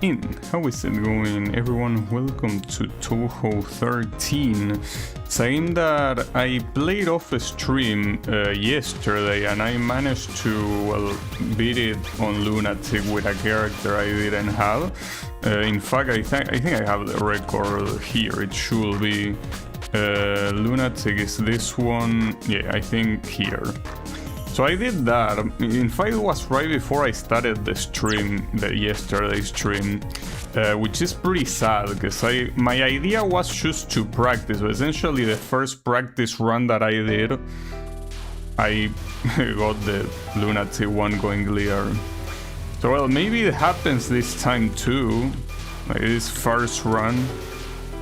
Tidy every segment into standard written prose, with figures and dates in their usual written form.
in. How is it going, everyone? Welcome to Touhou 13. Saying that I played off a stream yesterday and I managed to, well, beat it on Lunatic with a character I didn't have. In fact, I think I have the record here. It should be Lunatic is this one. Yeah, I think here. So I did that. In fact, it was right before I started the stream, the yesterday stream, which is pretty sad because my idea was just to practice. But essentially, the first practice run that I did, I got the Lunatic one going clear. So well, maybe it happens this time too, like this first run.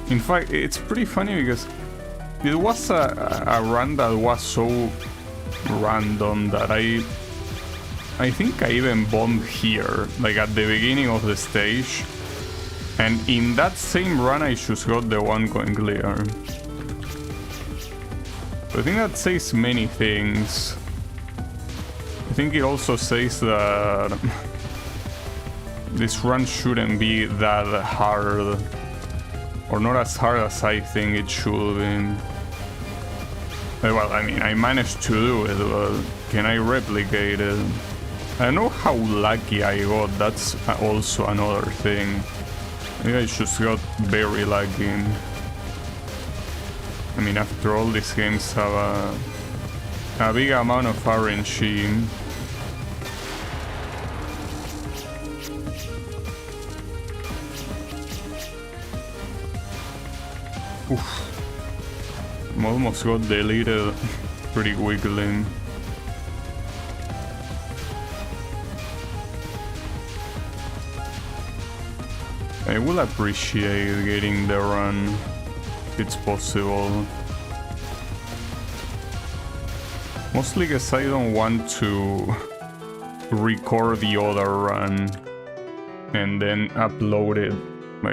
In fact, it's pretty funny because it was a run that was so random that I think I even bombed here, like at the beginning of the stage, and in that same run I just got the one going clear. I think that says many things. I think it also says that this run shouldn't be that hard, or not as hard as I think it should be. Well, I mean, I managed to do it, but can I replicate it? I don't know how lucky I got, that's also another thing. Maybe I just got very lucky. I mean, after all, these games have a big amount of RNG. Oof. Almost got deleted pretty quickly. I will appreciate getting the run if it's possible. Mostly because I don't want to record the other run and then upload it,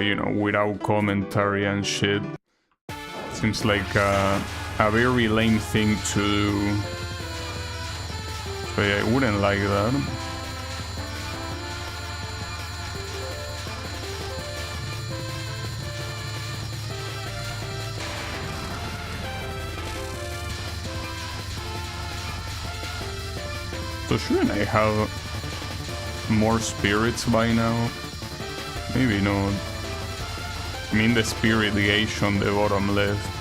you know, without commentary and shit. Seems like a very lame thing to do. So yeah, I wouldn't like that. So shouldn't I have more spirits by now? Maybe not. I mean the spirit gauge on the bottom left.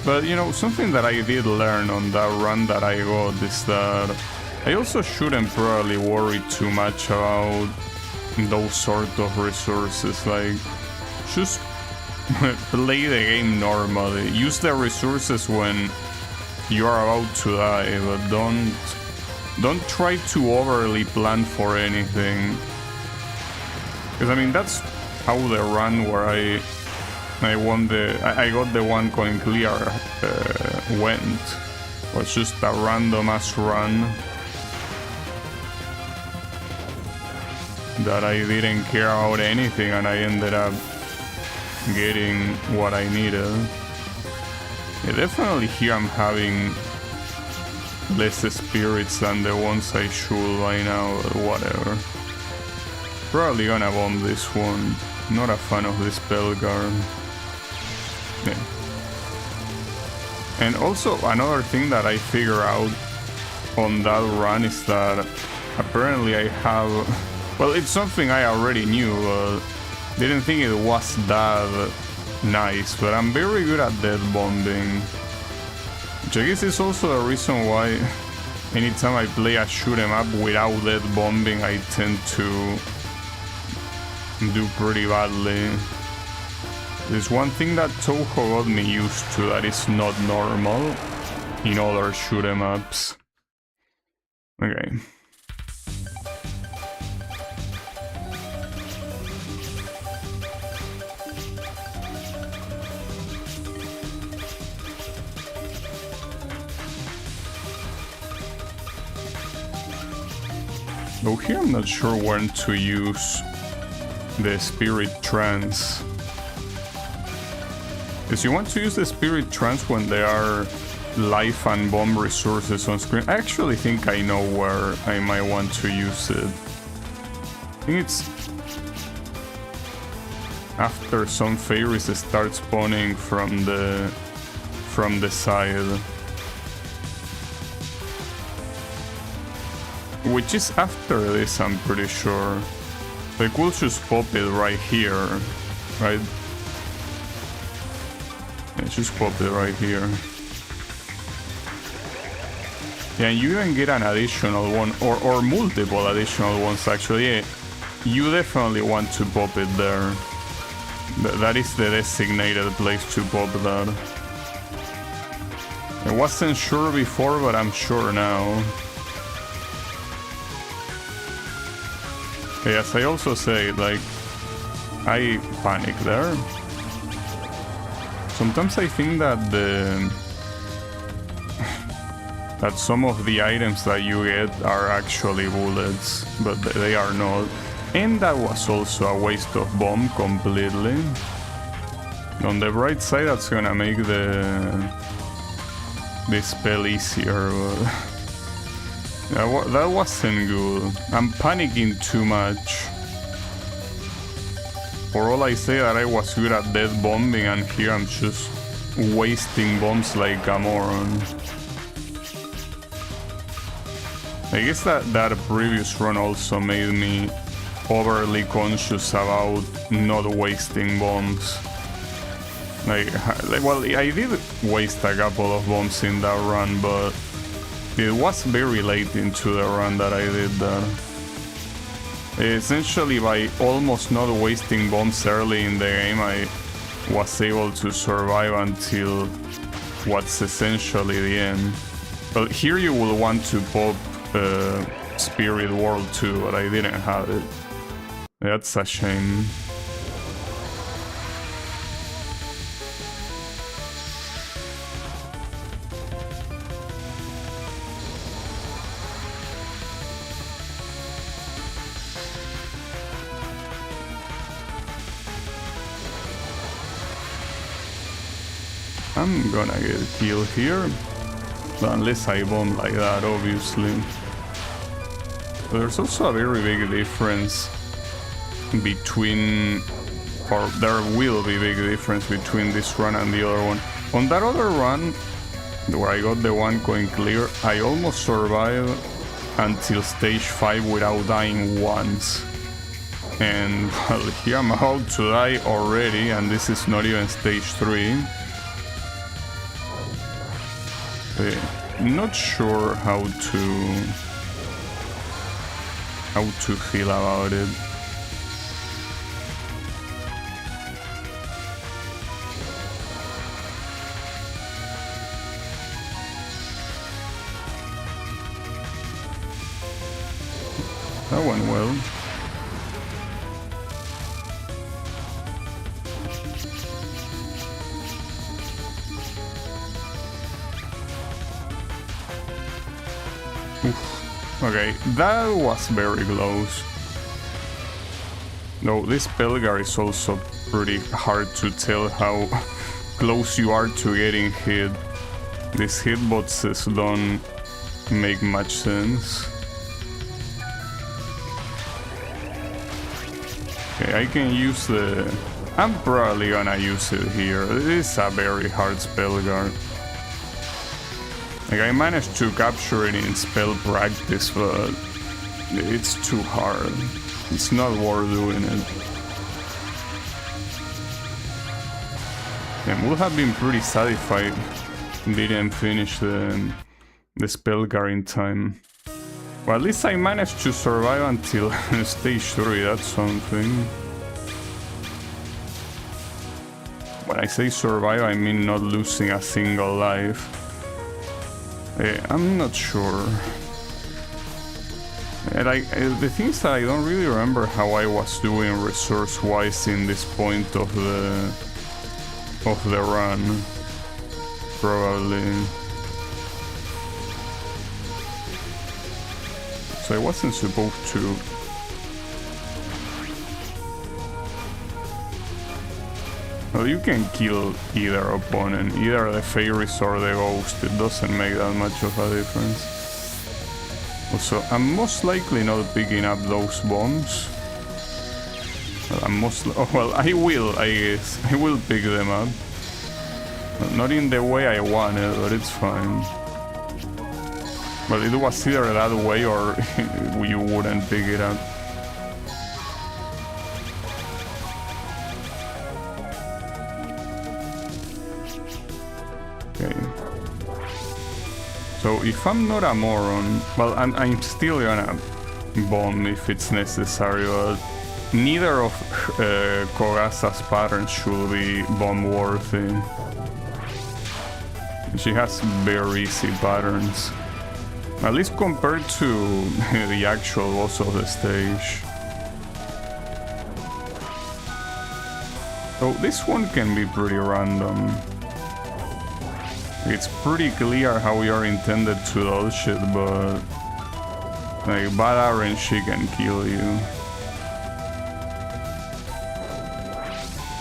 But you know, something that I did learn on that run that I got is that I also shouldn't probably worry too much about those sort of resources. Like, just play the game normally. Use the resources when you are about to die, but don't try to overly plan for anything. Because I mean, that's how the run where I got the one going clear went. Was just a random ass run that I didn't care about anything, and I ended up getting what I needed. Yeah, definitely here I'm having less spirits than the ones I should by now, but whatever. Probably gonna bomb this one. Not a fan of this spell guard. Yeah. And also another thing that I figure out on that run is that apparently I have, well, it's something I already knew, but didn't think it was that nice, but I'm very good at death bombing, which I guess is also the reason why anytime I play a shoot 'em up without death bombing I tend to do pretty badly. There's one thing that Touhou got me used to that is not normal in other shoot 'em ups. Okay. Though here I'm not sure when to use the spirit trance. Because you want to use the spirit trance when there are life and bomb resources on screen. I actually think I know where I might want to use it. I think it's after some fairies start spawning from the side. Which is after this, I'm pretty sure. They could just pop it right here, right? Yeah, just pop it right here. Yeah, and you even get an additional one, or multiple additional ones actually. Yeah, you definitely want to pop it there. That is the designated place to pop that. I wasn't sure before, but I'm sure now. Yes, I also say, like, I panic there. Sometimes I think that that some of the items that you get are actually bullets, but they are not. And that was also a waste of bomb completely. On the bright side, that's gonna make the spell easier, but that wasn't good. I'm panicking too much. For all I say that I was good at death bombing, and here I'm just wasting bombs like a moron. I guess that previous run also made me overly conscious about not wasting bombs. Like, well, I did waste a couple of bombs in that run, but it was very late into the run that I did that. Essentially, by almost not wasting bombs early in the game, I was able to survive until what's essentially the end. Well, here you will want to pop Spirit World too, but I didn't have it. That's a shame. I'm gonna get killed here, unless I bomb like that, obviously. There's also a very big difference between, or there will be a big difference between this run and the other one. On that other run, where I got the one coin clear, I almost survived until stage 5 without dying once. And well, here I'm about to die already, and this is not even stage 3. Not sure how to feel about it. That went well. Okay, that was very close. No, this Pelgar is also pretty hard to tell how close you are to getting hit. These hitboxes don't make much sense. Okay, I can use the... I'm probably gonna use it here. This is a very hard Pelgar. Like, I managed to capture it in spell practice, but it's too hard. It's not worth doing it. And would have been pretty satisfied if didn't finish the Spellgar in time. Well, at least I managed to survive until stage 3, that's something. When I say survive, I mean not losing a single life. I'm not sure. The thing is that I don't really remember how I was doing resource-wise in this point of the run. Probably. So I wasn't supposed to. Well, you can kill either opponent, either the fairies or the ghost. It doesn't make that much of a difference. Also, I'm most likely not picking up those bombs. well, I will, I guess. I will pick them up. Not in the way I wanted, but it's fine. But it was either that way or you wouldn't pick it up. Okay. So if I'm not a moron, well, I'm still gonna bomb if it's necessary, but neither of Kogasa's patterns should be bomb worthy. She has very easy patterns. At least compared to the actual boss of the stage. So this one can be pretty random. It's pretty clear how we are intended to dodge it, but like bad RNG can kill you.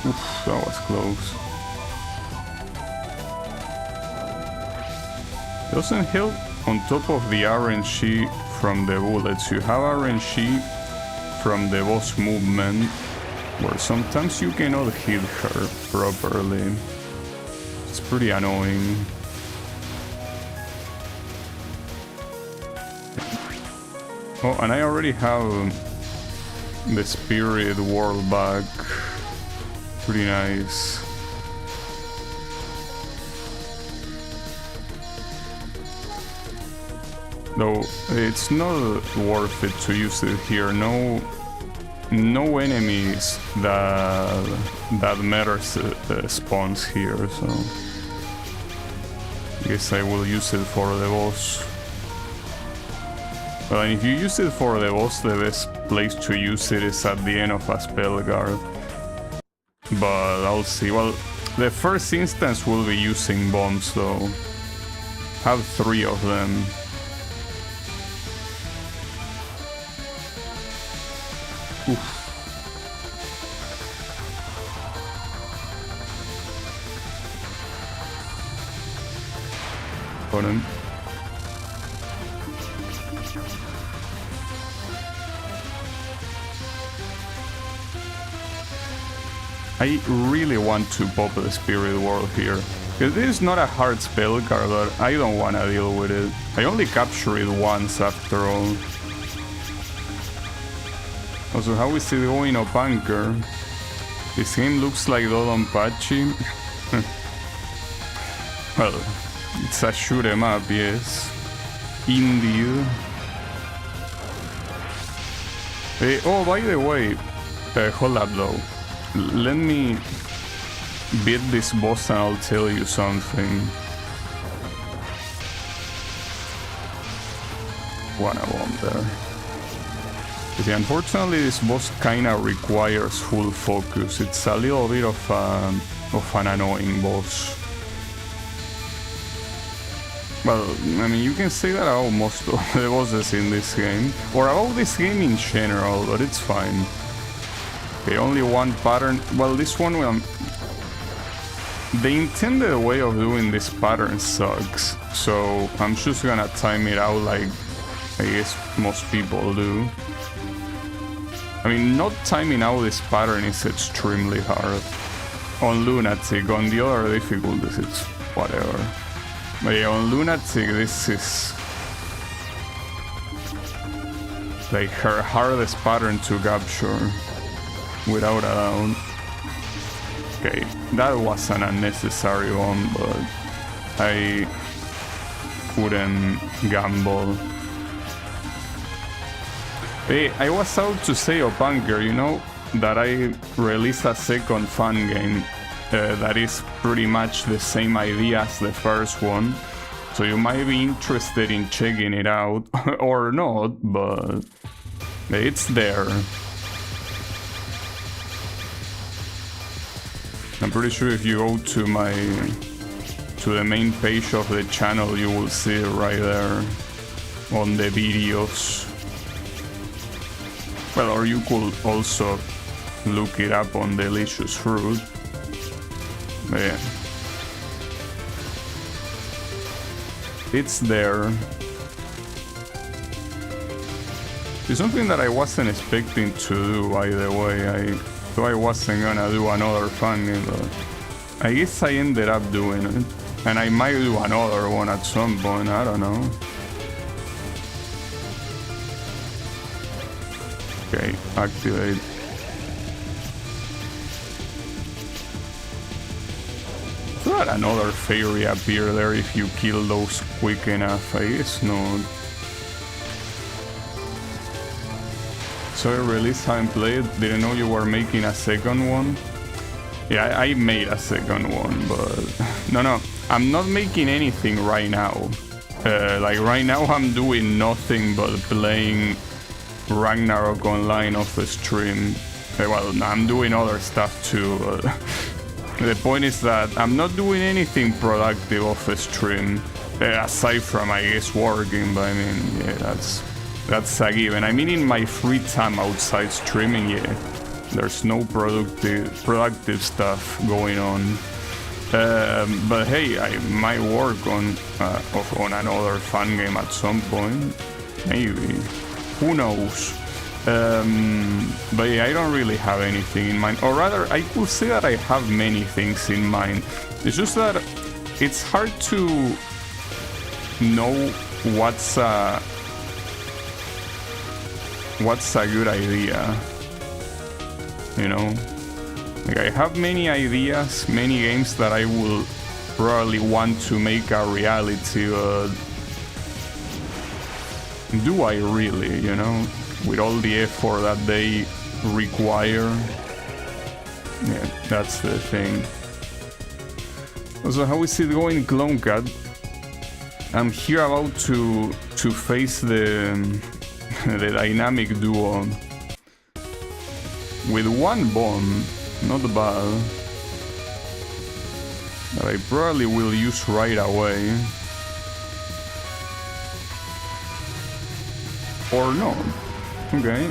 Oof, that was close. Doesn't help on top of the RNG from the bullets. You have RNG from the boss movement, where sometimes you cannot hit her properly. It's pretty annoying. Oh, and I already have the spirit world back. Pretty nice. Though it's not worth it to use it here. No enemies that matters spawns here, so I guess I will use it for the boss. Well, and if you use it for the boss, the best place to use it is at the end of a spell guard. But I'll see. Well, the first instance will be using bombs, though. Have 3 of them. Oof. Got him. I really want to pop the spirit world here. It is not a hard spell card, but I don't want to deal with it. I only capture it once after all. Also, how is it going up anchor? This game looks like Dodonpachi. Well, it's a shoot 'em up, yes. Indeed. Oh, by the way, hold up though. Let me beat this boss and I'll tell you something. Wanna bomb there. See, unfortunately, this boss kinda requires full focus. It's a little bit of an annoying boss. Well, I mean, you can say that about most of the bosses in this game, or about this game in general, but it's fine. Okay, only one pattern. Well, this one, the intended way of doing this pattern sucks, so I'm just gonna time it out like I guess most people do. I mean, not timing out this pattern is extremely hard. On Lunatic, on the other difficulties, it's whatever. But yeah, on Lunatic, this is like her hardest pattern to capture, without a doubt. Okay, that was an unnecessary one, but I couldn't gamble. Hey, I was out to say of Bunker, you know, that I released a second fan game that is pretty much the same idea as the first one. So you might be interested in checking it out, or not, but it's there. I'm pretty sure if you go to the main page of the channel, you will see it right there on the videos. Well, or you could also look it up on Delicious Fruit. But yeah. It's there. It's something that I wasn't expecting to do, by the way. I thought I wasn't gonna do another fun game, but I guess I ended up doing it. And I might do another one at some point, I don't know. Okay, activate. Should another fairy appear there if you kill those quick enough? I guess not. So I released, haven't played, didn't know you were making a second one. Yeah, I made a second one, but no, I'm not making anything right now. Like right now I'm doing nothing but playing Ragnarok online off the stream. Well, I'm doing other stuff too, but the point is that I'm not doing anything productive off the stream, aside from, I guess, working, but I mean, yeah, that's a given. I mean, in my free time outside streaming, yeah, there's no productive stuff going on. But hey, I might work on another fun game at some point, maybe. Who knows? But yeah, I don't really have anything in mind. Or rather, I could say that I have many things in mind. It's just that it's hard to know what's a good idea. You know? Like, I have many ideas, many games that I will probably want to make a reality, but do I really, you know? With all the effort that they require. Yeah, that's the thing. So how is it going, Clone Cat? I'm here about to face the dynamic duo. With one bomb, not bad. That I probably will use right away. Or not. Okay.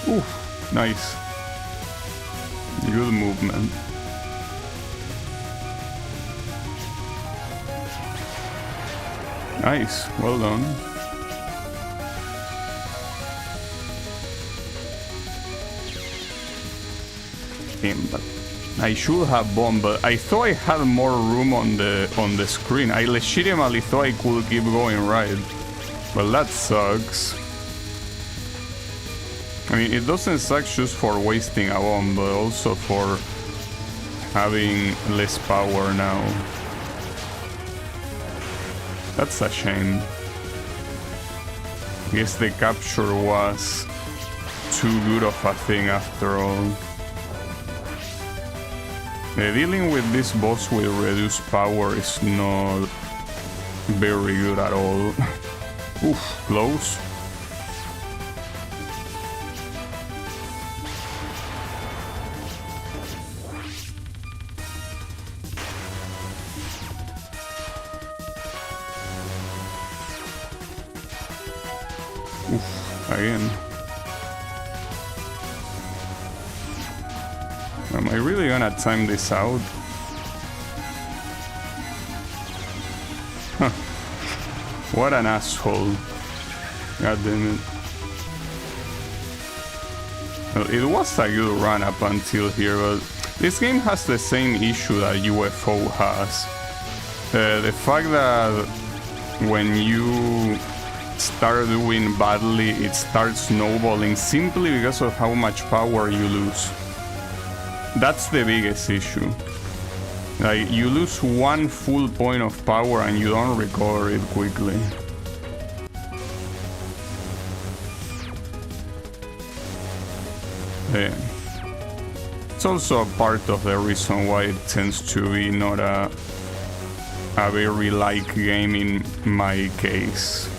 Oof, nice. Good movement. Nice, well done. But I should have bomb, but I thought I had more room on the screen. I legitimately thought I could keep going right. Well, that sucks. I mean, it doesn't suck just for wasting a bomb, but also for having less power now. That's a shame. I guess the capture was too good of a thing after all. Dealing with this boss with reduced power is not very good at all. Oof, close. Again. Am I really gonna time this out? Huh. What an asshole. God damn it. Well, it was a good run up until here, but this game has the same issue that UFO has. The fact that when you start doing badly, it starts snowballing simply because of how much power you lose. That's the biggest issue. Like, you lose one full point of power and you don't recover it quickly. Yeah. It's also a part of the reason why it tends to be not a very like game in my case.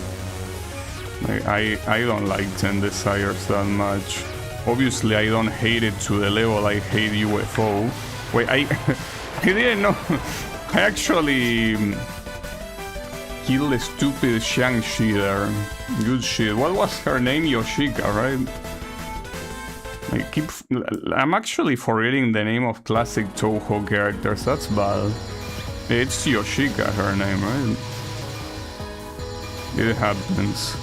Like, I don't like 10 Desires that much. Obviously, I don't hate it to the level I hate UFO. Wait, I didn't know. I actually killed the stupid Shang-Chi there. Good shit. What was her name? Yoshika, right? I'm actually forgetting the name of classic Touhou characters. That's bad. It's Yoshika, her name, right? It happens.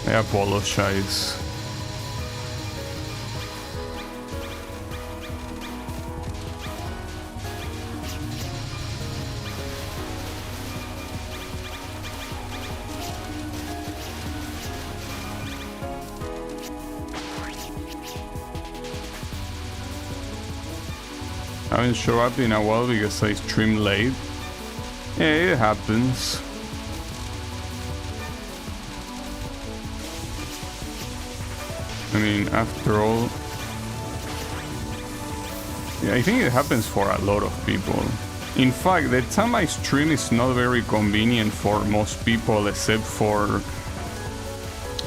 I apologize. I haven't shown up in a while because I stream late. Yeah, it happens. I mean, after all... Yeah, I think it happens for a lot of people. In fact, the time I stream is not very convenient for most people except for...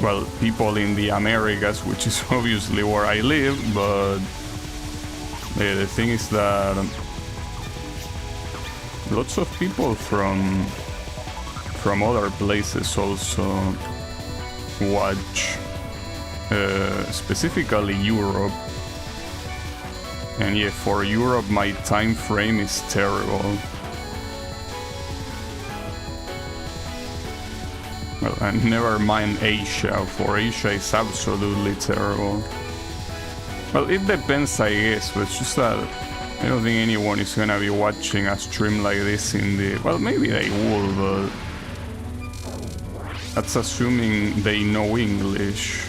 well, people in the Americas, which is obviously where I live, but... yeah, the thing is that lots of people from other places also watch, specifically Europe. And yeah, for Europe my time frame is terrible. Well, and never mind Asia. For Asia it's absolutely terrible. Well, it depends, I guess, but it's just that I don't think anyone is gonna be watching a stream like this in the... well, maybe they will, but... that's assuming they know English.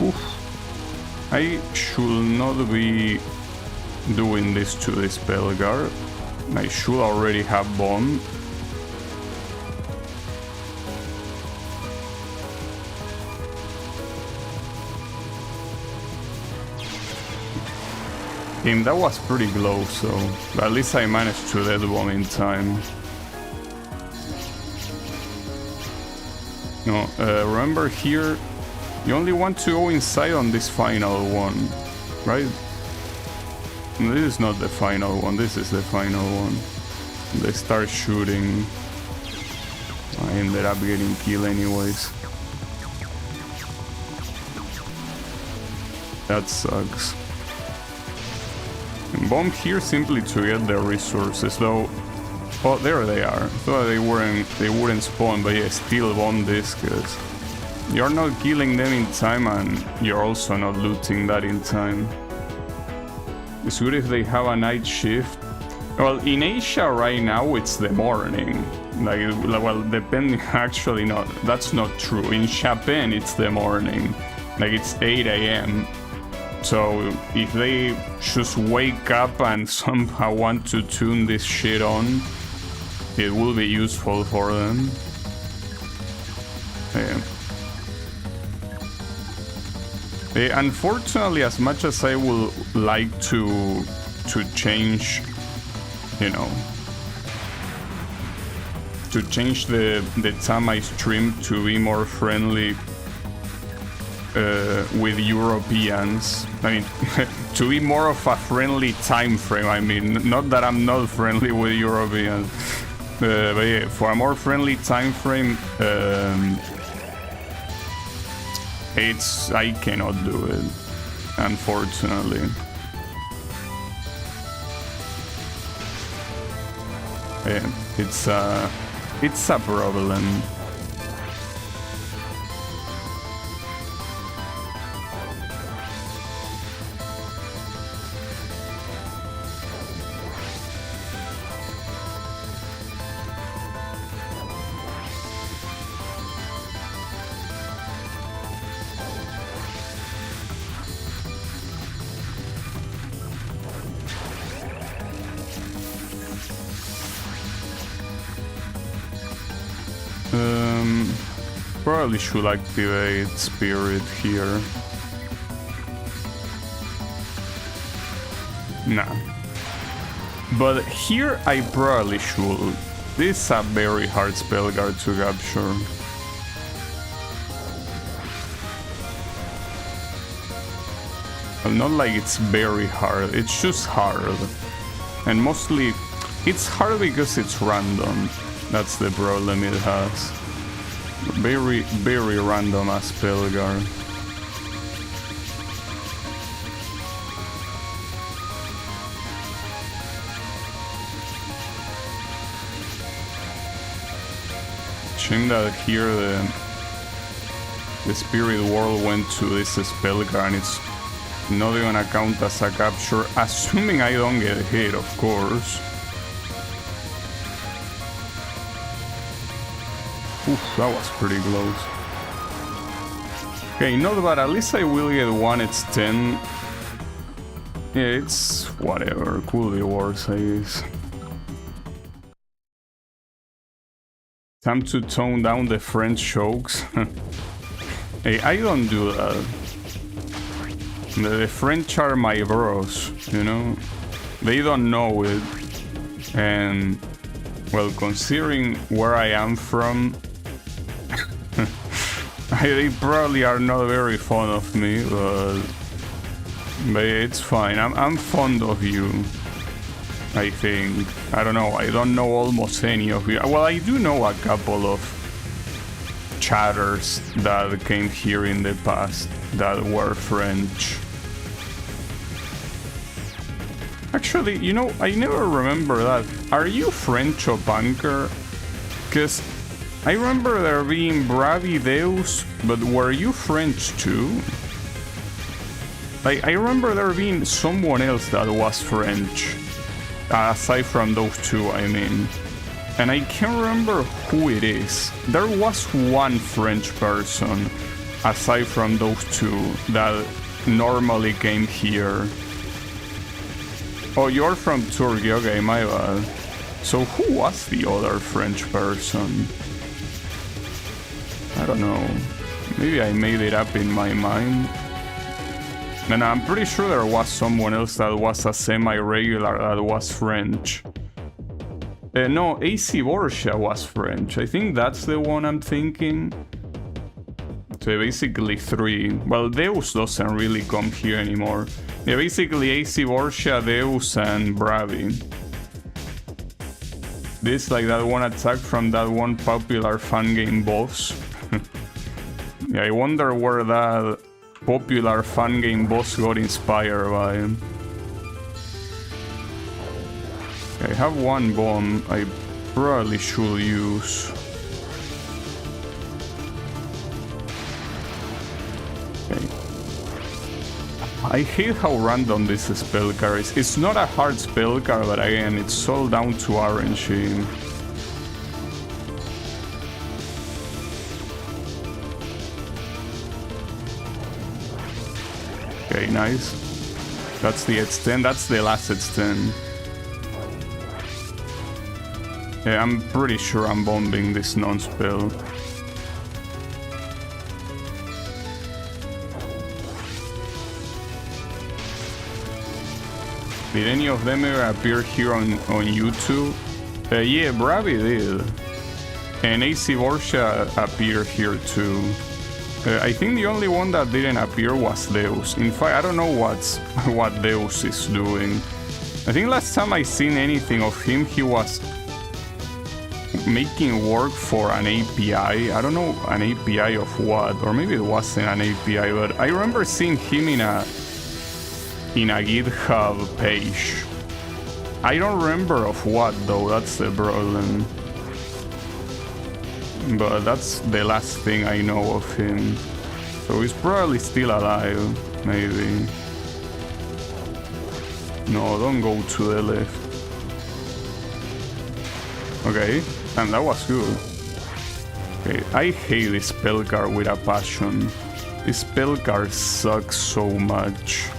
Oof. I should not be doing this to this Belgar. I should already have bombed. That was pretty close, so at least I managed to dead bomb in time. No, remember here, you only want to go inside on this final one, right? No, this is not the final one, this is the final one. They start shooting. I ended up getting killed anyways. That sucks. Bomb here simply to get the resources, though. Oh, there they are. Thought they wouldn't spawn, but yeah, still bomb this, cause you're not killing them in time, and you're also not looting that in time. It's good if they have a night shift. Well, in Asia right now it's the morning. Like, well, depending. Actually, no, that's not true. In Japan it's the morning. Like, it's 8 AM. So if they just wake up and somehow want to tune this shit on, it will be useful for them. Yeah. Unfortunately, as much as I would like to change, you know, to change the time I stream to be more friendly with Europeans. I mean, to be more of a friendly time frame. I mean, not that I'm not friendly with Europeans, but yeah, for a more friendly time frame, I cannot do it, unfortunately. Yeah, it's a problem. Probably should activate Spirit here. Nah. But here I probably should. This is a very hard spell guard to capture. Well, not like it's very hard, it's just hard. And mostly, it's hard because it's random. That's the problem it has. Very, very random as Spellguard. Shame that here the spirit world went to this Spellguard and it's not gonna count as a capture, assuming I don't get hit, of course. Oof, that was pretty close. Okay, not bad, at least I will get one, it's 10. Yeah, it's whatever, could be worse, I guess. Time to tone down the French jokes. Hey, I don't do that. The French are my bros, you know? They don't know it. And, well, considering where I am from, they probably are not very fond of me, but it's fine. I'm fond of you, I think. I don't know, I don't know almost any of you. Well, I do know a couple of chatters that came here in the past that were French. Actually, you know, I never remember that. Are you French or bunker? Because I remember there being Bravi Deus, but were you French too? I remember there being someone else that was French. Aside from those two, I mean. And I can't remember who it is. There was one French person, aside from those two, that normally came here. Oh, you're from Turkey, okay, my bad. So who was the other French person? I don't know. Maybe I made it up in my mind. And I'm pretty sure there was someone else that was a semi-regular that was French. No, AC Borgia was French. I think that's the one I'm thinking. So basically 3. Well, Deus doesn't really come here anymore. Yeah, basically AC Borgia, Deus, and Bravi. This like that one attack from that one popular fan game boss. Yeah, I wonder where that popular fan game boss got inspired by. I have one bomb I probably should use. Okay. I hate how random this spell card is. It's not a hard spell card, but again, it's all down to RNG. Okay, nice. That's the extend, that's the last extend. Yeah, I'm pretty sure I'm bombing this non-spell. Did any of them ever appear here on YouTube? Yeah, Bravi did. And AC Borgia appeared here too. I think the only one that didn't appear was Deus. In fact, I don't know what Deus is doing. I think last time I seen anything of him, he was making work for an API. I don't know an API of what, or maybe it wasn't an API, but I remember seeing him in a GitHub page. I don't remember of what though, that's the problem. But that's the last thing I know of him. So he's probably still alive, maybe. No, don't go to the left. Okay, and that was good. Okay, I hate this spell card with a passion. This spell card sucks so much.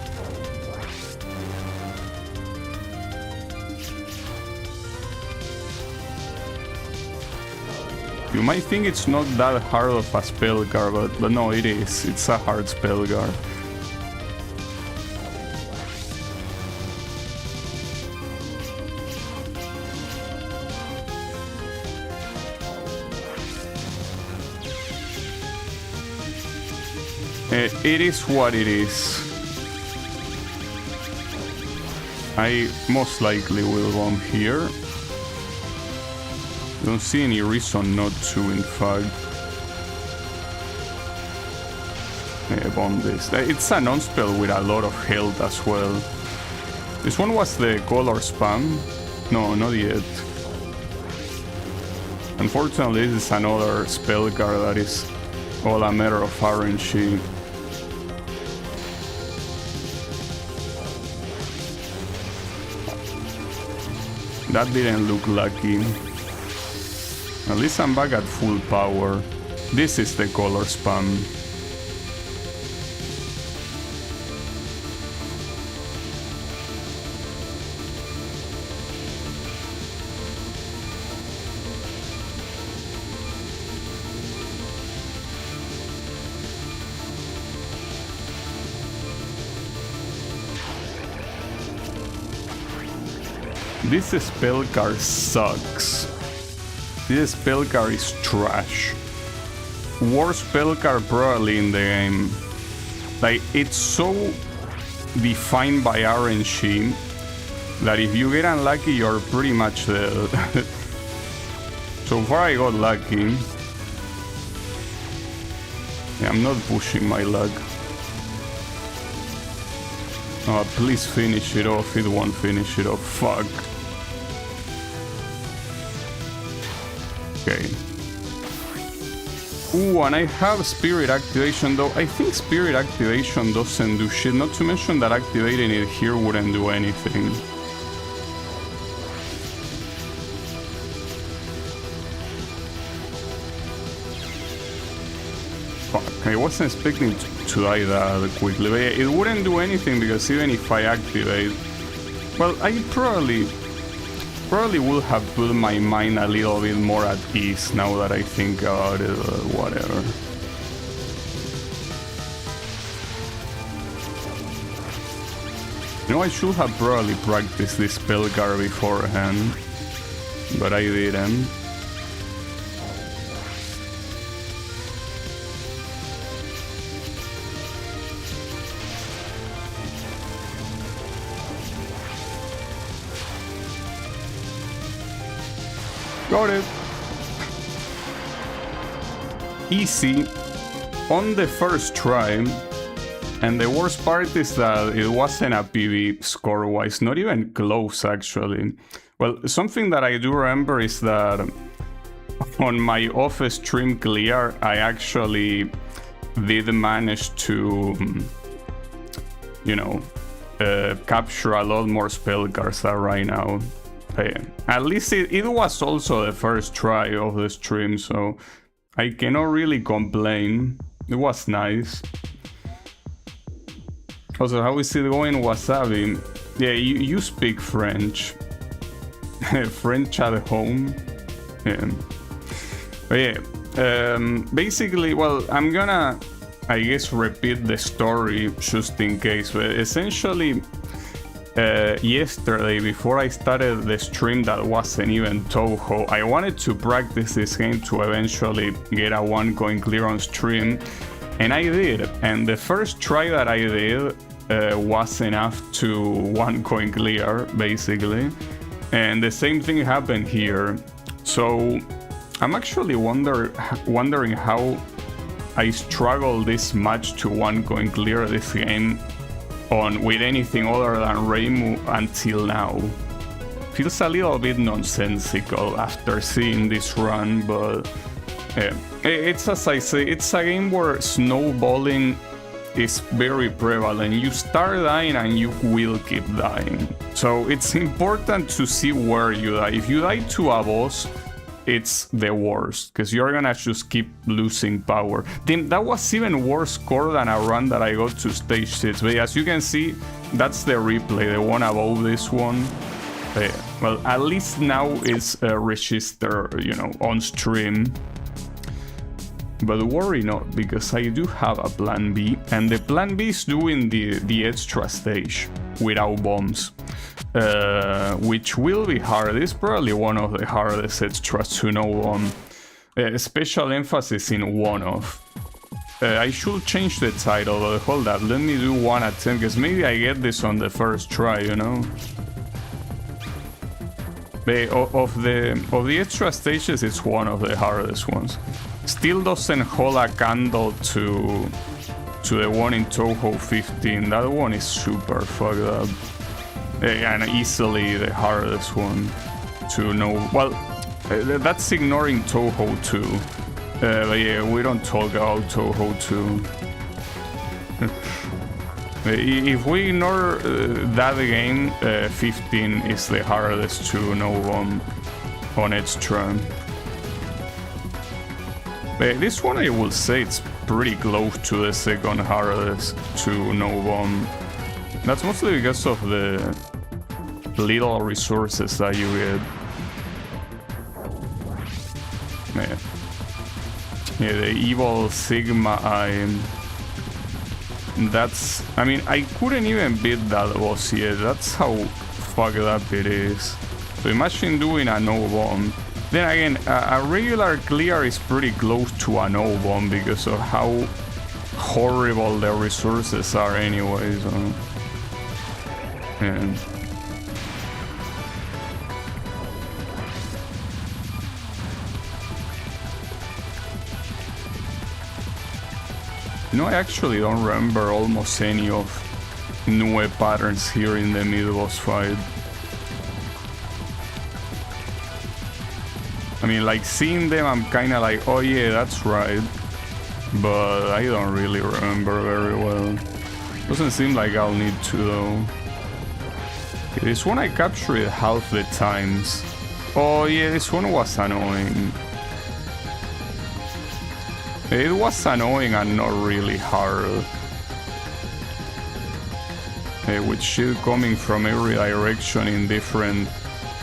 You might think it's not that hard of a spell card, but no, it is. It's a hard spell card. It is what it is. I most likely will bomb here. Don't see any reason not to, in fact. Yeah, bomb this. It's a non-spell with a lot of health as well. This one was the color spam. No, not yet. Unfortunately, this is another spell card that is all a matter of RNG. That didn't look lucky. At least I'm back at full power. This is the color spam. This spell card sucks. This spell card is trash. Worst spell card probably in the game. Like, it's so defined by RNG that if you get unlucky, you're pretty much dead. So far I got lucky. Yeah, I'm not pushing my luck. Oh, please finish it off. It won't finish it off. Fuck. Okay. Ooh, and I have Spirit Activation, though I think Spirit Activation doesn't do shit. Not to mention that activating it here wouldn't do anything. Fuck, I wasn't expecting to die that quickly. But yeah, it wouldn't do anything because even if I activate... Well, I probably will have put my mind a little bit more at ease now that I think about it, whatever. You know, I should have probably practiced this spell card beforehand, but I didn't. Got it. Easy on the first try. And the worst part is that it wasn't a PV score-wise, not even close actually. Well, something that I do remember is that on my off-stream clear, I actually did manage to, you know, capture a lot more spell cards than right now. At least it was also the first try of the stream, so I cannot really complain. It was nice. Also, how is it going, Wasabi? Yeah, you speak French. French at home. Yeah. But yeah, basically, well, I'm gonna, I guess, repeat the story just in case, but essentially... yesterday, before I started the stream that wasn't even Touhou, I wanted to practice this game to eventually get a 1 coin clear on stream, and I did. And the first try that I did was enough to 1 coin clear, basically. And the same thing happened here. So I'm actually wondering how I struggled this much to 1 coin clear this game with anything other than Reimu until now. Feels a little bit nonsensical after seeing this run, but yeah. It's, as I say, it's a game where snowballing is very prevalent. You start dying and you will keep dying. So it's important to see where you die. If you die to a boss, it's the worst, because you're gonna just keep losing power. Then that was even worse score than a run that I got to stage 6. But as you can see, that's the replay, the one above this one. Well, at least now it's registered, you know, on stream. But worry not, because I do have a plan B, and the plan B is doing the extra stage without bombs. Which will be hard. It's probably one of the hardest extras to know on. Special emphasis in one-off. I should change the title, but hold up, let me do one attempt, because maybe I get this on the first try, you know? Of the extra stages, it's one of the hardest ones. Still doesn't hold a candle to the one in Touhou 15. That one is super fucked up. And easily the hardest one to know. Well, that's ignoring Touhou 2. But yeah, we don't talk about Touhou 2. If we ignore that game, 15 is the hardest to know on extra. But this one I will say it's pretty close to the second hardest to know bomb. That's mostly because of the little resources that you get. Yeah, the evil Sigma Eye. That's... I mean, I couldn't even beat that boss yet. That's how fucked up it is. So imagine doing a no bomb. Then again, a regular clear is pretty close to a no bomb because of how horrible the resources are anyway. So, yeah. You know, I actually don't remember almost any of Nue patterns here in the mid-boss fight. I mean, like, seeing them, I'm kinda like, oh yeah, that's right. But I don't really remember very well. Doesn't seem like I'll need to, though. Okay, this one I captured half the times. Oh yeah, this one was annoying. It was annoying and not really hard. With shit coming from every direction in different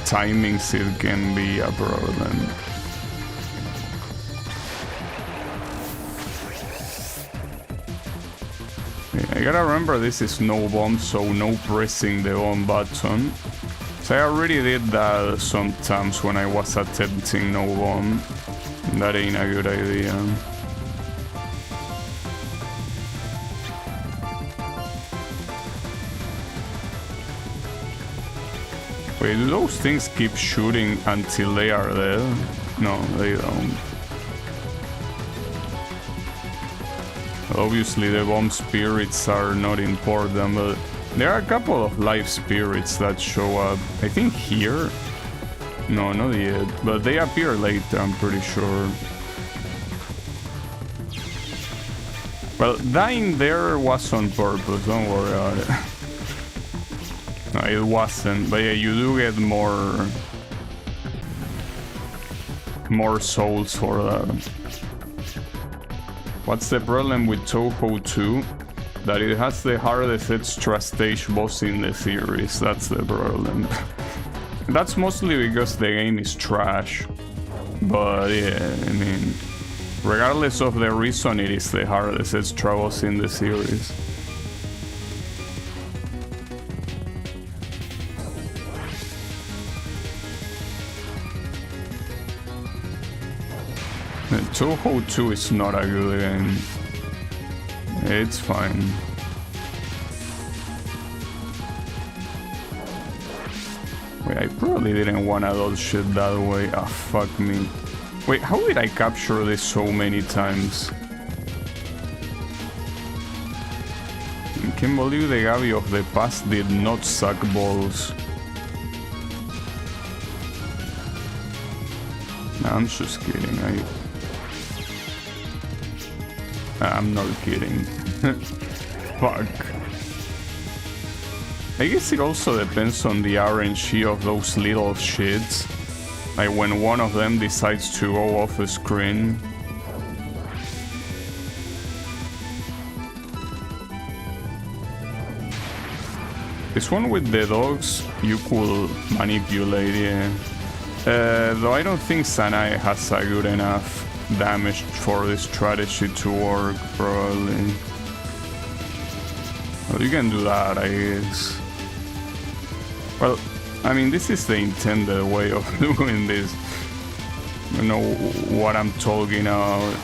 timings, it can be a problem. I gotta remember this is no bomb, so no pressing the bomb button. So I already did that sometimes when I was attempting no bomb. That ain't a good idea. Wait, do those things keep shooting until they are dead? No, they don't. Obviously the bomb spirits are not important, but there are a couple of live spirits that show up. I think here? No, not yet, but they appear later, I'm pretty sure. Well, dying there was on purpose, don't worry about it. No, it wasn't, but yeah, you do get more souls for that. What's the problem with Touhou 2? That it has the hardest extra stage boss in the series, that's the problem. That's mostly because the game is trash. But yeah, I mean, regardless of the reason, it is the hardest extra boss in the series. Touhou 2 is not a good game. It's fine. Wait, I probably didn't wanna dodge shit that way. Ah, fuck me. Wait, how did I capture this so many times? I can't believe the Gabi of the past did not suck balls. Nah, I'm just kidding. I'm not kidding. Fuck. I guess it also depends on the RNG of those little shits. Like when one of them decides to go off the screen. This one with the dogs, you could manipulate, yeah. Though I don't think Sanai has a good enough damage for this strategy to work, probably. Well, you can do that, I guess. Well, I mean, this is the intended way of doing this. You know what I'm talking about.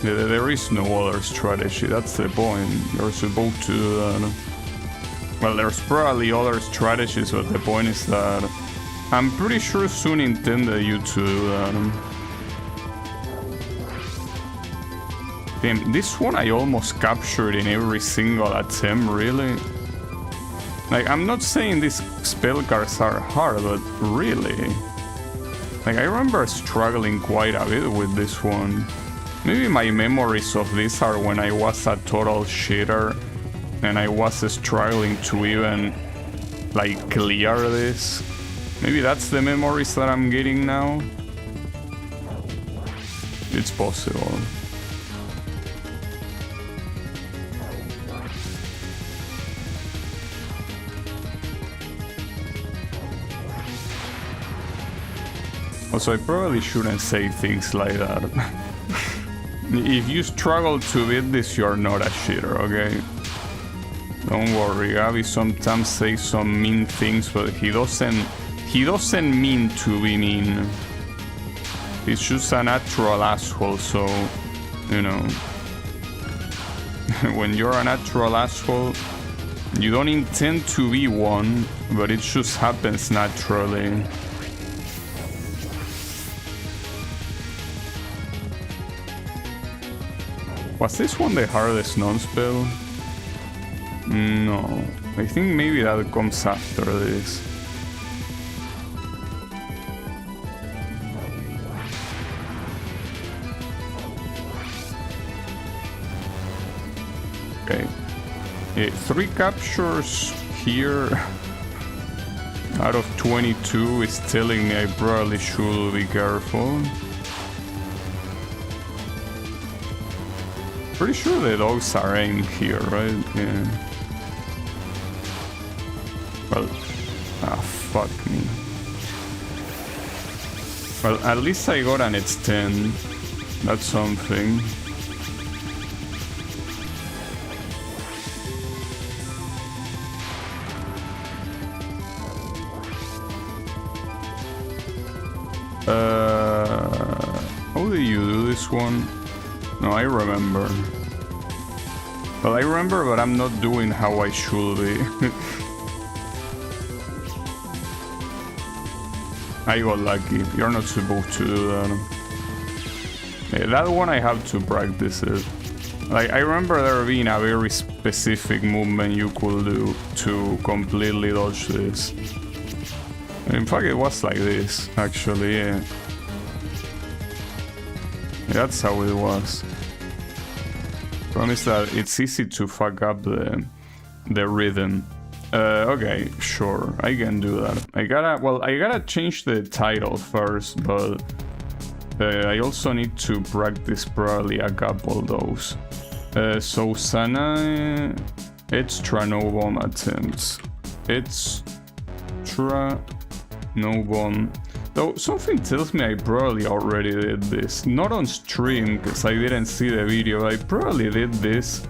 There is no other strategy, that's the point. You're supposed to do that. Well, there's probably other strategies, but the point is that I'm pretty sure Sun intended you to do that. Damn, this one I almost captured in every single attempt, really? Like, I'm not saying these spell cards are hard, but really? Like, I remember struggling quite a bit with this one. Maybe my memories of this are when I was a total shitter and I was struggling to even, like, clear this. Maybe that's the memories that I'm getting now. It's possible. Also, I probably shouldn't say things like that. If you struggle to beat this, you're not a shitter, okay? Don't worry, Gabby sometimes says some mean things, but he doesn't mean to be mean. He's just a natural asshole, so, you know. When you're a natural asshole, you don't intend to be one, but it just happens naturally. Was this one the hardest non-spell? No. I think maybe that comes after this. Okay. 3 captures here out of 22 is telling me I probably should be careful. Pretty sure the dogs are aimed here, right? Yeah. Well, fuck me. Well, at least I got an it's 10. That's something. How do you do this one? No, I remember. Well, I remember, but I'm not doing how I should be. I got lucky. You're not supposed to do that. Yeah, that one I have to practice it. Like, I remember there being a very specific movement you could do to completely dodge this. In fact, it was like this, actually, yeah. That's how it was. Problem is that it's easy to fuck up the rhythm. Okay, sure, I can do that. I gotta change the title first, but I also need to practice probably a couple of those. So Sana, extra no bomb attempts. Extra no bomb. Though something tells me I probably already did this. Not on stream, because I didn't see the video. I probably did this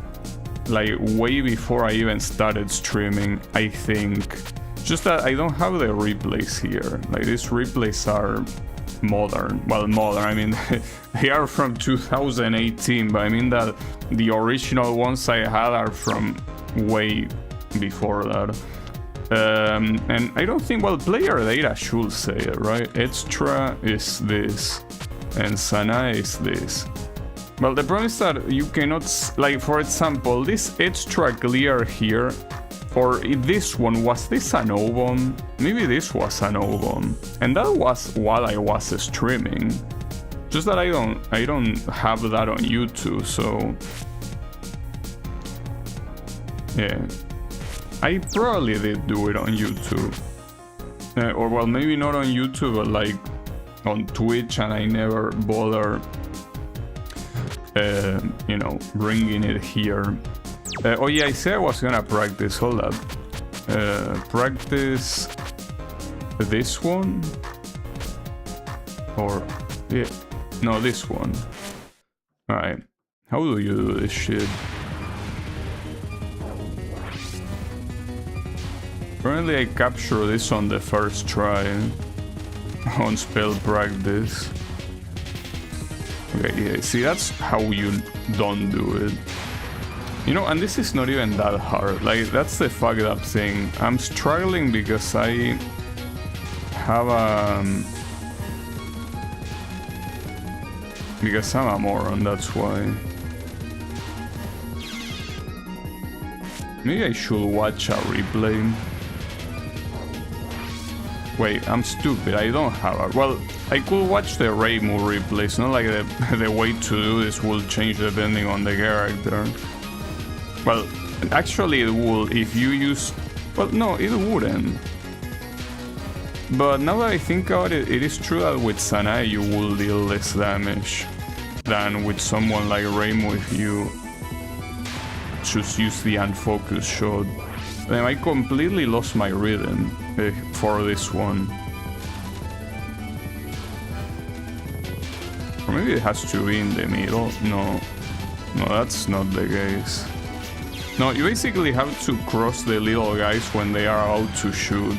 like way before I even started streaming, I think. Just that I don't have the replays here. Like, these replays are modern. Well, modern, I mean, they are from 2018, but I mean that the original ones I had are from way before that. And I don't think, well, player data should say it, right? Extra is this, and Sana is this. Well, the problem is that you cannot, like, for example, this extra clear here, or if this one, was this an O-bomb? Maybe this was an O-bomb, and that was while I was streaming. Just that I don't have that on YouTube, so yeah. I probably did do it on YouTube. Or, well, maybe not on YouTube, but like on Twitch, and I never bother, you know, bringing it here. Oh yeah, I said I was gonna practice, hold up. Practice this one? Or, yeah, no, this one. Alright, how do you do this shit? Apparently I capture this on the first try on spell practice. Okay, yeah, see, that's how you don't do it. You know, and this is not even that hard. Like, that's the fucked up thing. I'm struggling because I have because I'm a moron, that's why. Maybe I should watch a replay. Wait, I'm stupid, I don't have a... Well, I could watch the Reimu replay. It's not like the way to do this will change depending on the character. Well, actually it will if you use... Well, no, it wouldn't. But now that I think about it, it is true that with Sanae you will deal less damage than with someone like Reimu if you just use the unfocused shot. Then I completely lost my rhythm for this one. Or maybe it has to be in the middle. No, that's not the case. No, you basically have to cross the little guys when they are out to shoot.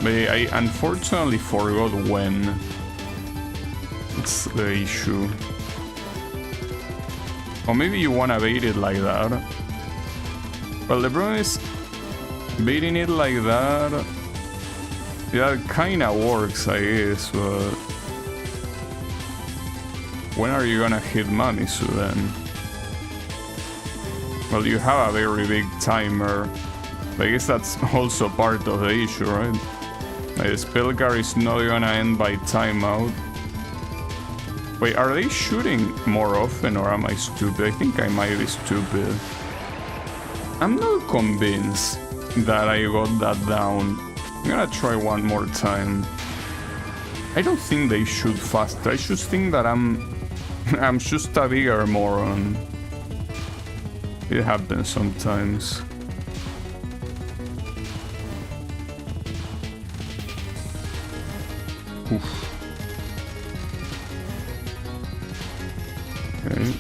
But I unfortunately forgot when. It's the issue. Or maybe you wanna bait it like that. Well, the problem is baiting it like that. Yeah, it kinda works, I guess, but when are you gonna hit Mamisu then? Well, you have a very big timer. I guess that's also part of the issue, right? Like, the spell card is not gonna end by timeout. Wait, are they shooting more often or am I stupid? I think I might be stupid. I'm not convinced that I got that down. I'm gonna try one more time. I don't think they shoot faster. I just think that I'm just a bigger moron. It happens sometimes. Oof. Okay.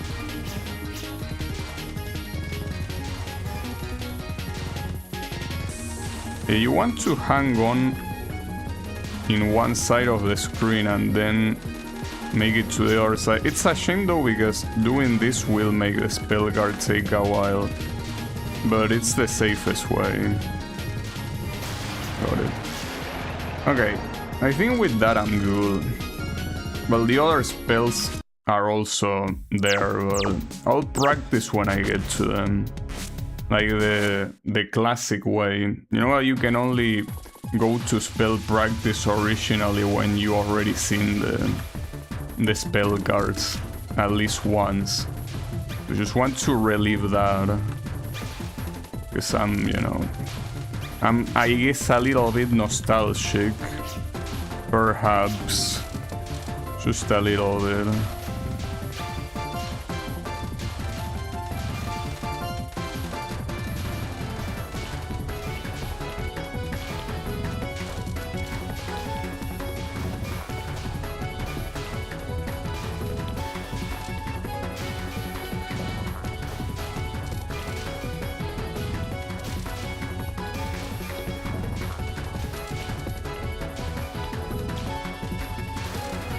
You want to hang on in one side of the screen and then make it to the other side. It's a shame though, because doing this will make the spell guard take a while, but it's the safest way. Got it. Okay, I think with that I'm good. Well, the other spells are also there, but I'll practice when I get to them. Like the classic way. You know, you can only go to spell practice originally when you already seen the spell cards at least once. I just want to relive that, because I'm, you know, I guess a little bit nostalgic, perhaps, just a little bit.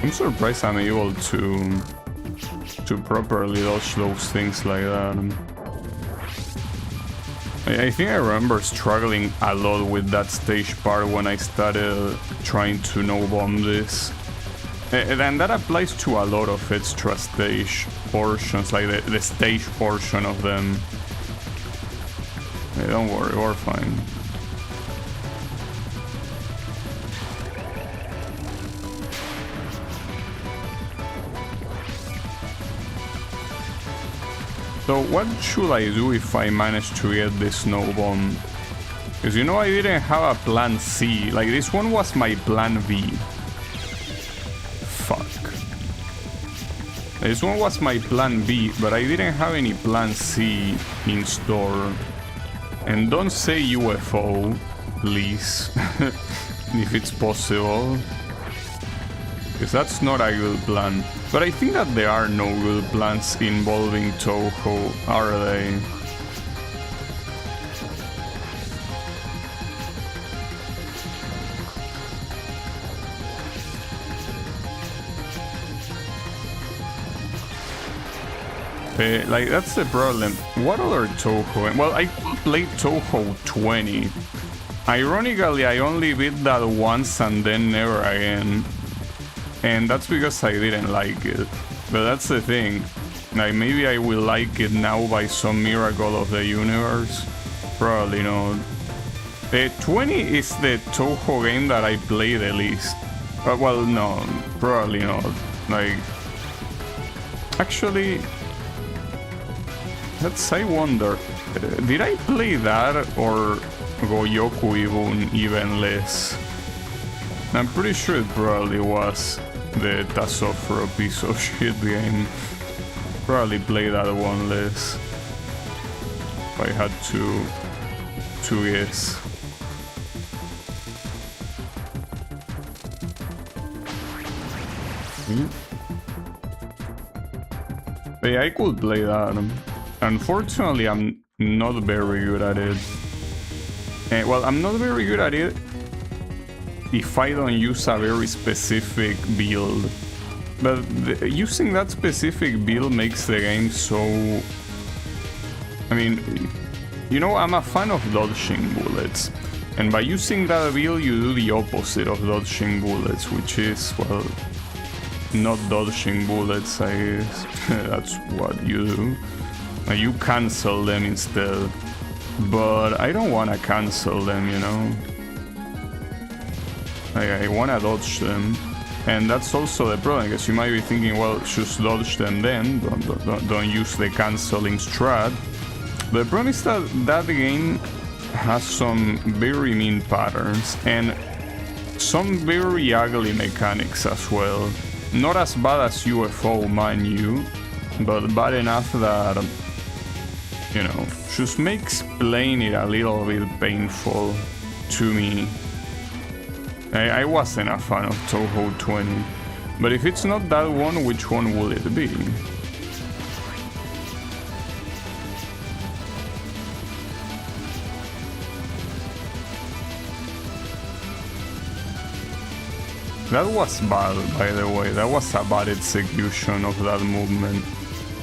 I'm surprised I'm able to properly dodge those things like that. I think I remember struggling a lot with that stage part when I started trying to no-bomb this. And that applies to a lot of extra stage portions, like the stage portion of them. Hey, don't worry, we're fine. So what should I do if I manage to get this snow bomb? Because you know I didn't have a plan C. Like, this one was my plan B. Fuck. This one was my plan B, but I didn't have any plan C in store. And don't say UFO, please. If it's possible. Because that's not a good plan. But I think that there are no good plans involving Touhou, are they? Like, that's the problem. What other Touhou? Well, I played Touhou 20. Ironically, I only beat that once and then never again. And that's because I didn't like it. But that's the thing. Like, maybe I will like it now by some miracle of the universe. Probably not. 20 is the Touhou game that I play the least. Well, no, probably not. Like, actually, I wonder, did I play that or Goyoku even less? I'm pretty sure it probably was the Tasofro piece of shit game. Probably play that one less. If I had to guess. Yeah, I could play that. Unfortunately, I'm not very good at it. Well, I'm not very good at it if I don't use a very specific build. But using that specific build makes the game so... I mean, you know, I'm a fan of dodging bullets. And by using that build, you do the opposite of dodging bullets, which is, well, not dodging bullets, I guess. That's what you do. You cancel them instead. But I don't want to cancel them, you know. I want to dodge them. And that's also the problem, because you might be thinking, well, just dodge them then. Don't use the canceling strat. The problem is that that game has some very mean patterns and some very ugly mechanics as well. Not as bad as UFO, mind you, but bad enough that, you know, just makes playing it a little bit painful to me. I wasn't a fan of Touhou 20, but if it's not that one, which one will it be? That was bad, by the way. That was a bad execution of that movement.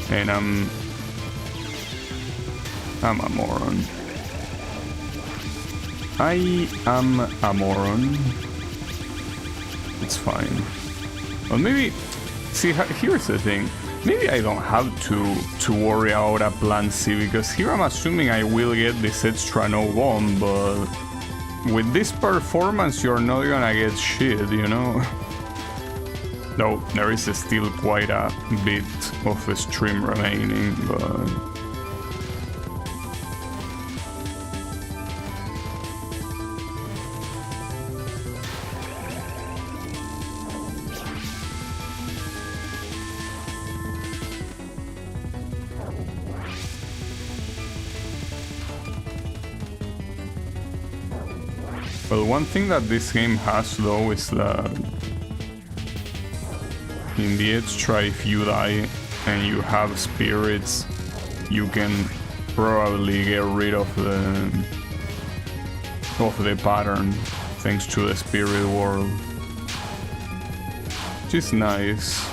And I'm a moron. I am a moron. It's fine. Well, maybe... See, here's the thing. Maybe I don't have to worry about a plan C, because here I'm assuming I will get this extra no bomb, but... with this performance, you're not gonna get shit, you know? Though there is still quite a bit of the stream remaining, but... Well, one thing that this game has, though, is that in the extra, if you die and you have spirits, you can probably get rid of the pattern thanks to the spirit world, which is nice.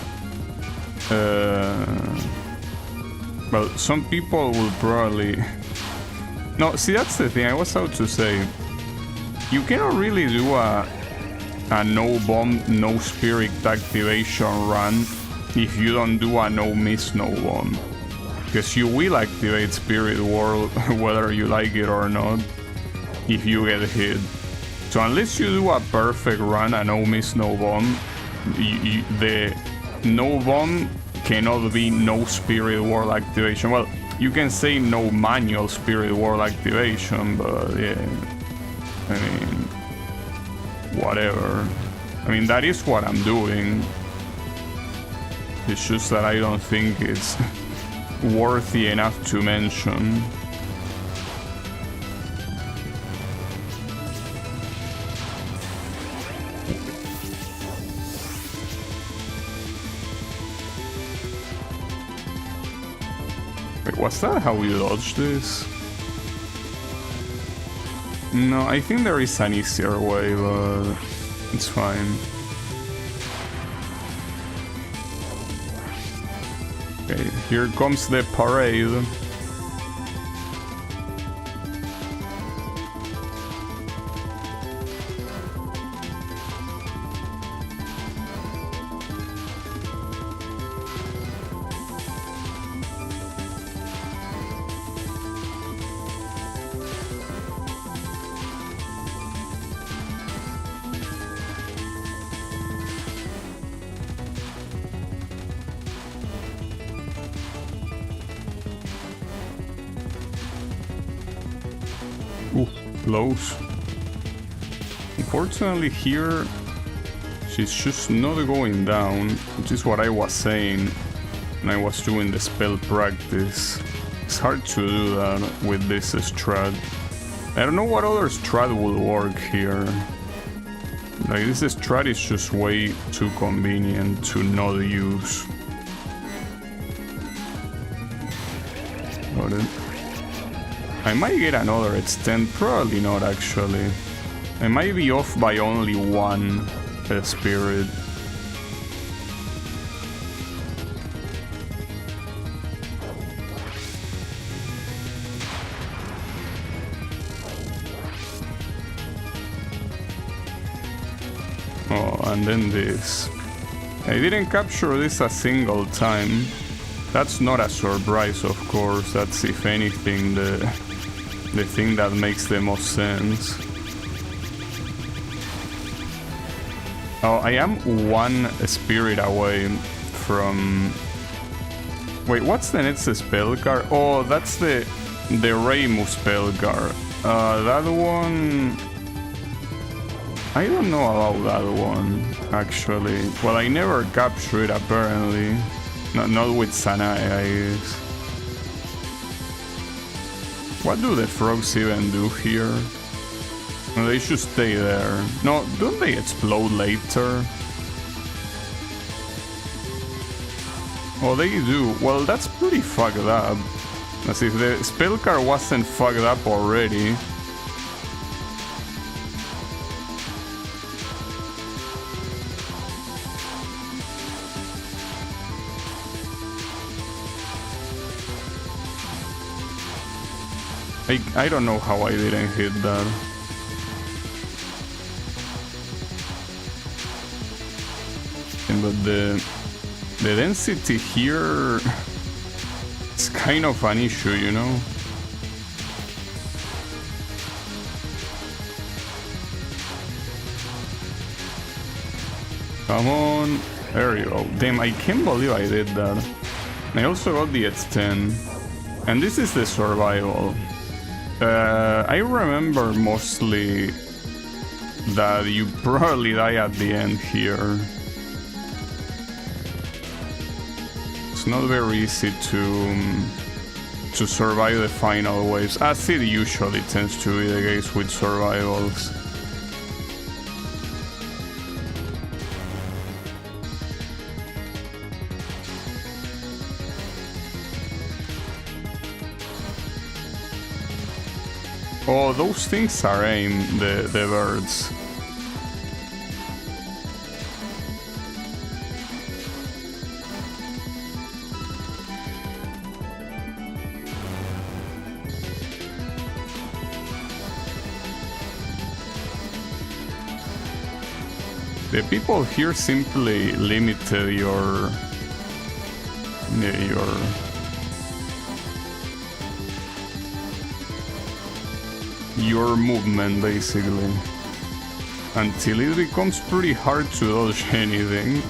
Well, some people will probably... No, see, that's the thing. I was about to say, you cannot really do a no bomb, no spirit activation run if you don't do a no miss, no bomb. Because you will activate spirit world whether you like it or not if you get hit. So unless you do a perfect run, a no miss, no bomb, the no bomb cannot be no spirit world activation. Well, you can say no manual spirit world activation, but yeah. I mean, whatever. I mean, that is what I'm doing. It's just that I don't think it's worthy enough to mention. Wait, was that how we dodged this? No, I think there is an easier way, but it's fine. Okay, here comes the parade. Ooh, close. Unfortunately here, she's just not going down, which is what I was saying when I was doing the spell practice. It's hard to do that with this strat. I don't know what other strat will work here. Like, this strat is just way too convenient to not use. Got it. I might get another extend, probably not actually. I might be off by only one spirit. Oh, and then this. I didn't capture this a single time. That's not a surprise, of course. That's, if anything, the thing that makes the most sense. Oh, I am one spirit away from... Wait, what's the next spell card? Oh, that's the Reimu spell card. That one... I don't know about that one, actually. Well, I never captured it, apparently. Not with Sanae, I guess. What do the frogs even do here? No, they should stay there. No, don't they explode later? Oh, they do. Well, that's pretty fucked up. As if the spell card wasn't fucked up already. I don't know how I didn't hit that. But the density here is kind of an issue, you know? Come on. There you go. Damn, I can't believe I did that. I also got the X10. And this is the survival. I remember mostly that you probably die at the end here. It's not very easy to survive the final waves, as it usually tends to be the case with survivals. Oh, those things are aimed, the birds. The people here simply limited your movement, basically, until it becomes pretty hard to dodge anything.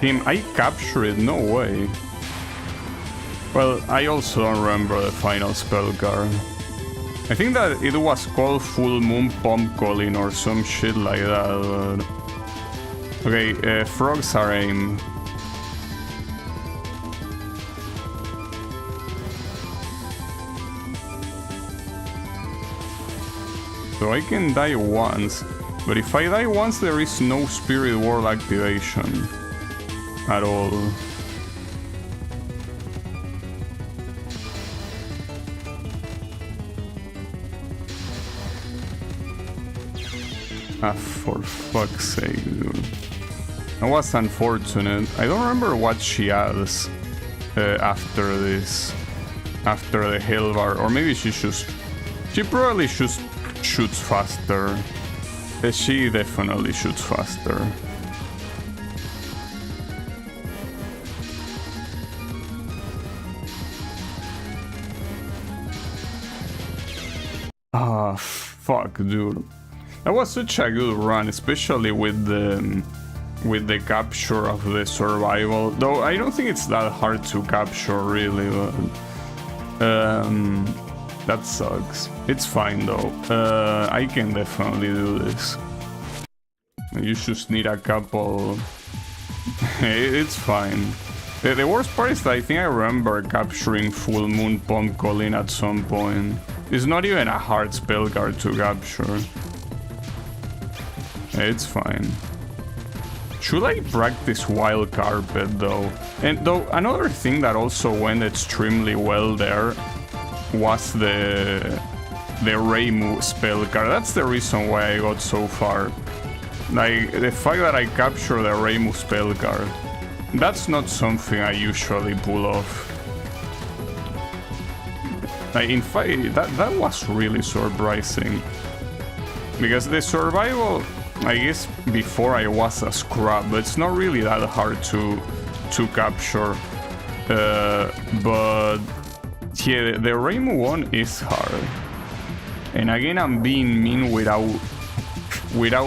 Damn, I captured it, no way. Well, I also don't remember the final spell card. I think that it was called Full Moon Pump Calling or some shit like that, but... Okay, frogs are aimed. So I can die once, but if I die once there is no Spirit World activation at all. Ah, for fuck's sake, dude. That was unfortunate. I don't remember what she has after this. After the Hellbar. Or maybe she just... She probably just shoots faster. She definitely shoots faster. Ah, fuck, dude. That was such a good run, especially with the capture of the survival. Though I don't think it's that hard to capture, really, but that sucks. It's fine though. I can definitely do this. You just need a couple. It's fine. The worst part is that I think I remember capturing Full Moon Pump Colin at some point. It's not even a hard spell card to capture. It's fine. Should I practice Wild Carpet though? And though another thing that also went extremely well there was the Reimu spell card. That's the reason why I got so far. Like, the fact that I captured the Reimu spell card. That's not something I usually pull off. Like, in fact, that was really surprising. Because the survival, I guess before I was a scrub, but it's not really that hard to capture. But yeah, the Reimu one is hard. And again, I'm being mean without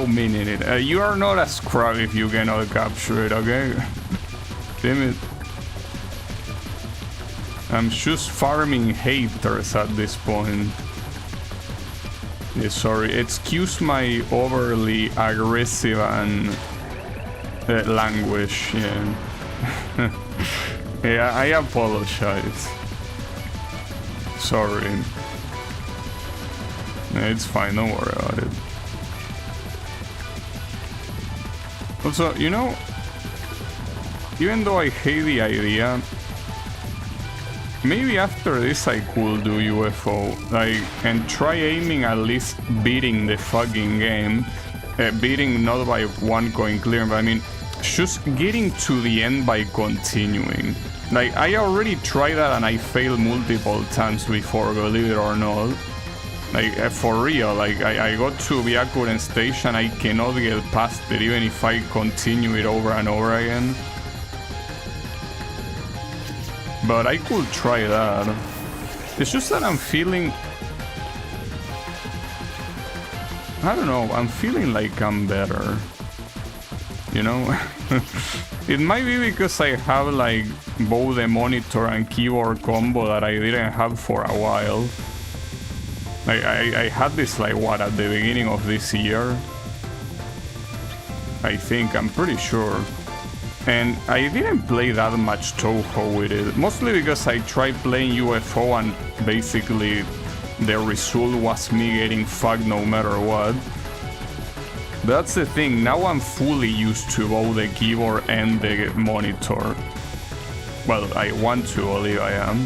meaning it. You are not a scrub if you cannot capture it, okay? Damn it. I'm just farming haters at this point. Yeah, sorry, excuse my overly aggressive and language, yeah. Yeah, I apologize. Sorry. It's fine, don't worry about it. Also, you know, even though I hate the idea, maybe after this I could do UFO, like, and try aiming at least beating the fucking game. Beating not by one coin clear, but I mean, just getting to the end by continuing. Like, I already tried that and I failed multiple times before, believe it or not. Like, for real, like, I got to Byakuren station, I cannot get past it even if I continue it over and over again. But I could try that. It's just that I'm feeling... I don't know, I'm feeling like I'm better. You know? It might be because I have like both the monitor and keyboard combo that I didn't have for a while. Like, I had this, like, what, at the beginning of this year? I think, I'm pretty sure. And I didn't play that much Touhou with it, mostly because I tried playing UFO and basically the result was me getting fucked no matter what. That's the thing, now I'm fully used to both the keyboard and the monitor. Well, I want to, believe I am.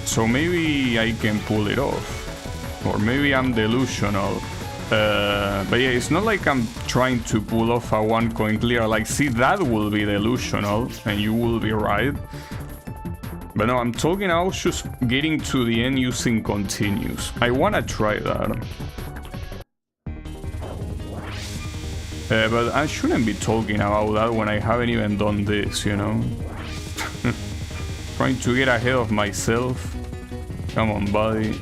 So maybe I can pull it off. Or maybe I'm delusional. But yeah, it's not like I'm trying to pull off a one coin clear. Like, see, that will be delusional, and you will be right. But no, I'm talking about just getting to the end using continues. I wanna try that. But I shouldn't be talking about that when I haven't even done this, you know? Trying to get ahead of myself. Come on, buddy.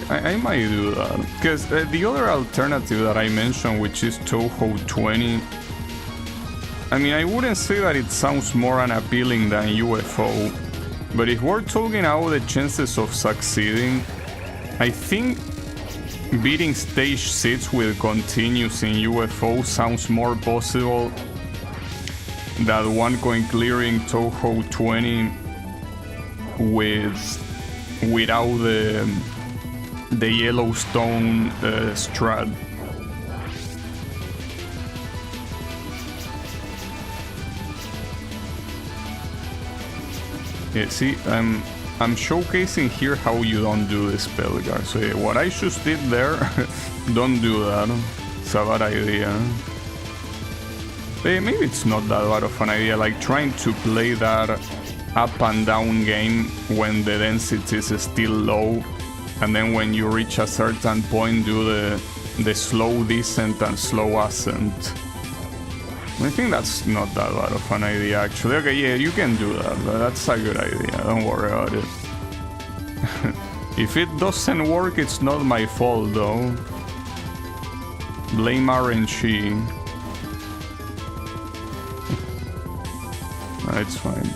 I might do that, because the other alternative that I mentioned, which is Touhou 20, I mean, I wouldn't say that it sounds more unappealing than UFO, but if we're talking about the chances of succeeding, I think beating stage 6 with continues in UFO sounds more possible. that one coin clearing Touhou 20 without the Yellowstone strat. Yeah, see, I'm showcasing here how you don't do the spell guard. So yeah, what I just did there, don't do that. It's a bad idea. But maybe it's not that bad of an idea, like trying to play that up and down game when the density is still low, and then when you reach a certain point do the slow descent and slow ascent. I think that's not that bad of an idea, actually. Okay, yeah, you can do that, but that's a good idea, don't worry about it. If it doesn't work, it's not my fault, though. Blame RNG. It's fine.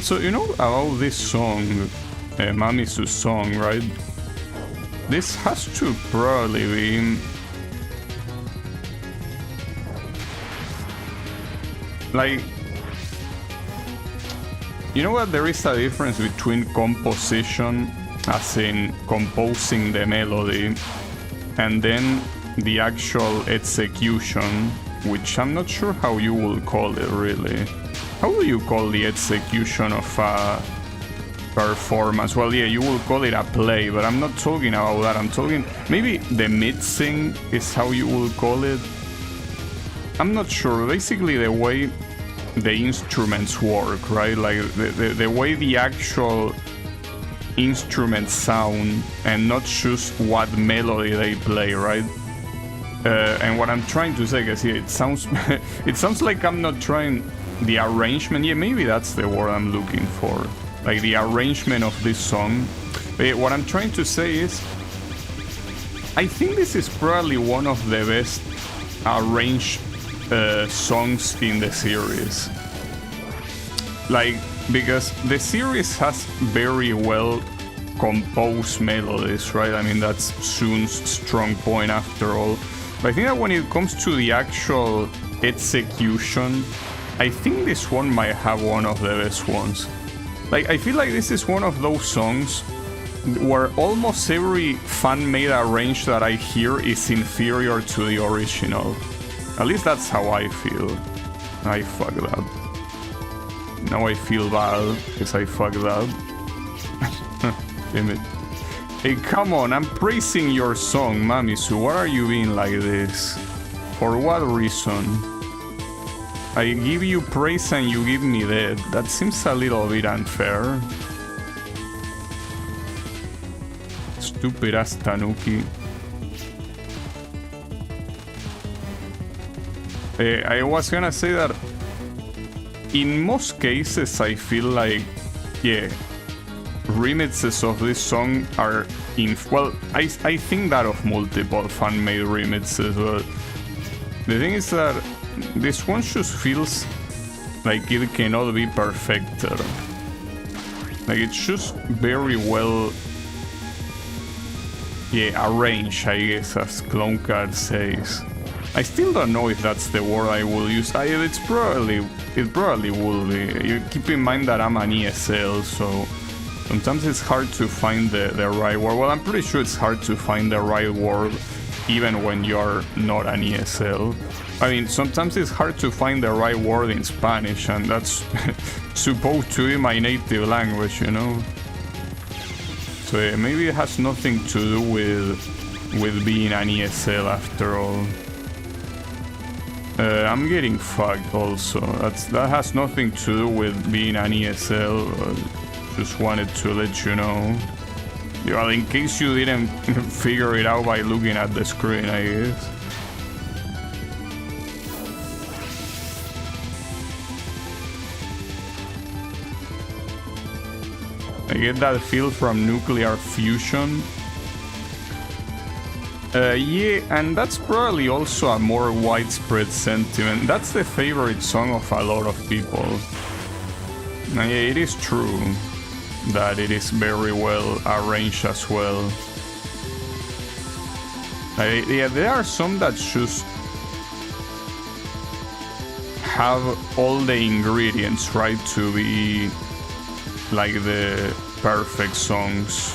So you know about this song, Mamisu's song, right? This has to probably be like, you know what, there is a difference between composition, as in composing the melody, and then the actual execution, which I'm not sure how you will call it really. How do you call the execution of a performance? Well, yeah, you will call it a play, but I'm not talking about that. I'm talking, maybe the mixing is how you will call it. I'm not sure. Basically, the way the instruments work, right? Like the way the actual instruments sound, and not just what melody they play, right? And what I'm trying to say, guys, it sounds it sounds like I'm not trying the arrangement. Yeah, maybe that's the word I'm looking for. Like the arrangement of this song. But what I'm trying to say is, I think this is probably one of the best arranged songs in the series. Like, because the series has very well composed melodies, right? I mean, that's Sun's strong point after all. But I think that when it comes to the actual execution, I think this one might have one of the best ones. Like, I feel like this is one of those songs where almost every fan-made arrange that I hear is inferior to the original. At least that's how I feel. I fucked up. Now I feel bad because I fucked up. Damn it. Hey, come on, I'm praising your song, Mamisu. Why are you being like this? For what reason? I give you praise and you give me that. That seems a little bit unfair. Stupid ass Tanuki. I was gonna say that in most cases I feel like, yeah, remixes of this song are well, I think that of multiple fan-made remixes, but the thing is that this one just feels like it cannot be perfected. Like, it's just very well, yeah, arranged, I guess, as Clone Card says. I still don't know if that's the word I will use. It probably will be. You keep in mind that I'm an ESL, so sometimes it's hard to find the right word. Well, I'm pretty sure it's hard to find the right word even when you're not an ESL. I mean, sometimes it's hard to find the right word in Spanish, and that's supposed to be my native language, you know? So yeah, maybe it has nothing to do with being an ESL after all. I'm getting fucked also. That has nothing to do with being an ESL. Just wanted to let you know. Well, in case you didn't figure it out by looking at the screen, I guess. I get that feel from nuclear fusion. Yeah, and that's probably also a more widespread sentiment. That's the favorite song of a lot of people. Yeah, it is true that it is very well arranged as well. Yeah, there are some that just have all the ingredients, right, to be like the perfect songs.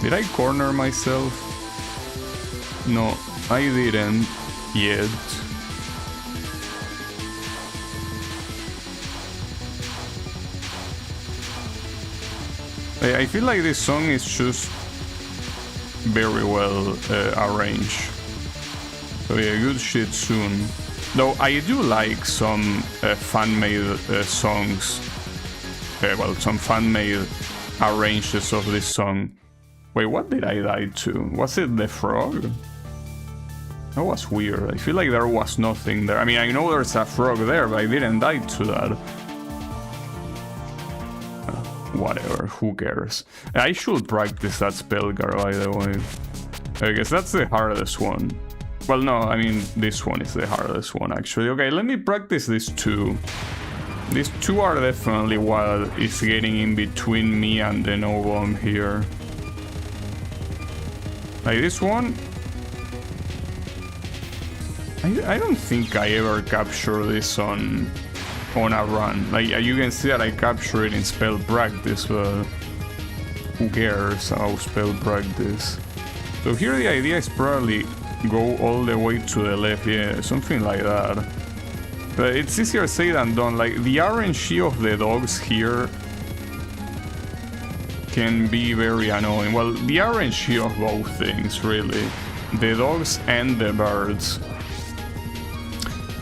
Did I corner myself? No, I didn't yet. I feel like this song is just very well arranged. So yeah, good shit soon. Though I do like some fan-made songs. Well, some fan-made arrangements of this song. Wait, what did I die to? Was it the frog? That was weird. I feel like there was nothing there. I mean, I know there's a frog there, but I didn't die to that. Whatever, who cares? I should practice that spell guard, by the way. I guess that's the hardest one. Well, no, I mean, this one is the hardest one, actually. Okay, let me practice these two. These two are definitely what is getting in between me and the no bomb here. Like this one, I don't think I ever capture this on a run. Like you can see that I capture it in spell practice, but who cares about spell practice? So here the idea is probably go all the way to the left, yeah, something like that. But it's easier said than done. Like the RNG of the dogs here can be very annoying. Well, the RNG of both things, really. The dogs and the birds.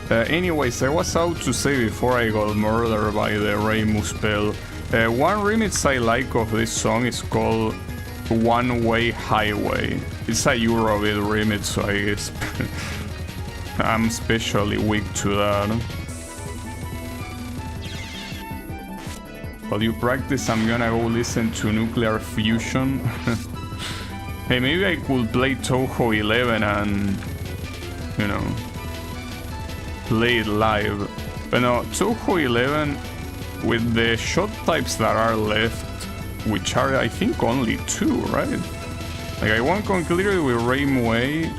Anyways, I was out to say before I got murdered by the Reimu spell. One remix I like of this song is called One Way Highway. It's a Eurobeat remix, so I guess I'm especially weak to that. While you practice, I'm gonna go listen to Nuclear Fusion. Hey, maybe I could play Touhou 11 and, you know, play it live. But no, Touhou 11 with the shot types that are left, which are I think only two, right? Like I want clearly with Reimu A,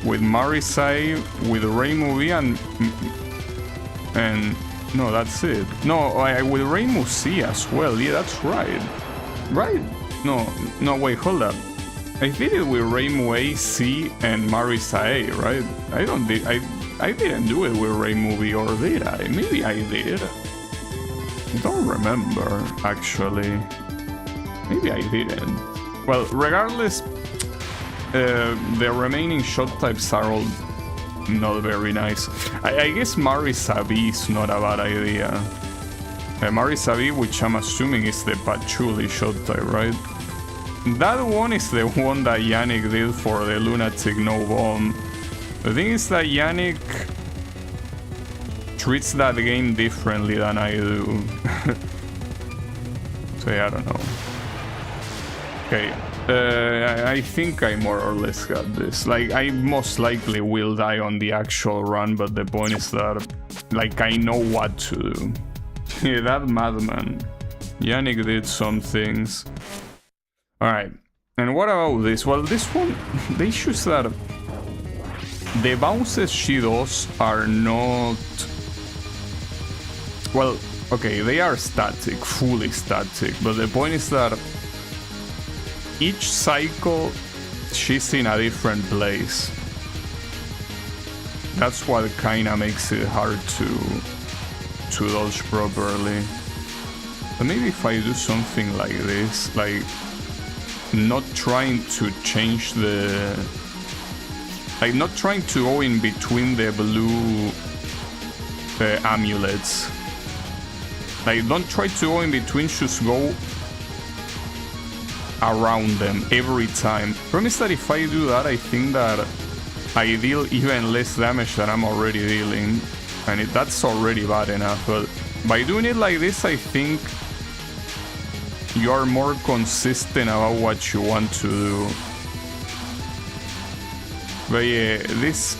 with Marisai, with Reimu B, and no, that's it. No, with Reimu C as well. Yeah, that's right. Right? No, wait, hold up. I did it with Reimu A, C, and Marisa A, right? I didn't do it with Reimu B, or did I? Maybe I did. I don't remember, actually. Maybe I didn't. Well, regardless, the remaining shot types are all not very nice. I guess Marisa B is not a bad idea. Marisa B, which I'm assuming is the Patchouli shot type, right? That one is the one that Yannick did for the Lunatic no bomb. The thing is that Yannick treats that game differently than I do. So yeah, I don't know. Okay, I think I more or less got this. Like, I most likely will die on the actual run, but the point is that, like, I know what to do. Yeah, that madman. Yannick did some things. Alright, and what about this? Well, this one, the issue is that the bounces she does are not... Well, okay, they are static, fully static, but the point is that each cycle she's in a different place. That's what kinda makes it hard to dodge properly. But maybe if I do something like this, like not trying to change the... Like not trying to go in between the blue amulets. Like don't try to go in between, just go around them every time. Problem is that if I do that, I think that I deal even less damage than I'm already dealing, and that's already bad enough. But by doing it like this, I think you are more consistent about what you want to do. But yeah, this,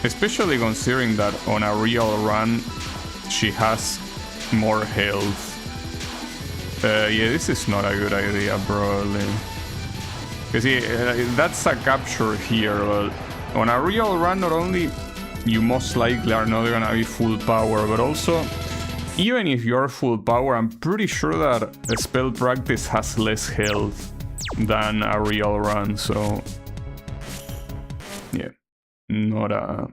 especially considering that on a real run she has more health. Yeah, this is not a good idea, probably. Because yeah, that's a capture here, but on a real run, not only you most likely are not gonna be full power, but also, even if you're full power, I'm pretty sure that a spell practice has less health than a real run, so yeah, not a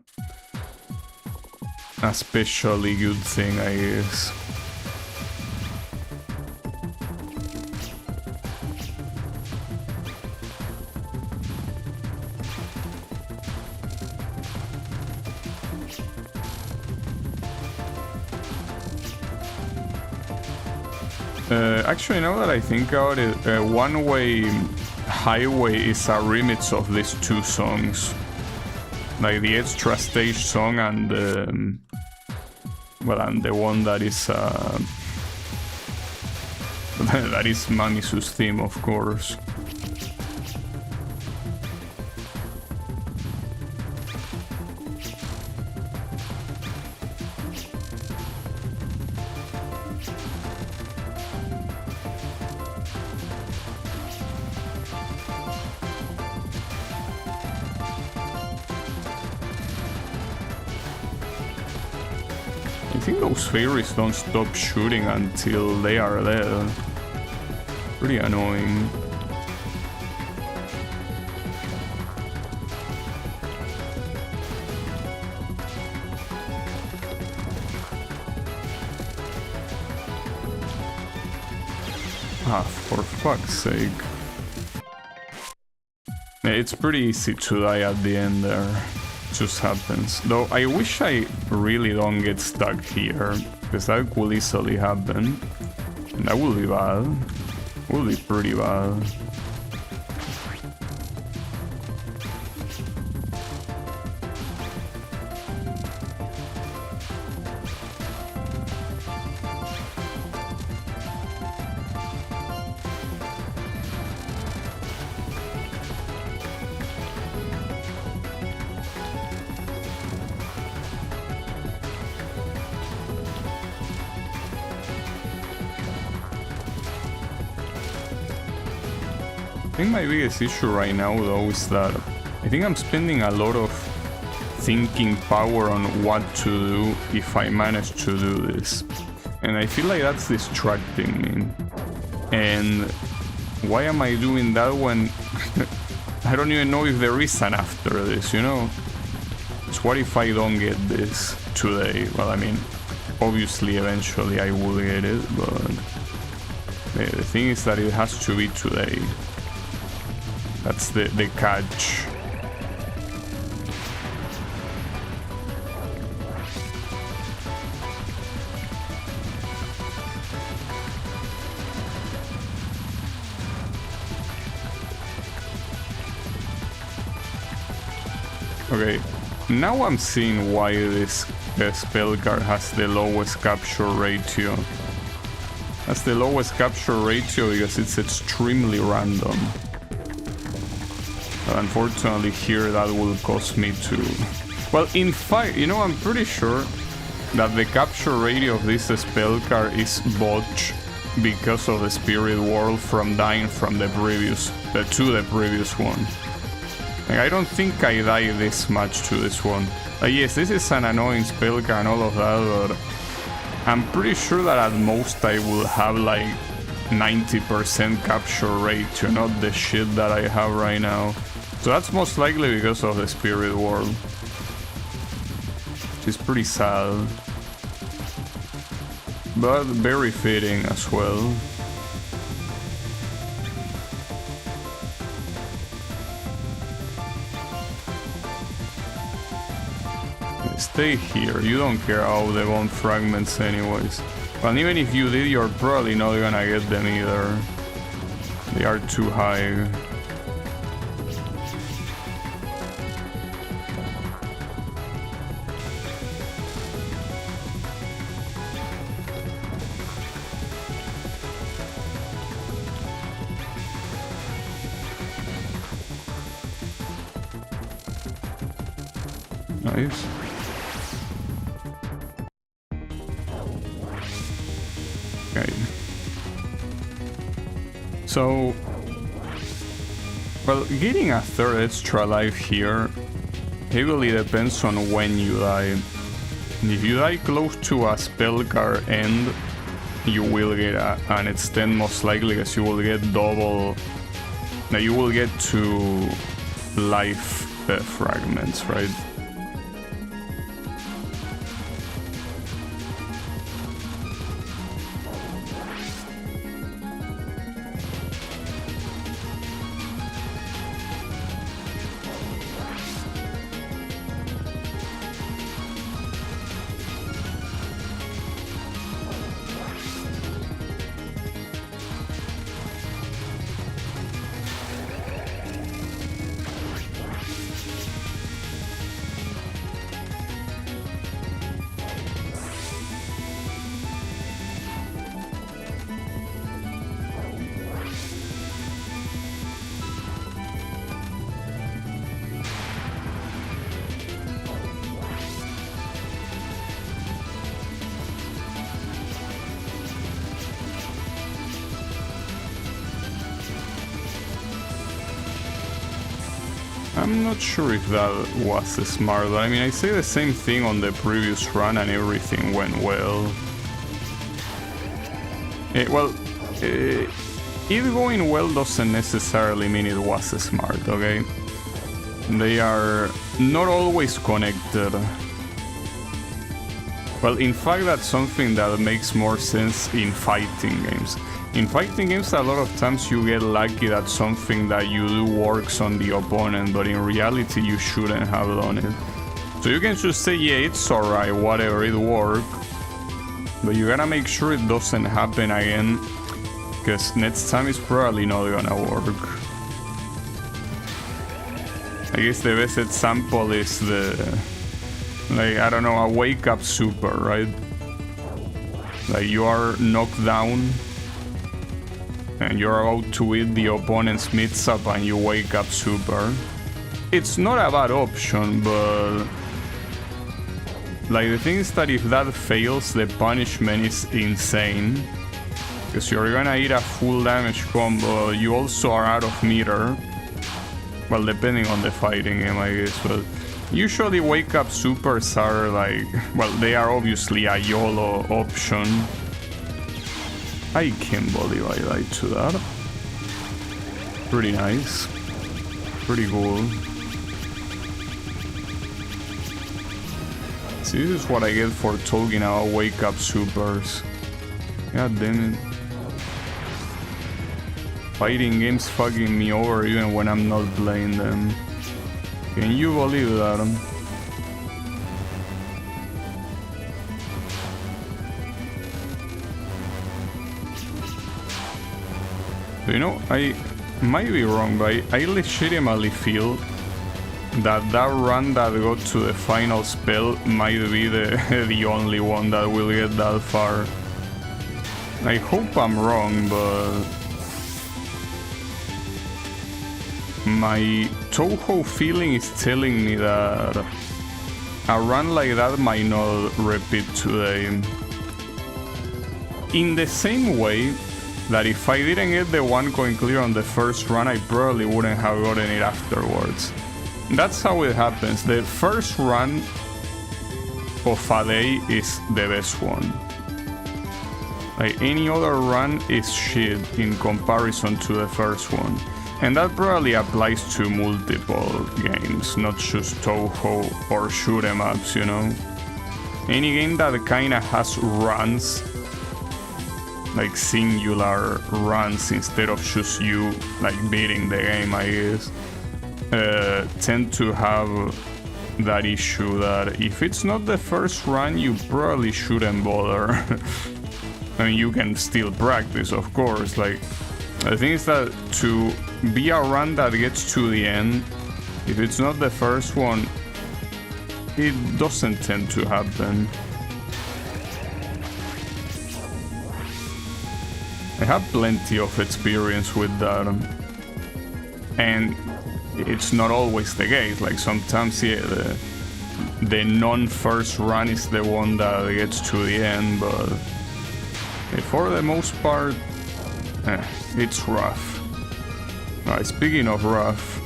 especially good thing, I guess. Actually, now that I think about it, one-way highway is a remix of these two songs. Like the extra stage song and well, and the one that is that is Manisu's theme, of course. I think those fairies don't stop shooting until they are dead. Pretty annoying. Ah, for fuck's sake. It's pretty easy to die at the end there. Just happens. Though I wish I really don't get stuck here, because that could easily happen. And that would be bad. Would be pretty bad. I think my biggest issue right now, though, is that I think I'm spending a lot of thinking power on what to do if I manage to do this. And I feel like that's distracting me. And why am I doing that when I don't even know if there is an after this, you know? So what if I don't get this today? Well, I mean, obviously eventually I will get it, but the thing is that it has to be today. That's the catch. Okay, now I'm seeing why this spell card has the lowest capture ratio. That's the lowest capture ratio because it's extremely random. But unfortunately here that will cause me to... Well, in fact, you know, I'm pretty sure that the capture ratio of this spell card is botched because of the spirit world from dying from the previous... to the previous one. Like, I don't think I die this much to this one. Yes, this is an annoying spell card and all of that, but I'm pretty sure that at most I will have like 90% capture rate, not the shit that I have right now. So that's most likely because of the spirit world. Which is pretty sad. But very fitting as well. Stay here, you don't care how they want fragments anyways. But even if you did, you're probably not gonna get them either. They are too high. Nice. Okay. So, well, getting a third extra life here heavily depends on when you die. If you die close to a spell card end, you will get an extend most likely, because you will get double. Now you will get 2 life fragments, right? I'm not sure if that was smart. I mean, I say the same thing on the previous run and everything went well. It going well doesn't necessarily mean it was smart, okay? They are not always connected. Well, in fact, that's something that makes more sense in fighting games. In fighting games, a lot of times you get lucky that something that you do works on the opponent, but in reality you shouldn't have done it. So you can just say, yeah, it's alright, whatever, it worked. But you gotta make sure it doesn't happen again, because next time it's probably not gonna work. I guess the best example is I don't know, a wake up super, right? Like you are knocked down and you're about to eat the opponent's mix up and you wake up super. It's not a bad option, but like the thing is that if that fails, the punishment is insane. Because you're gonna eat a full damage combo, you also are out of meter. Well, depending on the fighting game, I guess, but usually wake up supers are like, well, they are obviously a YOLO option. I can't believe I died to that. Pretty nice. Pretty cool. See, this is what I get for talking about wake up supers. God damn it. Fighting games fucking me over even when I'm not playing them. Can you believe that? You know, I might be wrong, but I legitimately feel that run that got to the final spell might be the only one that will get that far. I hope I'm wrong, but my Touhou feeling is telling me that a run like that might not repeat today. In the same way that if I didn't get the 1 coin clear on the first run, I probably wouldn't have gotten it afterwards. That's how it happens. The first run of a day is the best one. Like any other run is shit in comparison to the first one. And that probably applies to multiple games, not just Touhou or shoot 'em ups, you know? Any game that kinda has runs, like singular runs instead of just you like beating the game, I guess, tend to have that issue that if it's not the first run, you probably shouldn't bother. I mean, you can still practice, of course. Like, the thing is that to be a run that gets to the end, if it's not the first one, it doesn't tend to happen. I have plenty of experience with that, and it's not always the case. Like sometimes, yeah, the non-first run is the one that gets to the end, but for the most part, it's rough. Alright, speaking of rough,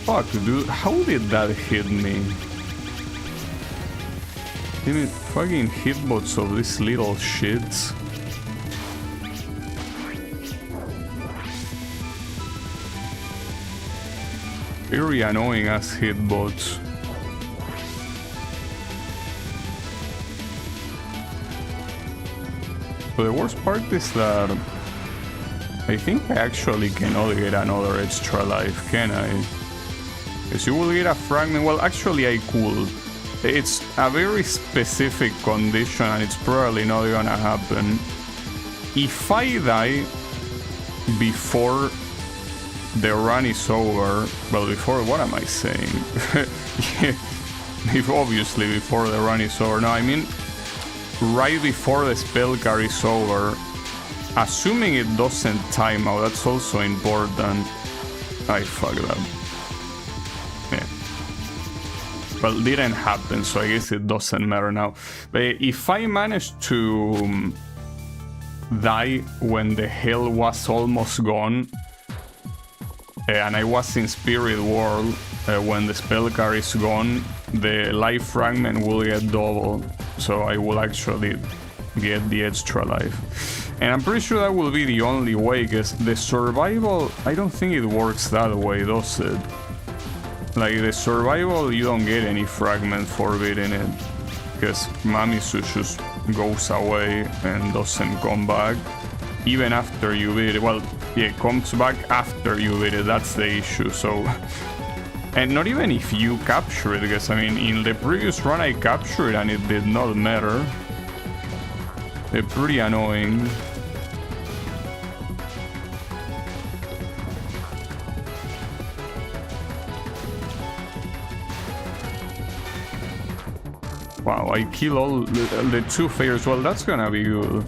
fuck, dude, how did that hit me? Damn it, fucking hitbots of these little shits. Very annoying ass hitbots. But the worst part is that I think I actually cannot get another extra life, can I? Because you will get a fragment. Well, actually I could. It's a very specific condition and it's probably not gonna happen. If I die before the run is over, well, before, what am I saying? Yeah, obviously before the run is over. No, I mean right before the spell carries over, assuming it doesn't time out, that's also important. I fucked up. Yeah. Well, it didn't happen, so I guess it doesn't matter now. But if I manage to die when the hell was almost gone, and I was in Spirit World, when the spell card is gone, the life fragment will get double, so I will actually get the extra life. And I'm pretty sure that will be the only way, because the survival, I don't think it works that way, does it? Like, the survival, you don't get any fragment for beating it, because Mamisu just goes away and doesn't come back, even after you beat it. Well, yeah, it comes back after you beat it, that's the issue, so... And not even if you capture it, because, I mean, in the previous run I captured it and it did not matter. They're pretty annoying. Wow, I kill all the two fairs. Well, that's gonna be good.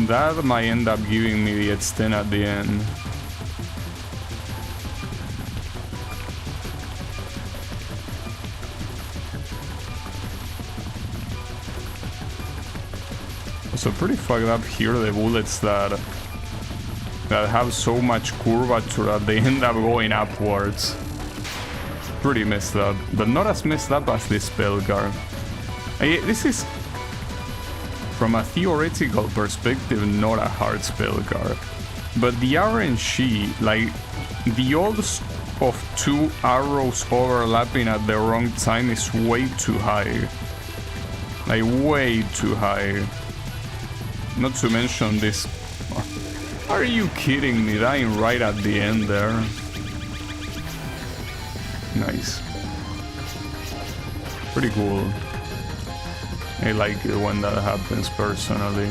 That might end up giving me the extend at the end. So pretty fucked up here, the bullets that have so much curvature that they end up going upwards. Pretty messed up, but not as messed up as this spell card. This is, from a theoretical perspective, not a hard spell card. But the RNG, like, the odds of two arrows overlapping at the wrong time is way too high. Like, way too high. Not to mention this... Are you kidding me? Dying right at the end there. Nice. Pretty cool. I like it when that happens, personally.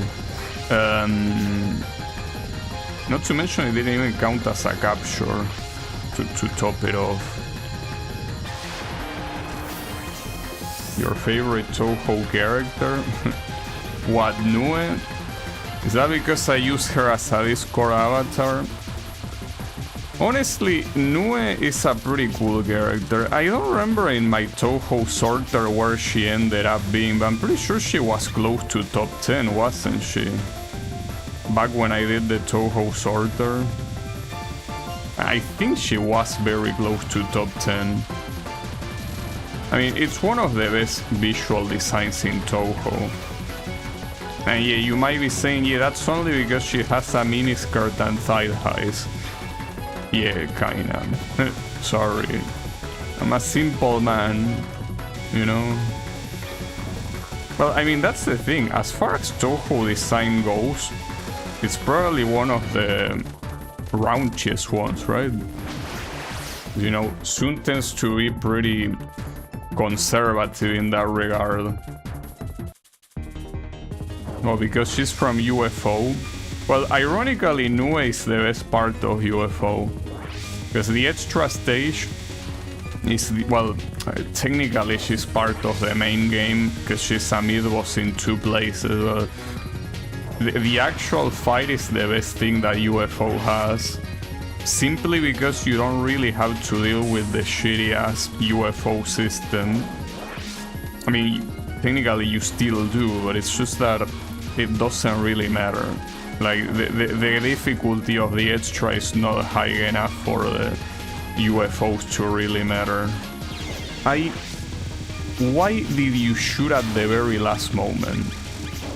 Not to mention it didn't even count as a capture to top it off. Your favorite Touhou character? What, Nue? Is that because I use her as a Discord avatar? Honestly, Nue is a pretty cool character. I don't remember in my Touhou sorter where she ended up being, but I'm pretty sure she was close to top 10, wasn't she? Back when I did the Touhou sorter. I think she was very close to top 10. I mean, it's one of the best visual designs in Touhou. And yeah, you might be saying, yeah, that's only because she has a miniskirt and thigh highs. Yeah, kinda. Sorry. I'm a simple man, you know? Well, I mean, that's the thing. As far as Touhou design goes, it's probably one of the raunchiest ones, right? You know, Sun tends to be pretty conservative in that regard. Well, because she's from UFO. Well, ironically, Nue is the best part of UFO. Because the extra stage is, well, technically she's part of the main game, because she's a mid-boss in 2 places. the actual fight is the best thing that UFO has. Simply because you don't really have to deal with the shitty ass UFO system. I mean, technically you still do, but it's just that it doesn't really matter. Like, the difficulty of the extra is not high enough for the UFOs to really matter. Why did you shoot at the very last moment?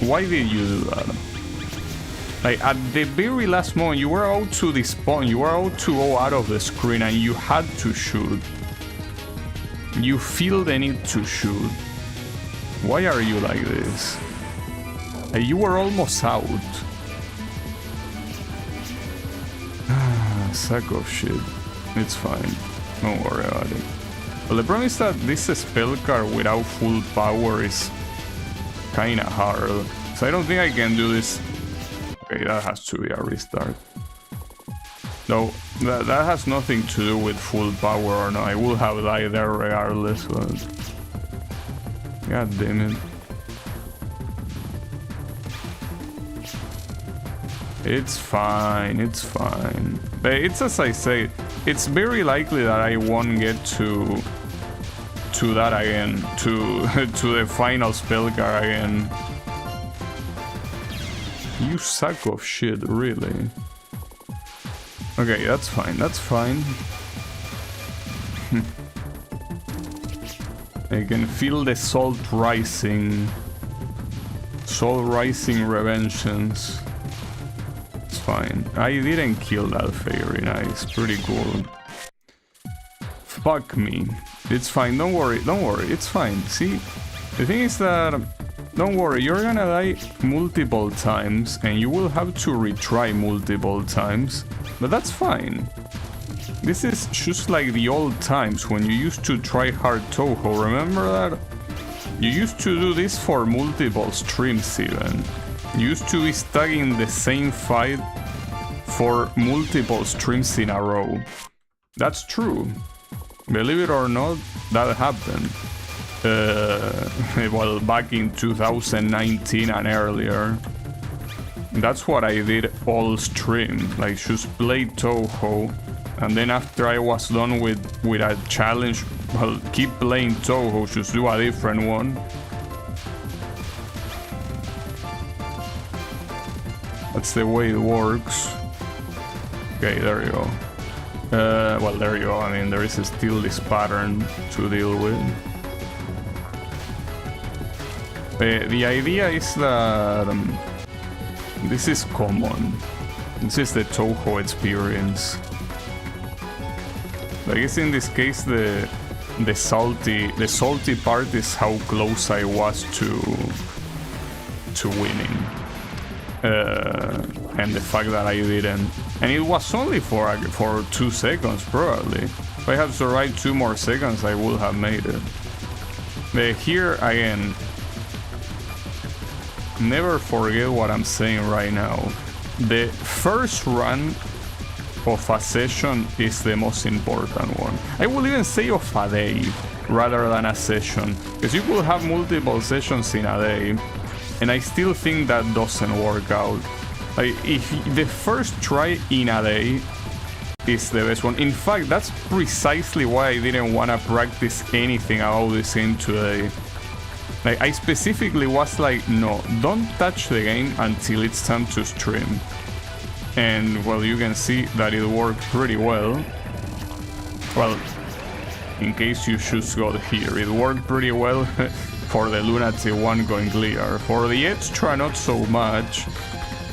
Why did you do that? Like, at the very last moment, you were out to despawn, you were out to go out of the screen, and you had to shoot. You feel the need to shoot. Why are you like this? Like, you were almost out. Sack of shit. It's fine. Don't worry about it. But the problem is that this spell card without full power is kinda hard. So I don't think I can do this. Okay, that has to be a restart. No, that has nothing to do with full power or not. I will have died there regardless, but... God damn it. It's fine, it's fine. But it's as I say, it's very likely that I won't get to that again, to the final spell card again. You sack of shit, really. Okay, that's fine, that's fine. I can feel the salt rising. Salt rising revengeance. It's fine. I didn't kill that fairy, nice, pretty cool. Fuck me. It's fine, don't worry, it's fine. See, the thing is that, don't worry, you're gonna die multiple times and you will have to retry multiple times, but that's fine. This is just like the old times when you used to try hard Touhou, remember that? You used to do this for multiple streams even. You used to be stuck in the same fight for multiple streams in a row. That's true. Believe it or not, that happened. Well, back in 2019 and earlier. That's what I did all stream, like just play Touhou, and then after I was done with a challenge, well, keep playing Touhou, just do a different one. That's the way it works. Okay, there you go. Well, there you go. I mean, there is still this pattern to deal with. The idea is that this is common. This is the Touhou experience. I guess in this case, the salty part is how close I was to winning. And the fact that I didn't, and it was only for 2 seconds probably. If I had survived 2 more seconds, I would have made it. But here again, never forget what I'm saying right now. The first run of a session is the most important one. I will even say of a day rather than a session, because you will have multiple sessions in a day. And I still think that doesn't work out. Like, if the first try in a day is the best one. In fact, that's precisely why I didn't want to practice anything about this game today. Like, I specifically was like, no, don't touch the game until it's time to stream. And, well, you can see that it worked pretty well. Well, in case you just got here, it worked pretty well. For the Lunatic one going clear. For the extra, not so much.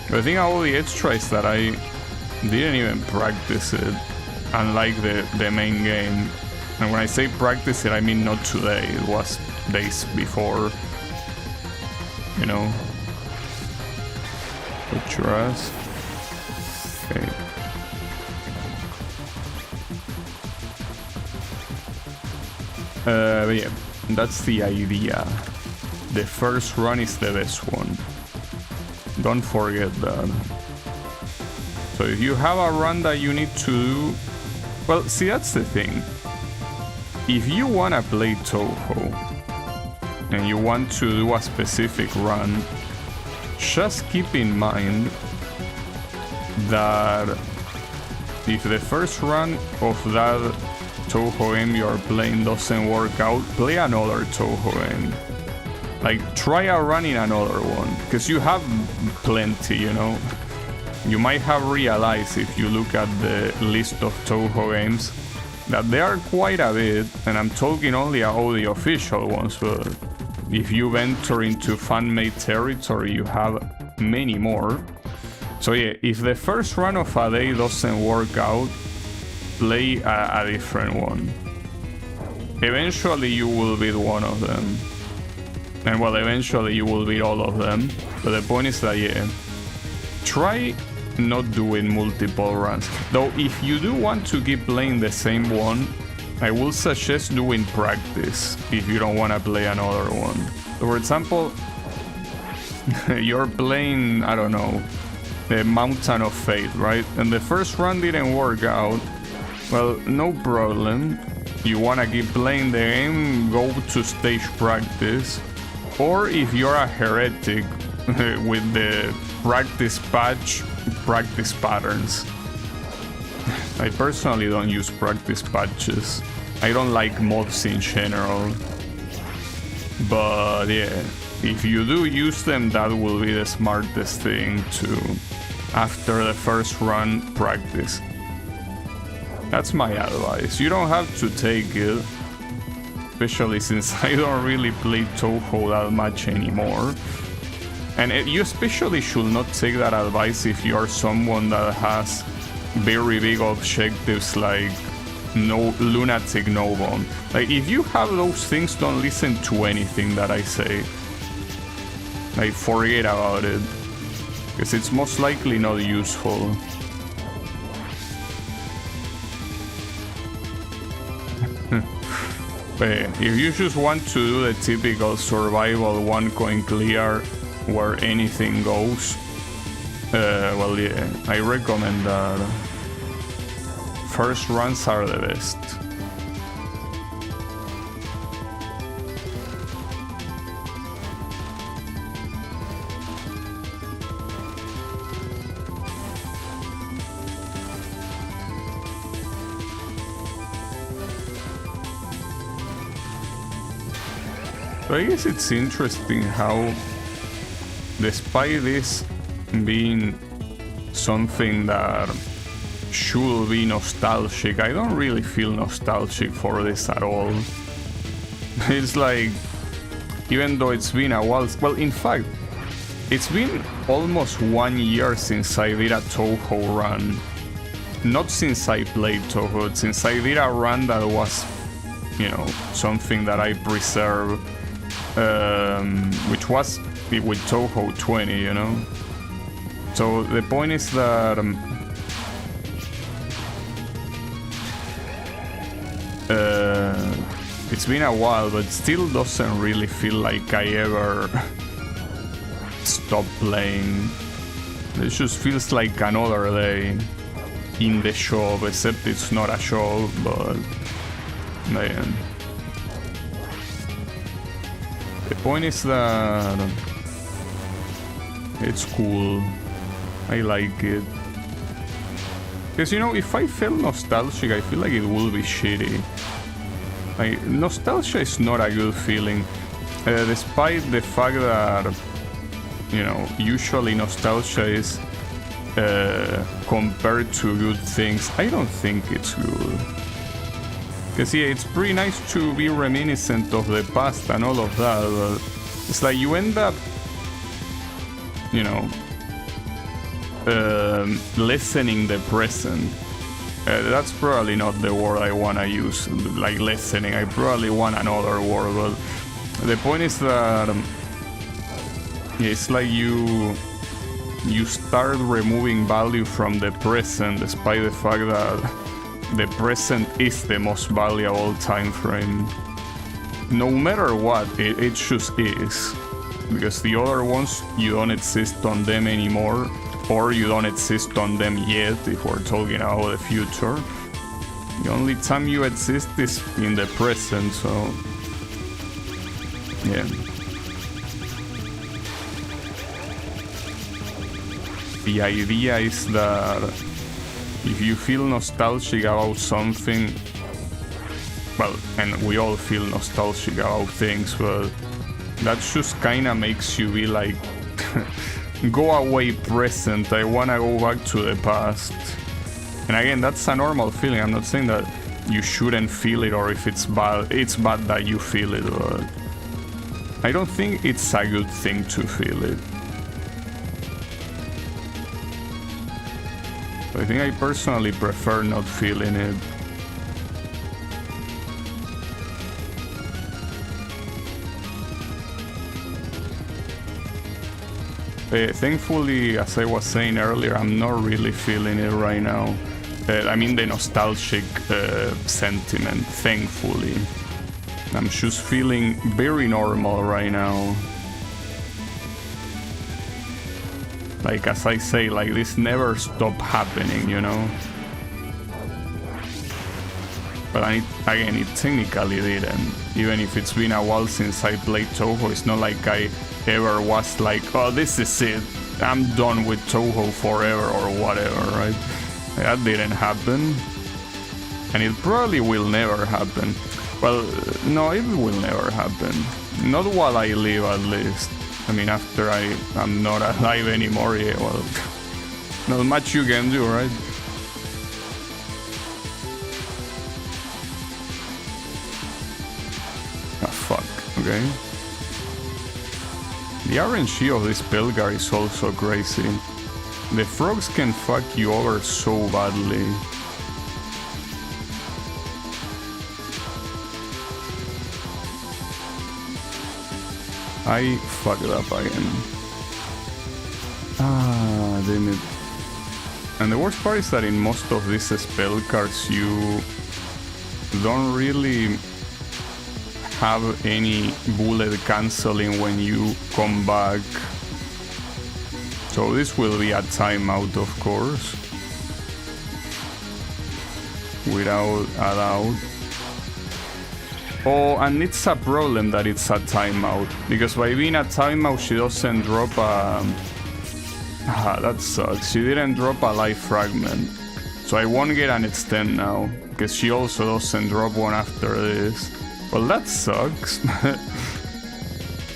The thing about the extra is that I didn't even practice it, unlike the main game. And when I say practice it, I mean not today. It was days before. You know? Put your ass. Okay. But yeah. That's the idea. The first run is the best one. Don't forget that. So if you have a run that you need to do... Well, see, that's the thing. If you want to play Touhou and you want to do a specific run, just keep in mind that if the first run of that Touhou M you are playing doesn't work out, play another Touhou M. Like, try a run in another one, because you have plenty, you know. You might have realized if you look at the list of Touhou M's that there are quite a bit, and I'm talking only about the official ones, but if you venture into fan-made territory, you have many more. So yeah, if the first run of a day doesn't work out, play a different one. Eventually you will beat one of them. And well, eventually you will beat all of them. But the point is that, yeah, try not doing multiple runs. Though if you do want to keep playing the same one, I will suggest doing practice if you don't want to play another one. So for example, you're playing, I don't know, the Mountain of Fate, right? And the first run didn't work out. Well, no problem. You want to keep playing the game, go to stage practice. Or if you're a heretic with the practice patch, practice patterns. I personally don't use practice patches. I don't like mods in general. But yeah, if you do use them, that will be the smartest thing to, after the first run, practice. That's my advice. You don't have to take it. Especially since I don't really play Touhou that much anymore. And you especially should not take that advice if you are someone that has very big objectives like no Lunatic no bomb. Like, if you have those things, don't listen to anything that I say. Like, forget about it. Because it's most likely not useful. But if you just want to do the typical survival one coin clear where anything goes, well, yeah, I recommend that. First runs are the best. So I guess it's interesting how, despite this being something that should be nostalgic, I don't really feel nostalgic for this at all. It's like, even though it's been a while, well, in fact, it's been almost 1 year since I did a Touhou run. Not since I played Touhou, since I did a run that was, you know, something that I preserve. Which was with Touhou 20, you know. So the point is that it's been a while, but still doesn't really feel like I ever stopped playing. It just feels like another day in the shop, except it's not a shop, but man. The point is that it's cool. I like it. Because, you know, if I felt nostalgic, I feel like it would be shitty. Like, nostalgia is not a good feeling. Despite the fact that, you know, usually nostalgia is compared to good things, I don't think it's good. Because yeah, it's pretty nice to be reminiscent of the past and all of that, but it's like you end up, you know, lessening the present. That's probably not the word I want to use, like lessening. I probably want another word, but the point is that yeah, it's like you start removing value from the present, despite the fact that the present is the most valuable time frame. No matter what, it just is. Because the other ones, you don't exist on them anymore, or you don't exist on them yet, if we're talking about the future. The only time you exist is in the present, so yeah. the idea is that if you feel nostalgic about something, well, and we all feel nostalgic about things, but that just kinda makes you be like, go away present, I wanna go back to the past. And again, that's a normal feeling. I'm not saying that you shouldn't feel it, or if it's bad that you feel it, but I don't think it's a good thing to feel it. I think I personally prefer not feeling it. Thankfully, as I was saying earlier, I'm not really feeling it right now. I mean the nostalgic sentiment, thankfully. I'm just feeling very normal right now. Like, as I say, like, this never stopped happening, you know? But again, it technically didn't. Even if it's been a while since I played Touhou, it's not like I ever was like, oh, this is it, I'm done with Touhou forever or whatever, right? That didn't happen. And it probably will never happen. Well, no, it will never happen. Not while I live, at least. I mean, after I'm not alive anymore, yeah, well, not much you can do, right? Ah, fuck, okay. The RNG of this Pelgar is also crazy. The frogs can fuck you over so badly. I fucked up again. Ah, damn it. And the worst part is that in most of these spell cards you don't really have any bullet cancelling when you come back. So this will be a timeout, of course. Without a doubt. Oh, and it's a problem that it's a timeout, because by being a timeout she doesn't drop a... that sucks. She didn't drop a life fragment. So I won't get an extend now, because she also doesn't drop one after this. Well, that sucks.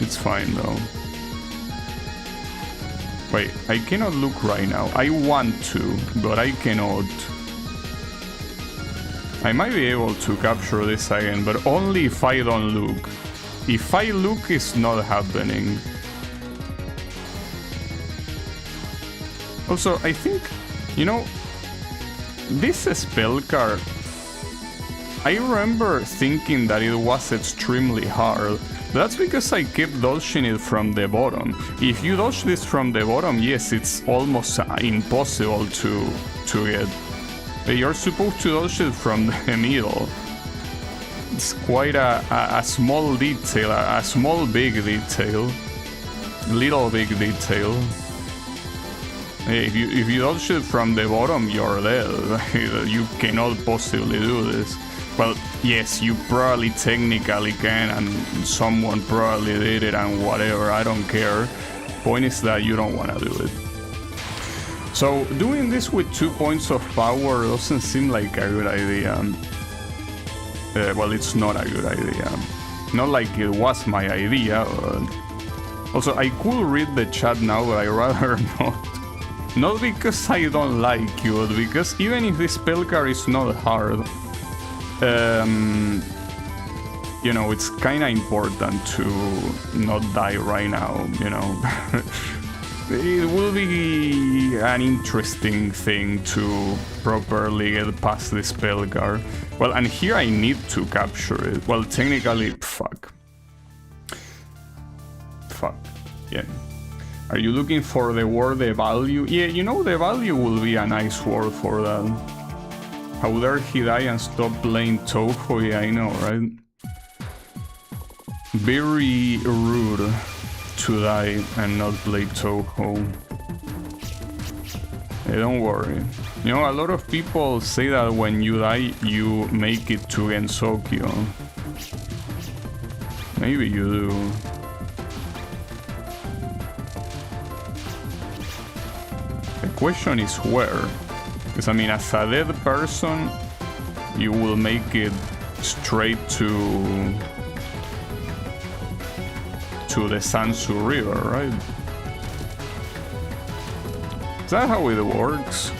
It's fine though. Wait, I cannot look right now. I want to, but I cannot. I might be able to capture this again, but only if I don't look. If I look, it's not happening. Also, I think, you know, this spell card, I remember thinking that it was extremely hard. That's because I kept dodging it from the bottom. If you dodge this from the bottom, yes, it's almost impossible to get. You're supposed to dodge it from the middle. It's quite a small detail, a small big detail. Little big detail. If you dodge it from the bottom, you're dead. You cannot possibly do this. Well, yes, you probably technically can, and someone probably did it and whatever, I don't care. Point is that you don't want to do it. So, doing this with 2 points of power doesn't seem like a good idea. Well, it's not a good idea. Not like it was my idea, but... Also, I could read the chat now, but I'd rather not. Not because I don't like you, but because even if this spell card is not hard, you know, it's kinda important to not die right now, you know. It will be an interesting thing to properly get past this spell card. Well, and here I need to capture it. Well, technically, fuck. Fuck, yeah. Are you looking for the word, the value? Yeah, you know, the value will be a nice word for that. How dare he die and stop playing Touhou? Yeah, I know, right? Very rude to die and not play Touhou. Hey, don't worry. You know, a lot of people say that when you die, you make it to Gensokyo. Maybe you do. question is where. Because I mean, as a dead person, you will make it straight to the Sansu River, right? Is that how it works?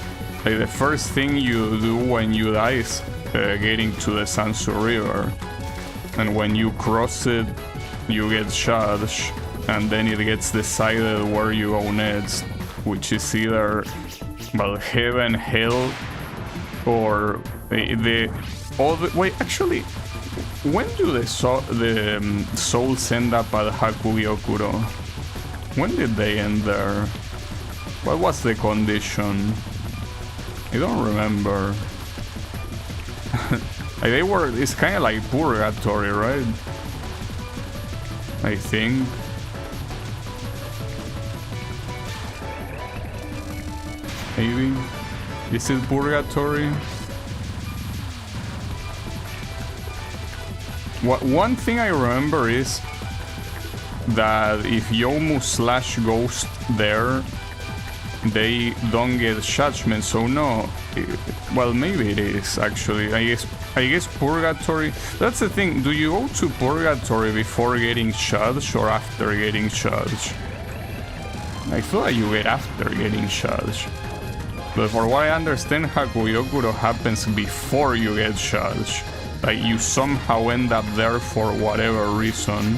Like the first thing you do when you die is getting to the Sansu River, and when you cross it, you get charged, and then it gets decided where you go next, which is either, well, heaven, hell, or the wait, actually, when do the souls end up at Hakugyokuro? When did they end there? What was the condition? I don't remember. Like they were, it's kind of like purgatory, right? I think. Maybe. Is it purgatory? One thing I remember is that if Yomu / Ghost there, they don't get judgment, so no. Well, maybe it is actually. I guess purgatory. That's the thing. Do you go to purgatory before getting judged or after getting judged? I feel like you get after getting judged. But for what I understand, Hakugyokuro happens before you get judged. Like you somehow end up there for whatever reason.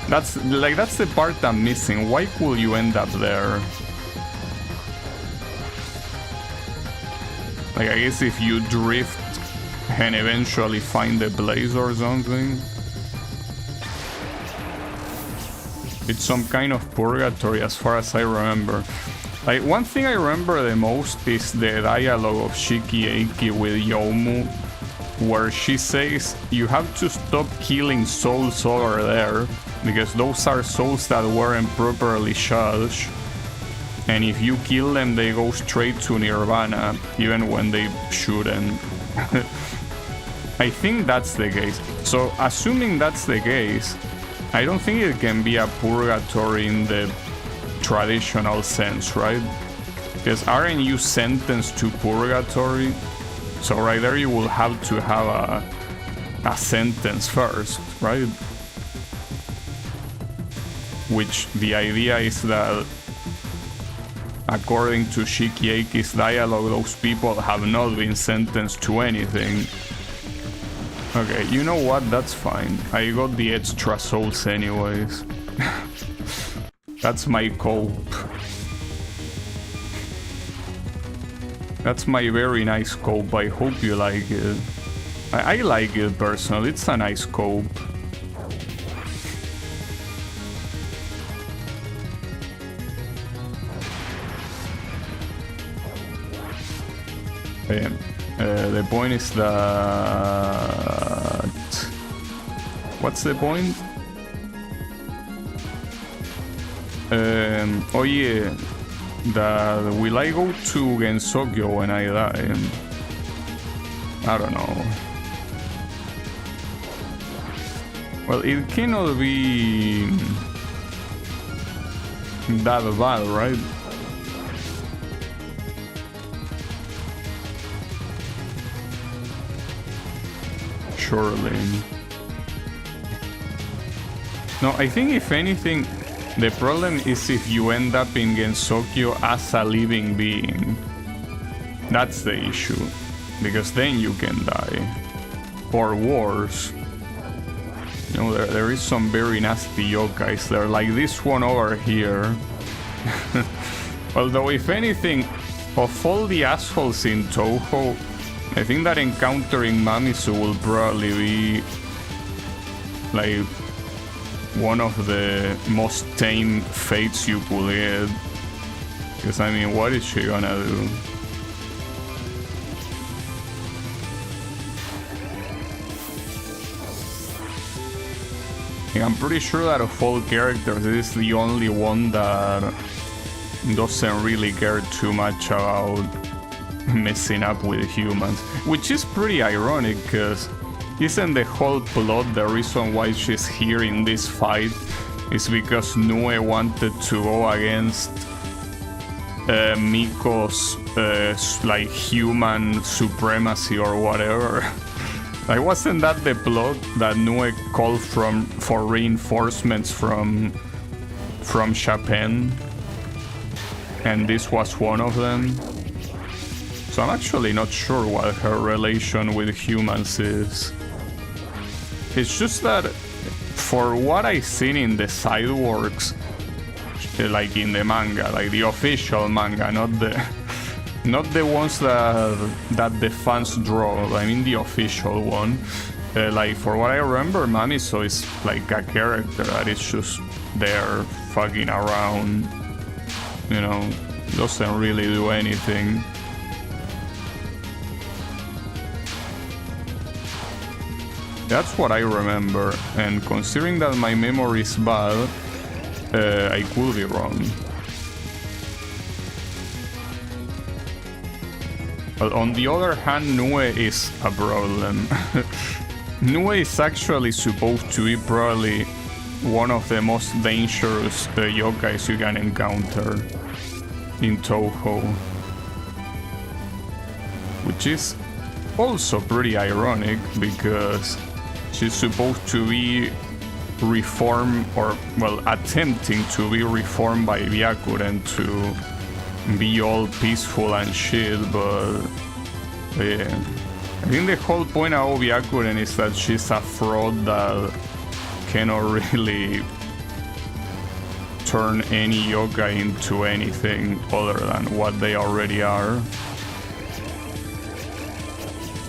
That's the part I'm missing. Why could you end up there? Like I guess if you drift and eventually find the place or something. It's some kind of purgatory as far as I remember. Like one thing I remember the most is the dialogue of Shiki with Yomu, where she says you have to stop killing souls over there because those are souls that weren't properly judged, and if you kill them they go straight to Nirvana even when they shouldn't. I think that's the case. So assuming that's the case, I don't think it can be a purgatory in the traditional sense, right? Because aren't you sentenced to purgatory? So right there you will have to have a sentence first, right? Which the idea is that according to Shikieki's dialogue, those people have not been sentenced to anything. Okay, you know what? That's fine. I got the extra souls anyways. That's my cope. That's my very nice cope. I hope you like it. I like it personally. It's a nice cope. The point is that... What's the point? Oh yeah, that will I go to Gensokyo when I die? I don't know. Well, it cannot be that bad, right? Surely. No, I think if anything, the problem is if you end up in Gensokyo as a living being. That's the issue. Because then you can die. Or worse. You know, there is some very nasty yokais there, like this one over here. Although, if anything, of all the assholes in Touhou, I think that encountering Mamisu will probably be like one of the most tame fates you could get. Because I mean, what is she gonna do? I'm pretty sure that of all characters, this is the only one that doesn't really care too much about messing up with humans. Which is pretty ironic, because isn't the whole plot the reason why she's here in this fight is because Nue wanted to go against Miko's like human supremacy or whatever. Like, wasn't that the plot that Nue called for reinforcements from Japan? And this was one of them. So I'm actually not sure what her relation with humans is. It's just that for what I've seen in the side works, like in the manga, like the official manga, not the ones that the fans draw, I mean the official one. Like, for what I remember, Mamiso is like a character that is just there fucking around, you know, doesn't really do anything. That's what I remember, and considering that my memory is bad, I could be wrong. But on the other hand, Nue is a problem. Nue is actually supposed to be probably one of the most dangerous yokais you can encounter in Touhou. Which is also pretty ironic, because she's supposed to be reformed, or, well, attempting to be reformed by Byakuren to be all peaceful and shit, but yeah. I think the whole point of Byakuren is that she's a fraud that cannot really turn any yokai into anything other than what they already are.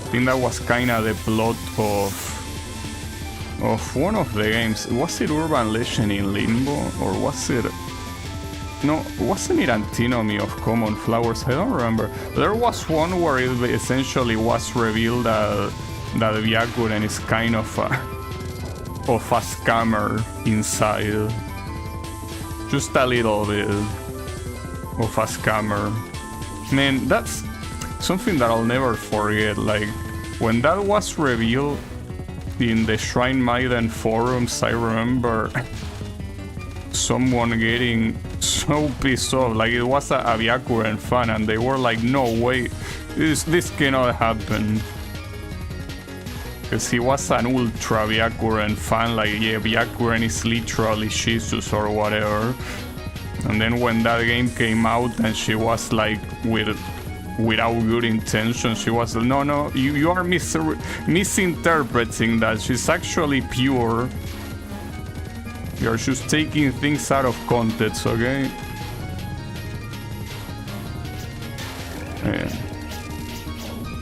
I think that was kinda the plot of one of the games. Was it Urban Legend in Limbo, or was it... No, wasn't it Antinomy of Common Flowers? I don't remember. There was one where it essentially was revealed that Byakuren is kind of a scammer inside. Just a little bit of a scammer. Man, that's something that I'll never forget. Like, when that was revealed in the Shrine Maiden forums, I remember someone getting so pissed off. Like, it was a Byakuren fan, and they were like, no way, this cannot happen. Because he was an ultra Byakuren fan, like, yeah, Byakuren is literally Jesus or whatever. And then when that game came out and she was like, without good intention, she was like, no, you are misinterpreting that. She's actually pure. You're just taking things out of context, okay? Yeah.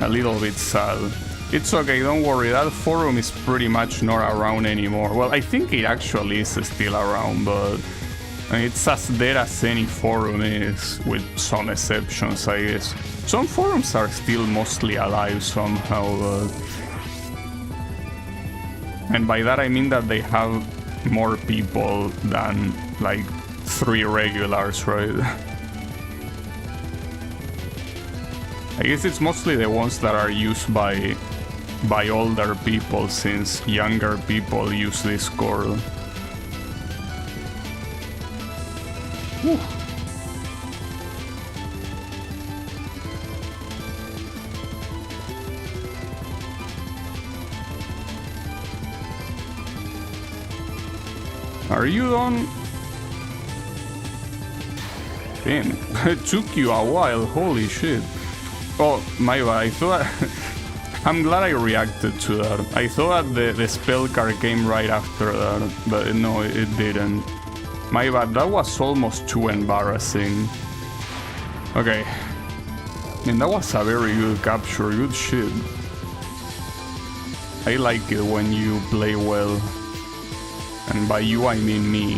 A little bit sad. It's okay, don't worry, that forum is pretty much not around anymore. Well, I think it actually is still around, but it's as dead as any forum is, with some exceptions, I guess. Some forums are still mostly alive somehow, but... And by that I mean that they have more people than, like, 3 regulars, right? I guess it's mostly the ones that are used by older people, since younger people use Discord. Whew. Are you done? Damn, it took you a while, holy shit. Oh, my bad, I thought... I'm glad I reacted to that. I thought the spell card came right after that, but no, it didn't. My bad, that was almost too embarrassing. Okay. I mean, that was a very good capture, good shit. I like it when you play well. And by you, I mean me.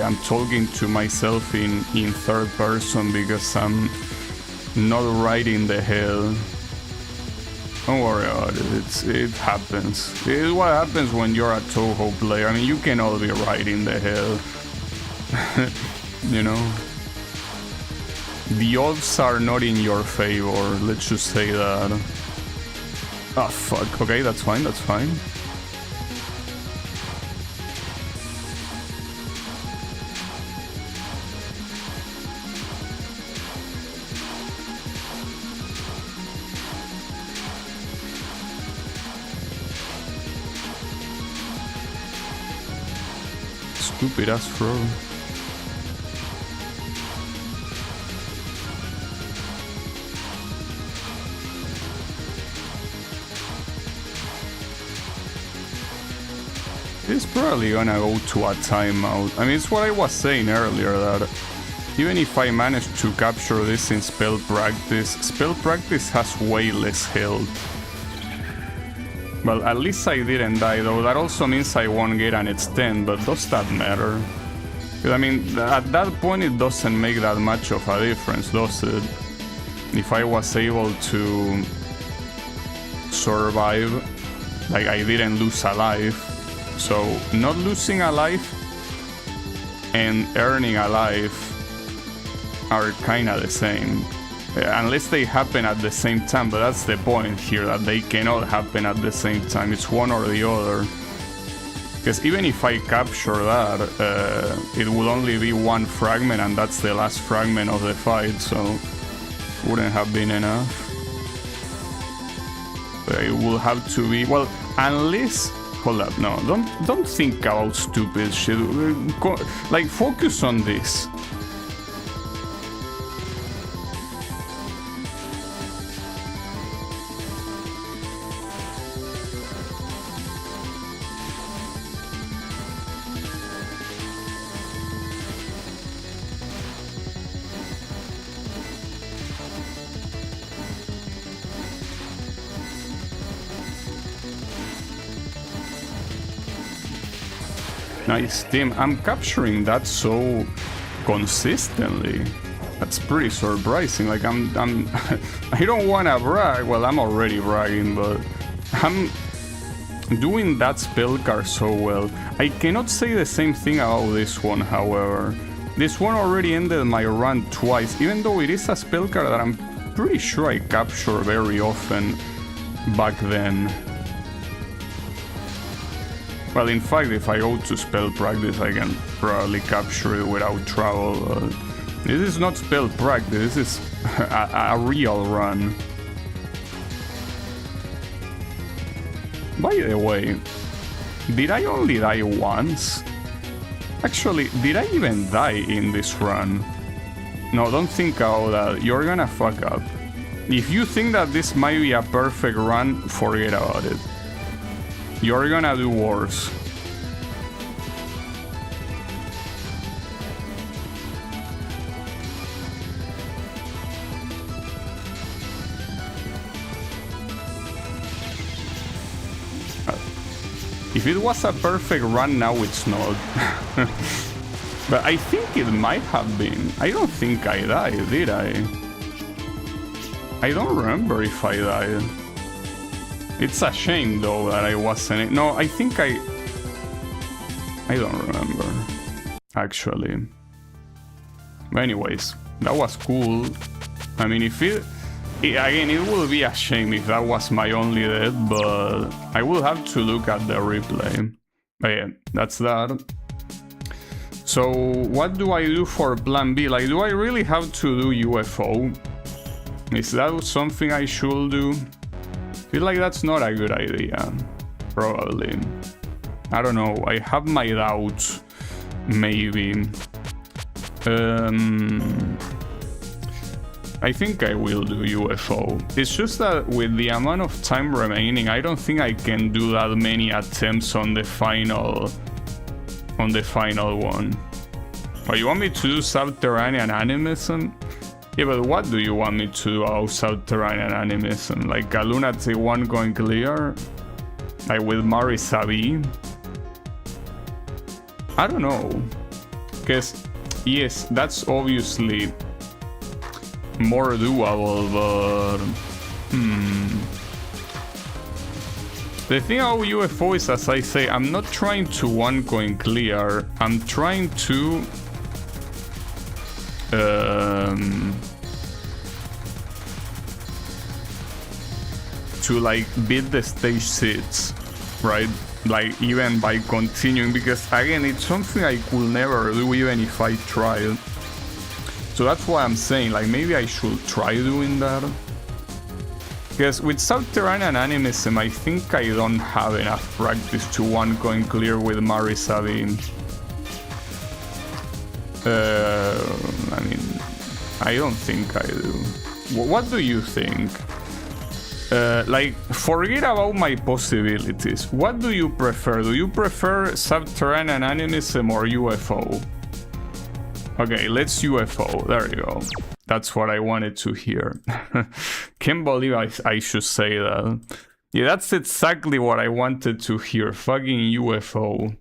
I'm talking to myself in third person because I'm not right in the head. Don't worry about it, it happens. It's what happens when you're a Touhou player. I mean, you cannot be right in the head. You know? The odds are not in your favor, let's just say that. Ah, fuck. Okay, that's fine, that's fine. stupid ass throw. It's probably gonna go to a timeout. I mean, it's what I was saying earlier, that even if I manage to capture this in spell practice has way less health. Well, at least I didn't die, though. That also means I won't get an extend, but does that matter? I mean, at that point it doesn't make that much of a difference, does it? If I was able to survive, like I didn't lose a life. So, not losing a life and earning a life are kinda the same. Unless they happen at the same time, but that's the point here, that they cannot happen at the same time. It's one or the other. Because even if I capture that, it will only be one fragment, and that's the last fragment of the fight, so wouldn't have been enough. It will have to be, well, unless... Hold up, no, don't think about stupid shit. Like, focus on this. Nice team. I'm capturing that so consistently. That's pretty surprising. Like I'm I don't wanna brag. Well, I'm already bragging, but I'm doing that spell card so well. I cannot say the same thing about this one, however. This one already ended my run twice, even though it is a spell card that I'm pretty sure I capture very often back then. Well, in fact, if I go to spell practice, I can probably capture it without trouble. This is not spell practice, this is a real run. By the way, did I only die once? Actually, did I even die in this run? No, don't think about that, you're gonna fuck up. If you think that this might be a perfect run, forget about it. You're gonna do worse. If it was a perfect run, now it's not. But I think it might have been. I don't think I died, did I? I don't remember if I died. It's a shame, though, that I wasn't... No, I think I don't remember, actually. But anyways, that was cool. I mean, if again, it will be a shame if that was my only death, but I will have to look at the replay. But yeah, that's that. So, what do I do for plan B? Like, do I really have to do UFO? Is that something I should do? I feel like that's not a good idea, probably. I don't know, I have my doubts, maybe. I think I will do UFO. It's just that with the amount of time remaining, I don't think I can do that many attempts on the final one. Oh, you want me to do subterranean animism? Yeah, but what do you want me to do about subterranean animism? Like a Lunatic one going clear? Like with Marisabi? I don't know. Because, yes, that's obviously more doable, but... The thing about UFO is, as I say, I'm not trying to one coin clear. I'm trying to... to like beat the stage 6, right? Like even by continuing, because again, it's something I could never do even if I tried. So that's why I'm saying, like, maybe I should try doing that. Because with subterranean animism, I think I don't have enough practice to one coin clear with Marisabi. I mean, I don't think I do. What do you think? Like, forget about my possibilities. What do you prefer? Do you prefer subterranean animism or UFO? Okay, let's UFO. There you go. That's what I wanted to hear. Can't believe I should say that. Yeah, that's exactly what I wanted to hear. Fucking UFO.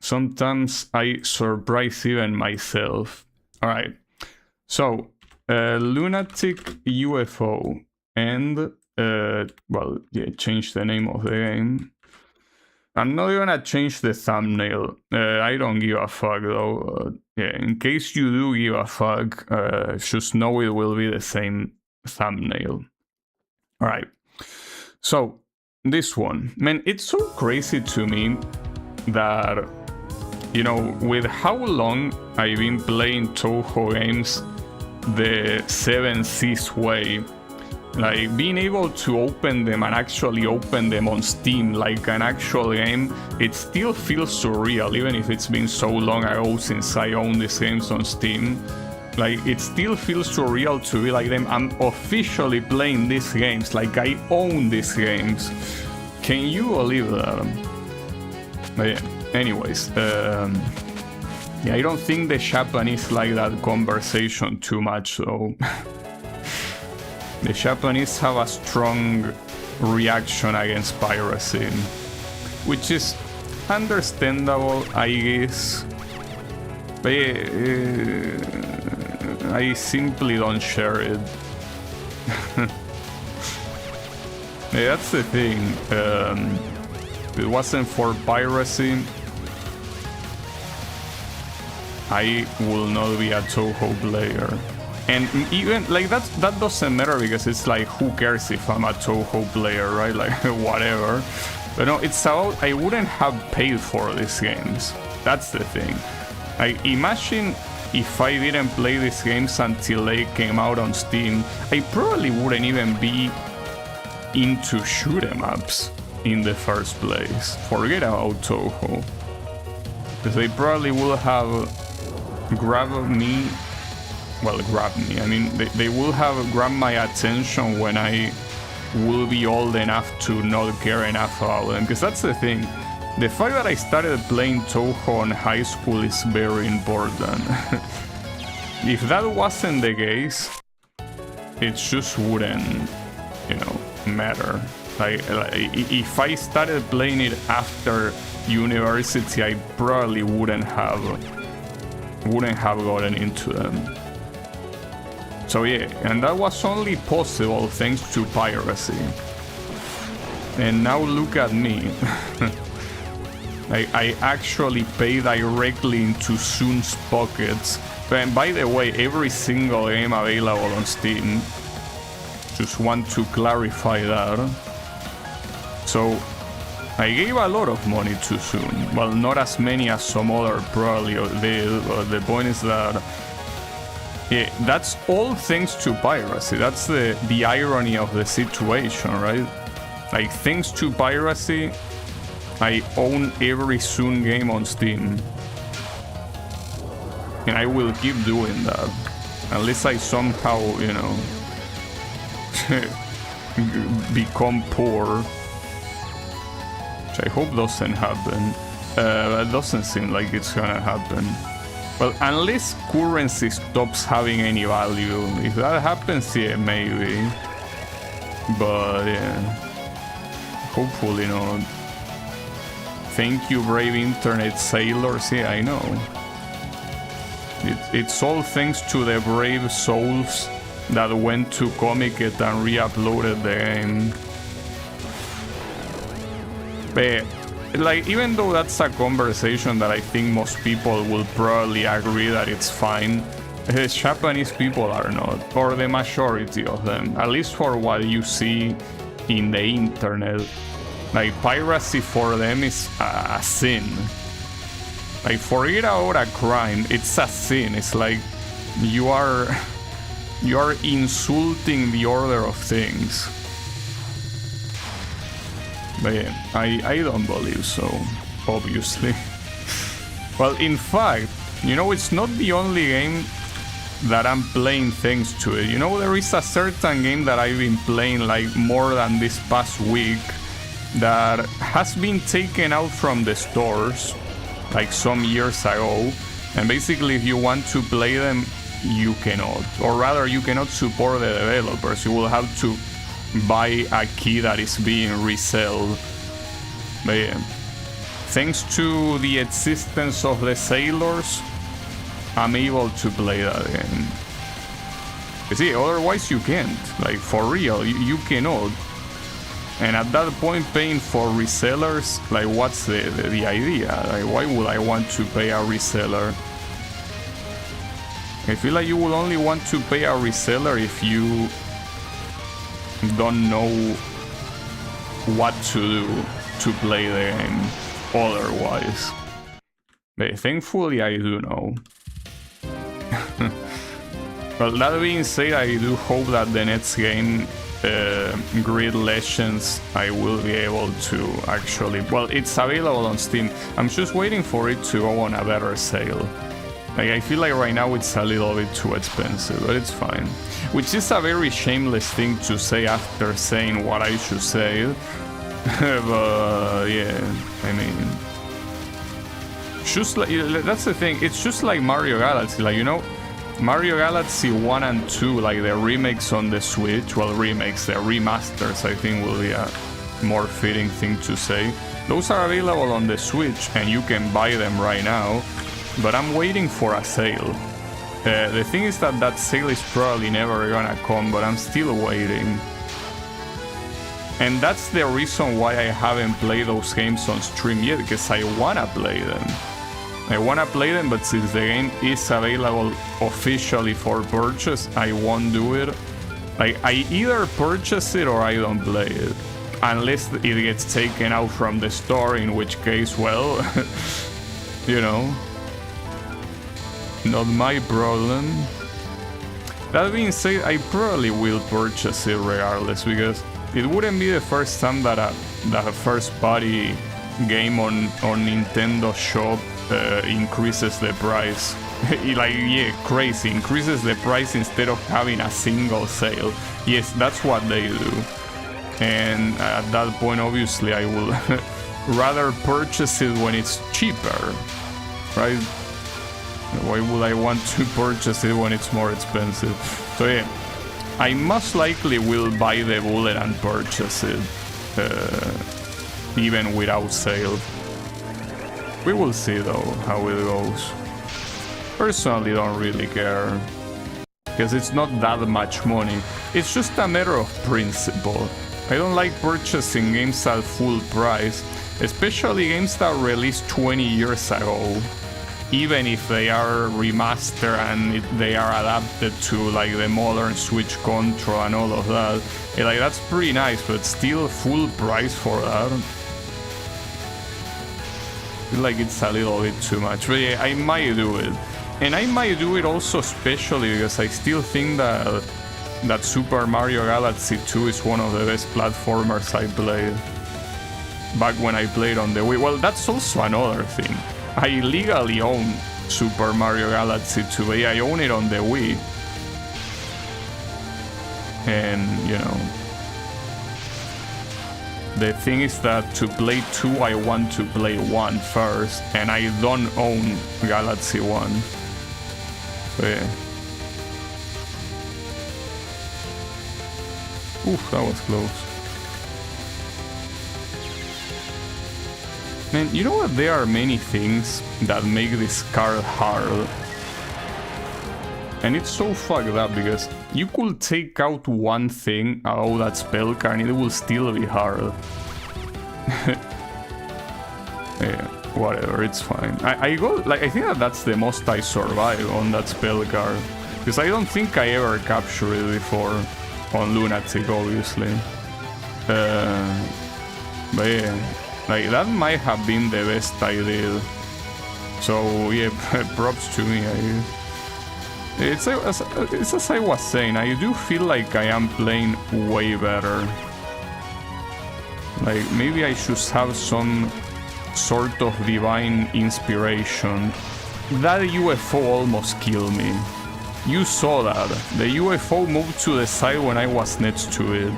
Sometimes I surprise even myself. Alright. So, Lunatic UFO. And, well, yeah, change the name of the game. I'm not gonna change the thumbnail. I don't give a fuck though. Yeah, in case you do give a fuck, just know it will be the same thumbnail. Alright. So, this one. Man, it's so crazy to me that, you know, with how long I've been playing Touhou games the 7 Seas way, like being able to open them and actually open them on Steam like an actual game, it still feels surreal, even if it's been so long ago since I owned these games on Steam. Like, it still feels surreal to be like them. I'm officially playing these games, like I own these games. Can you believe that? But yeah, anyways, yeah, I don't think the Japanese like that conversation too much, though. The Japanese have a strong reaction against piracy, which is understandable, I guess. But I simply don't share it. Yeah, that's the thing. If it wasn't for piracy, I will not be a Touhou player. And even like that doesn't matter, because it's like, who cares if I'm a Touhou player, right? Like, whatever. But no, it's about, I wouldn't have paid for these games. That's the thing. Like, imagine if I didn't play these games until they came out on Steam, I probably wouldn't even be into shoot 'em ups in the first place. Forget about Touhou, because they probably would have grabbed me. Well, grab me. I mean, they will have grabbed my attention when I will be old enough to not care enough about them. Because that's the thing. The fact that I started playing Touhou in high school is very important. If that wasn't the case, it just wouldn't, you know, matter. Like if I started playing it after university, I probably wouldn't have gotten into them. So yeah, and that was only possible thanks to piracy. And now look at me. I actually pay directly into Sun's pockets. And by the way, every single game available on Steam. Just want to clarify that. So I gave a lot of money to Sun. Well, not as many as some other probably did, but the point is that yeah, that's all thanks to piracy. That's the irony of the situation, right? Like, thanks to piracy, I own every Sun game on Steam. And I will keep doing that. Unless I somehow, you know, become poor. Which I hope doesn't happen. It doesn't seem like it's gonna happen. Well, unless currency stops having any value. If that happens, yeah, maybe. But yeah, hopefully not. Thank you, brave internet sailors. Yeah, I know. It's all thanks to the brave souls that went to Comiket and re-uploaded the game. But like, even though that's a conversation that I think most people will probably agree that it's fine, Japanese people are not, or the majority of them, at least for what you see in the internet. Like, piracy for them is a sin. Like, forget about a crime, it's a sin. It's like you are insulting the order of things. But yeah, I don't believe so, obviously. Well, in fact, you know, it's not the only game that I'm playing thanks to it. You know, there is a certain game that I've been playing like more than this past week that has been taken out from the stores like some years ago, and basically if you want to play them, you cannot, or rather you cannot support the developers. You will have to buy a key that is being resold. But yeah, thanks to the existence of the sailors, I'm able to play that game. You see, otherwise you can't. Like, for real, you cannot. And at that point, paying for resellers, like, what's the idea? Like, why would I want to pay a reseller? I feel like you will only want to pay a reseller if you don't know what to do to play the game otherwise. But thankfully I do know. Well, that being said, I do hope that the next game, Grid Legends, I will be able to actually... Well, it's available on Steam. I'm just waiting for it to go on a better sale. Like, I feel like right now it's a little bit too expensive, but it's fine. Which is a very shameless thing to say after saying what I should say. But yeah, I mean... Just like, that's the thing, it's just like Mario Galaxy, like, you know, Mario Galaxy 1 and 2, like the remakes on the Switch, well, remakes, the remasters, I think will be a more fitting thing to say. Those are available on the Switch and you can buy them right now, but I'm waiting for a sale. The thing is that that sale is probably never gonna come, but I'm still waiting. And that's the reason why I haven't played those games on stream yet, because I wanna play them. I wanna play them, but since the game is available officially for purchase, I won't do it. Like, I either purchase it or I don't play it. Unless it gets taken out from the store, in which case, well, you know, not my problem. That being said, I probably will purchase it regardless, because it wouldn't be the first time that a first-party game on Nintendo Shop increases the price. Like, yeah, crazy, increases the price instead of having a single sale. Yes, that's what they do. And at that point, obviously, I will rather purchase it when it's cheaper, right? Why would I want to purchase it when it's more expensive? So yeah, I most likely will buy the bullet and purchase it, even without sale. We will see though how it goes. Personally, don't really care, because it's not that much money. It's just a matter of principle. I don't like purchasing games at full price, especially games that released 20 years ago. Even if they are remastered and they are adapted to like the modern Switch control and all of that, like, that's pretty nice, but still full price for that. I feel like it's a little bit too much, but yeah, I might do it. And I might do it also especially because I still think that Super Mario Galaxy 2 is one of the best platformers I played back when I played on the Wii. Well, that's also another thing. I legally own Super Mario Galaxy 2, but yeah, I own it on the Wii. And, you know, the thing is that to play 2, I want to play 1 first, and I don't own Galaxy 1. So yeah. Oof, that was close. Man, you know what? There are many things that make this card hard. And it's so fucked up because you could take out one thing out that spell card and it will still be hard. Yeah, whatever, it's fine. I think that's the most I survive on that spell card. Because I don't think I ever captured it before on Lunatic, obviously. But yeah. Like, that might have been the best I did. So, yeah, props to me. It's as I was saying, I do feel like I am playing way better. Like, maybe I should have some sort of divine inspiration. That UFO almost killed me. You saw that. The UFO moved to the side when I was next to it.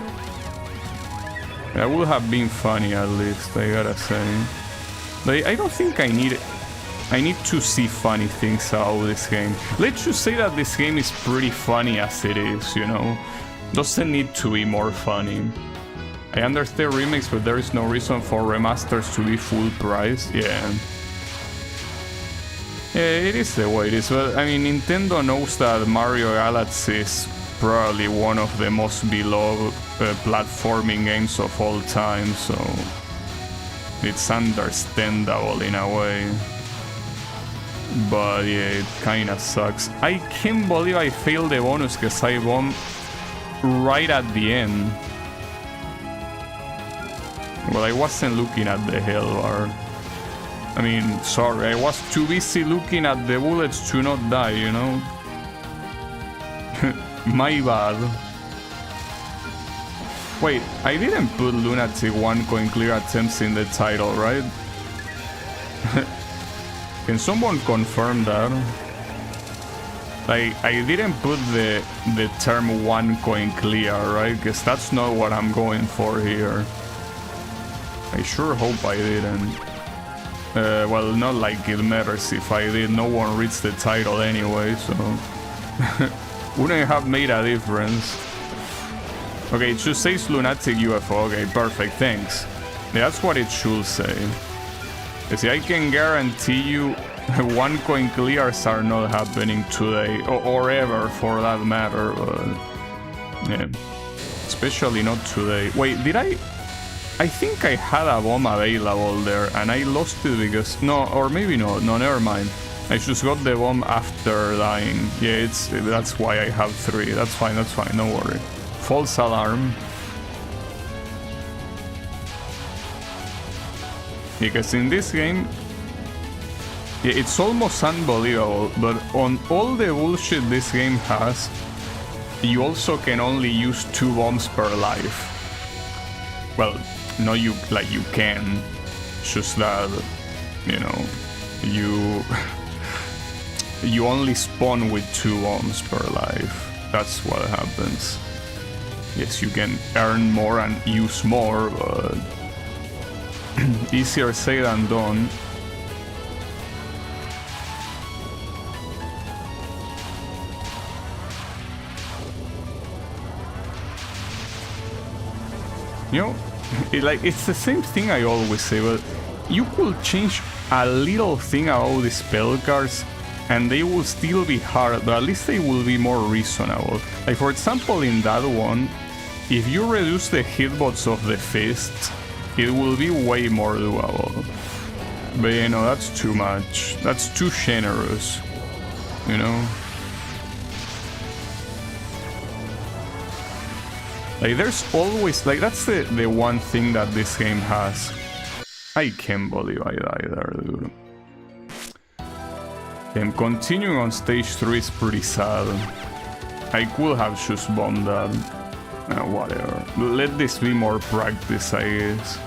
That would have been funny at least, I gotta say. But I don't think I need to see funny things out of this game. Let's just say that this game is pretty funny as it is, you know? Doesn't need to be more funny. I understand remakes, but there is no reason for remasters to be full price. Yeah. Yeah, it is the way it is. But I mean, Nintendo knows that Mario Galaxy is probably one of the most beloved platforming games of all time, so it's understandable in a way. But yeah, it kinda sucks. I can't believe I failed the bonus because I bombed right at the end. Well, I wasn't looking at the hell bar. I mean, sorry, I was too busy looking at the bullets to not die, you know? My bad. Wait, I didn't put Lunatic 1 coin clear attempts in the title, right? Can someone confirm that? Like, I didn't put the term 1 coin clear, right? Because that's not what I'm going for here. I sure hope I didn't. Well, not like it matters if I did. No one reads the title anyway, so... wouldn't have made a difference. Okay, it just says Lunatic UFO. Okay, perfect, thanks. Yeah, that's what it should say. You see, I can guarantee you 1 coin clears are not happening today, or ever for that matter. Yeah, especially not today. Wait, did I think I had a bomb available there and I lost it because... No, or maybe not. No, never mind. I just got the bomb after dying. Yeah, that's why I have 3. That's fine, don't worry. False alarm. Because in this game... Yeah, it's almost unbelievable, but on all the bullshit this game has, you also can only use 2 bombs per life. Well... No, you can. It's just that, you know, you only spawn with 2 bombs per life. That's what happens. Yes, you can earn more and use more, but easier said than done. You know, it's the same thing I always say, but you could change a little thing about the spell cards and they will still be hard, but at least they will be more reasonable. Like, for example, in that one, if you reduce the hitbox of the fist, it will be way more doable. But you know, that's too much. That's too generous, you know? Like, there's always... Like, that's the one thing that this game has. I can't believe I died there, dude. And continuing on stage 3 is pretty sad. I could have just bombed that. Whatever. Let this be more practice, I guess.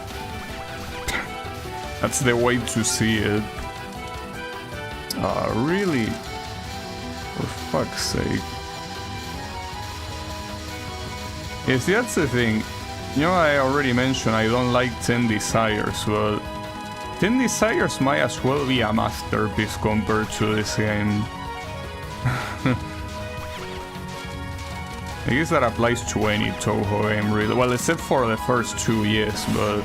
That's the way to see it. Really? For fuck's sake. Yes, that's the thing. You know, I already mentioned I don't like 10 Desires, but 10 Desires might as well be a masterpiece compared to this game. I guess that applies to any Touhou game, really. Well, except for the first 2, yes, but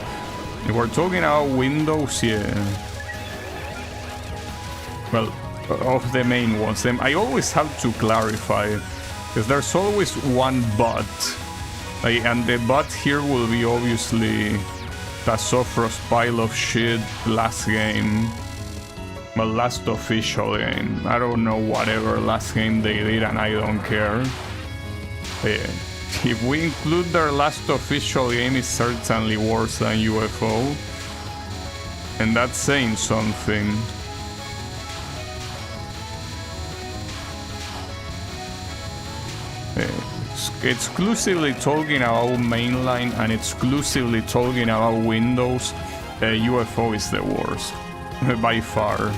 if we're talking about Windows, yeah. Well, of the main ones. I always have to clarify, because there's always one but. And the but here will be obviously the Sofro's pile of shit last game. Well, last official game. I don't know whatever last game they did and I don't care. If we include their last official game, it's certainly worse than UFO. And that's saying something. Exclusively talking about mainline and exclusively talking about Windows, UFO is the worst, by far.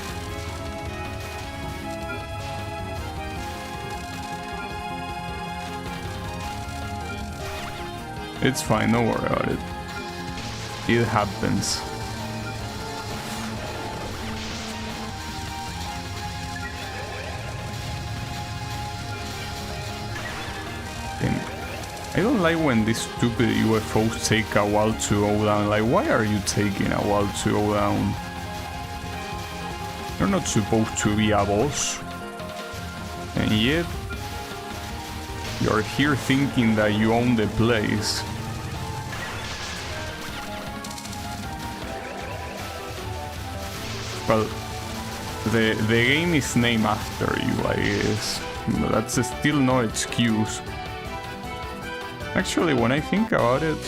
It's fine, don't worry about it. It happens. I don't like when these stupid UFOs take a while to go down. Like, why are you taking a while to go down? You're not supposed to be a boss. And yet, you're here thinking that you own the place. Well, the game is named after you, I guess. But that's still no excuse. Actually, when I think about it,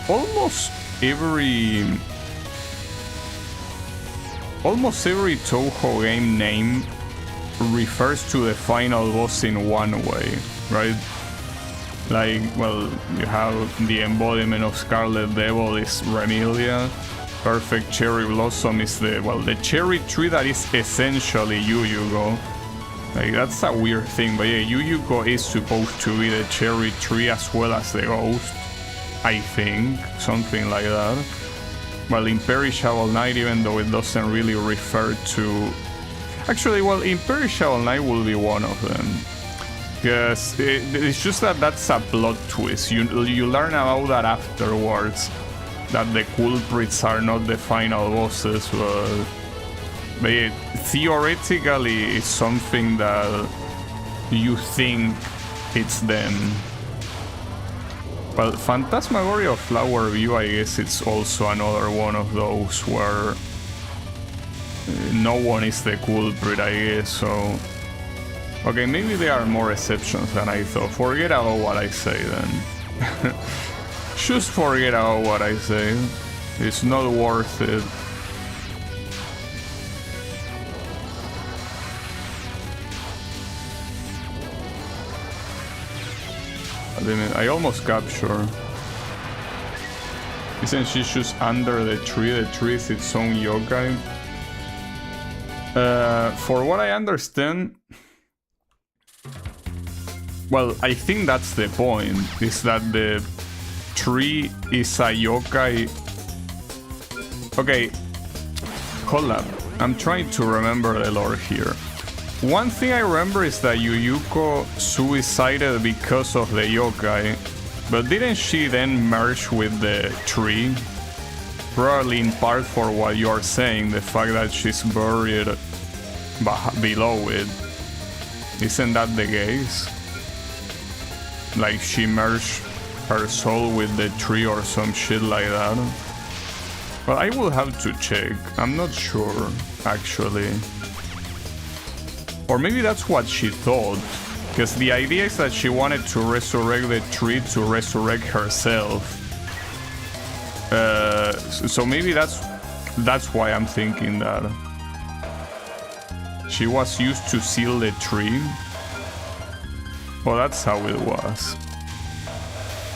almost every Touhou game name refers to the final boss in one way, right? Like, well, you have the embodiment of Scarlet Devil is Remilia. Perfect Cherry Blossom is the cherry tree that is essentially Yuyugo. Like, that's a weird thing, but yeah, Yuyugo is supposed to be the cherry tree as well as the ghost, I think, something like that. Well, Imperishable Knight, even though it doesn't really refer to... Actually, well, Imperishable Knight will be one of them. Because it's just that that's a plot twist. You learn about that afterwards, that the culprits are not the final bosses, but yeah, theoretically it's something that you think it's them. Well, Phantasmagoria of Flower View, I guess it's also another one of those where no one is the culprit, I guess, so... Okay, maybe there are more exceptions than I thought. Forget about what I say then. Just forget about what I say. It's not worth it. I almost capture. Isn't she just under the tree? The tree is its own yokai. For what I understand, well, I think that's the point, is that the tree is a yokai. Okay, hold up. I'm trying to remember the lore here. One thing I remember is that Yuyuko suicided because of the yokai, but didn't she then merge with the tree? Probably in part for what you're saying, the fact that she's buried below it. Isn't that the case? Like she merged her soul with the tree or some shit like that? But I will have to check. I'm not sure, actually. Or maybe that's what she thought, because the idea is that she wanted to resurrect the tree to resurrect herself. So maybe that's why I'm thinking that. She was used to seal the tree. Well, that's how it was.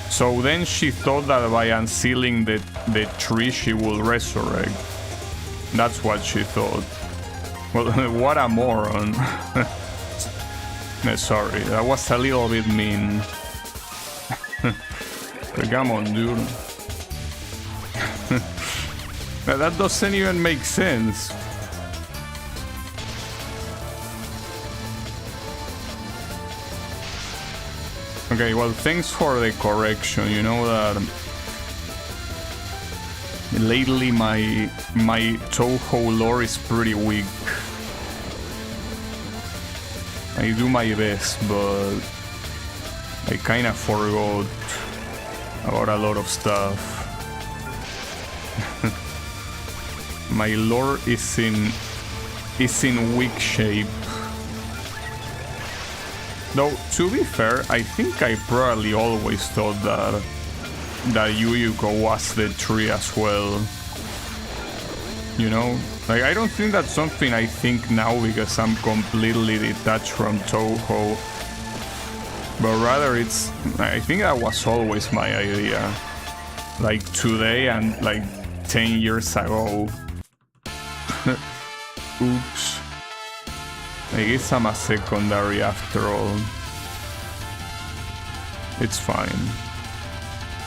So then she thought that by unsealing the tree she will resurrect. That's what she thought. Well, what a moron. Sorry, that was a little bit mean. But come on, dude. That doesn't even make sense. Okay, well, thanks for the correction. You know that lately my Touhou lore is pretty weak. I do my best, but I kinda forgot about a lot of stuff. My lore is in weak shape. Though, to be fair, I think I probably always thought that Yuyuko was the tree as well. You know? Like, I don't think that's something I think now because I'm completely detached from Touhou. But rather I think that was always my idea. like today and like 10 years ago. Oops. I guess I'm a secondary after all. It's fine.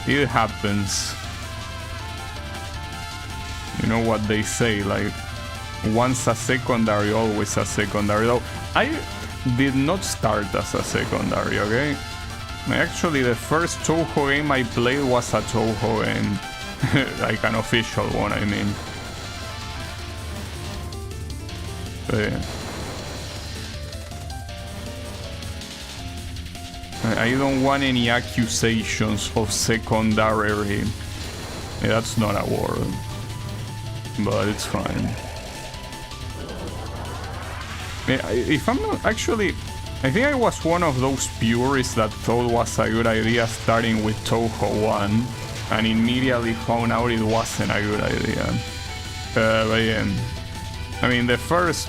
It happens. You know what they say, like, once a secondary, always a secondary. Though I did not start as a secondary, okay? Actually, the first Touhou game I played was a Touhou game. Like an official one, I mean. Yeah. I don't want any accusations of secondary. Yeah, that's not a word. But it's fine. Yeah, if I'm not... Actually, I think I was one of those purists that thought it was a good idea starting with Touhou 1 and immediately found out it wasn't a good idea. But yeah, I mean, the first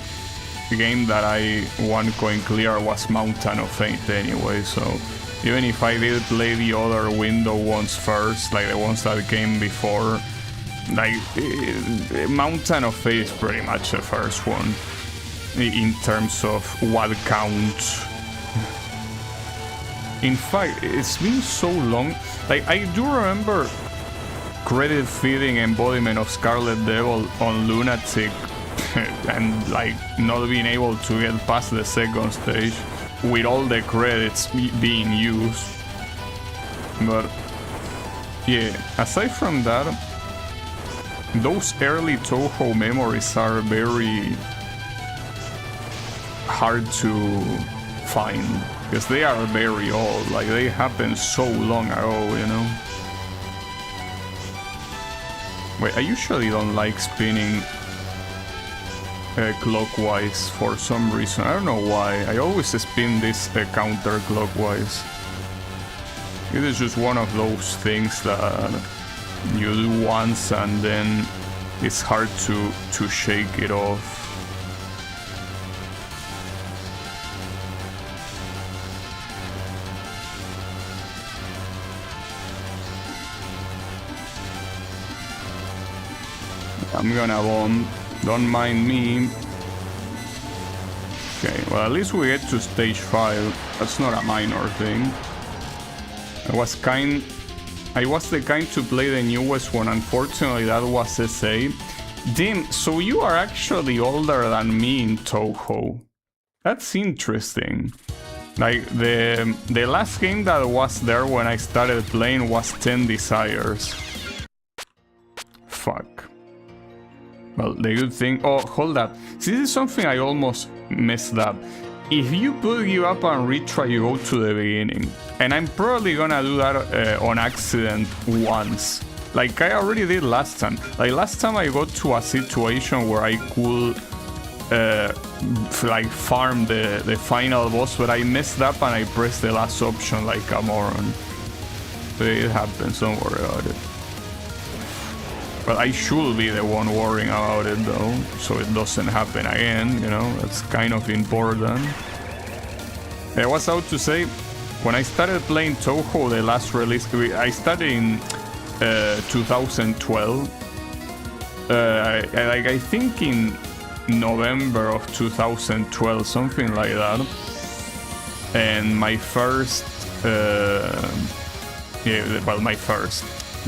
game that I won coin clear was Mountain of Fate anyway, so even if I did play the other window ones first, like the ones that came before, like Mountain of Fate is pretty much the first one in terms of what counts. In fact, it's been so long. Like, I do remember credit feeding Embodiment of Scarlet Devil on Lunatic and like not being able to get past the second stage with all the credits being used. But yeah, aside from that, those early Touhou memories are very hard to find because they are very old, like they happened so long ago, you know. Wait, I usually don't like spinning clockwise for some reason. I don't know why. I always spin this counterclockwise. It is just one of those things that you do once and then it's hard to shake it off. I'm gonna bomb. Don't mind me. Okay, well at least we get to stage 5. That's not a minor thing. I was the kind to play the newest one. Unfortunately, that was SA. Damn, so you are actually older than me in Touhou. That's interesting. Like, the last game that was there when I started playing was 10 Desires. Fuck. Well, the good thing... Oh, hold up. This is something I almost messed up. If you give up and retry, you go to the beginning. And I'm probably gonna do that on accident once. Like I already did last time. Like last time I got to a situation where I could like farm the final boss, but I messed up and I pressed the last option like a moron. But it happens, don't worry about it. But I should be the one worrying about it though, so it doesn't happen again, you know, that's kind of important. I was out to say, when I started playing Touhou, the last release, I started in 2012. I think in November of 2012, something like that. And my first,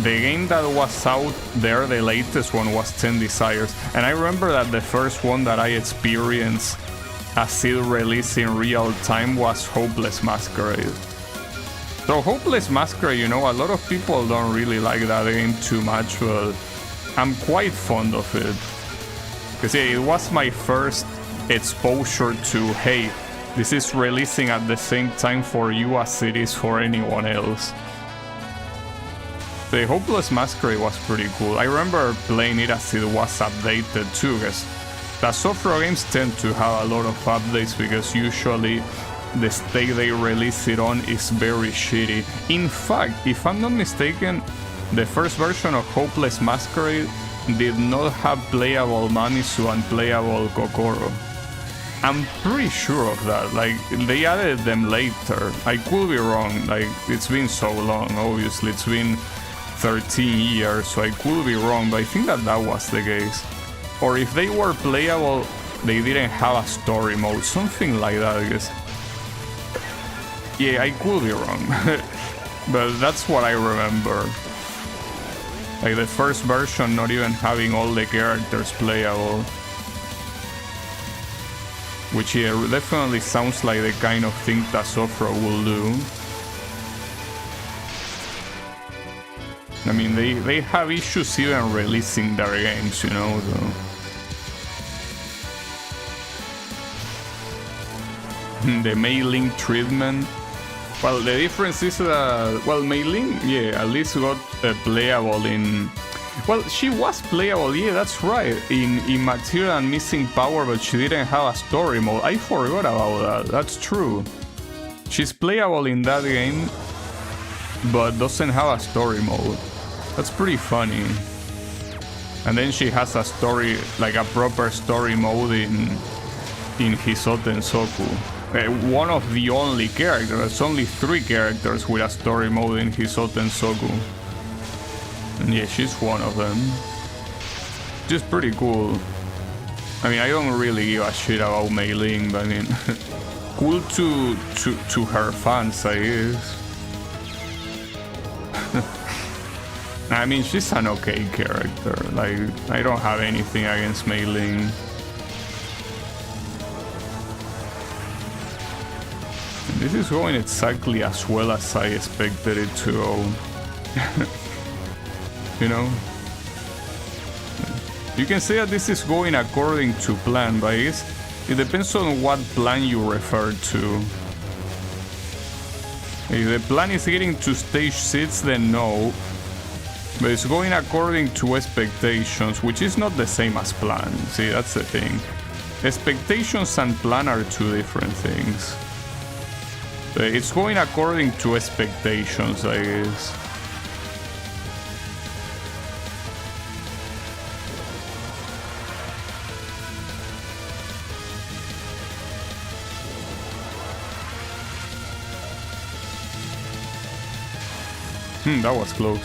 the game that was out there, the latest one, was 10 Desires. And I remember that the first one that I experienced as it released in real time was Hopeless Masquerade. So Hopeless Masquerade, you know, a lot of people don't really like that game too much, but I'm quite fond of it. Because yeah, it was my first exposure to, hey, this is releasing at the same time for you as it is for anyone else. The Hopeless Masquerade was pretty cool. I remember playing it as it was updated too, because the software games tend to have a lot of updates because usually the state they release it on is very shitty. In fact, if I'm not mistaken, the first version of Hopeless Masquerade did not have playable Mamisu and playable Kokoro. I'm pretty sure of that, like, they added them later. I could be wrong, like, it's been so long, obviously, it's been 13 years, so I could be wrong, but I think that was the case. Or if they were playable, they didn't have a story mode, something like that, I guess. Yeah, I could be wrong, but that's what I remember. Like the first version not even having all the characters playable. Which, yeah, definitely sounds like the kind of thing that Sofro will do. I mean, they have issues even releasing their games, you know, so. The mailing treatment. Well, the difference is that, well, Mei-Ling, yeah, at least got playable in... Well, she was playable, yeah, that's right, in Immaterial and Missing Power, but she didn't have a story mode. I forgot about that, that's true. She's playable in that game, but doesn't have a story mode. That's pretty funny. And then she has a story, like a proper story mode in Hisoten Soku. One of the only characters, there's only 3 characters with a story mode in Hisoten Soku. And yeah, she's one of them. Just pretty cool. I mean, I don't really give a shit about Mei-Ling, but I mean, cool to her fans, I guess. I mean, she's an okay character. Like, I don't have anything against Mei-Ling. This is going exactly as well as I expected it to go. You know? You can say that this is going according to plan, but I guess it depends on what plan you refer to. If the plan is getting to stage 6, then no. But it's going according to expectations, which is not the same as plan. See, that's the thing. Expectations and plan are 2 different things. It's going according to expectations, I guess. That was close.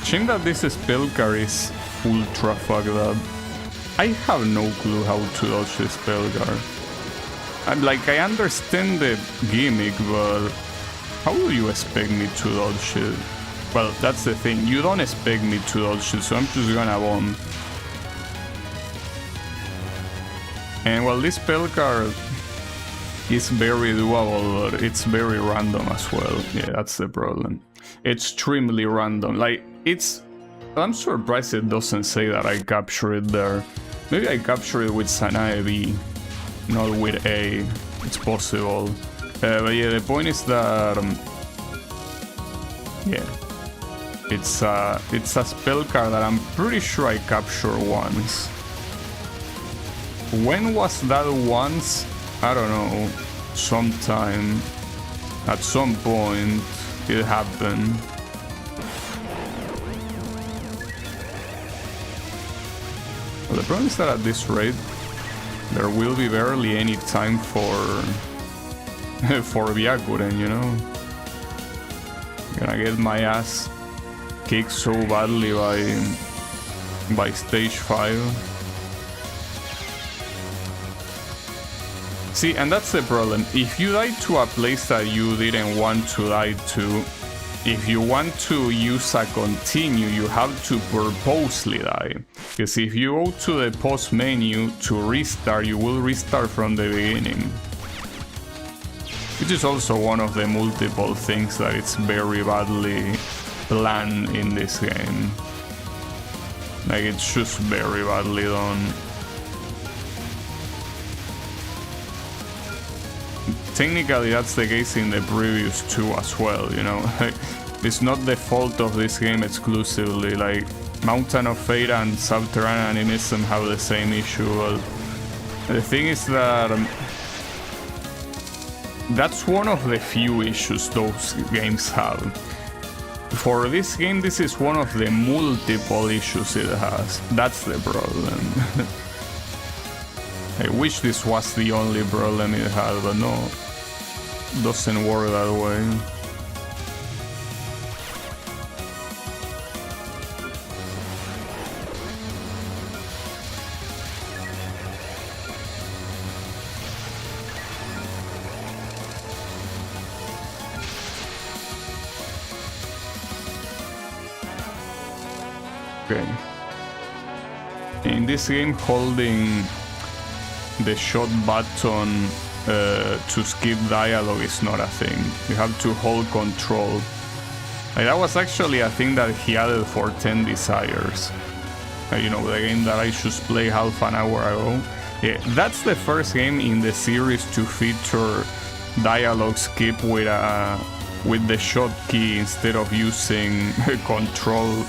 Shame that this spell card is ultra fucked up. I have no clue how to dodge this spell card. I understand the gimmick, but how do you expect me to dodge it? Well, that's the thing. You don't expect me to dodge it, so I'm just gonna bomb. And well, this spell card is very doable, but it's very random as well. Yeah, that's the problem. Extremely random. Like, it's... I'm surprised it doesn't say that I capture it there. Maybe I capture it with Sanae B, not with A. It's possible. But yeah, the point is that... yeah. It's a spell card that I'm pretty sure I captured once. When was that once? I don't know. Sometime. At some point, it happened. Well, the problem is that at this rate, there will be barely any time for Byakuren, you know? I'm gonna get my ass kicked so badly by stage 5. See, and that's the problem. If you die to a place that you didn't want to die to, if you want to use a continue, you have to purposely die. Because if you go to the post menu to restart, you will restart from the beginning. Which is also one of the multiple things that it's very badly planned in this game. Like, it's just very badly done. Technically, that's the case in the previous 2 as well, you know? It's not the fault of this game exclusively, like, Mountain of Fate and Subterranean Animism have the same issue, but the thing is that that's one of the few issues those games have. For this game, this is one of the multiple issues it has. That's the problem. I wish this was the only problem it had, but no. Doesn't work that way. Okay. In this game, holding the shot button to skip dialogue is not a thing. You have to hold control. Like, that was actually a thing that he added for 10 Desires. You know, the game that I just played half an hour ago. Yeah, that's the first game in the series to feature dialogue skip with the shot key instead of using control.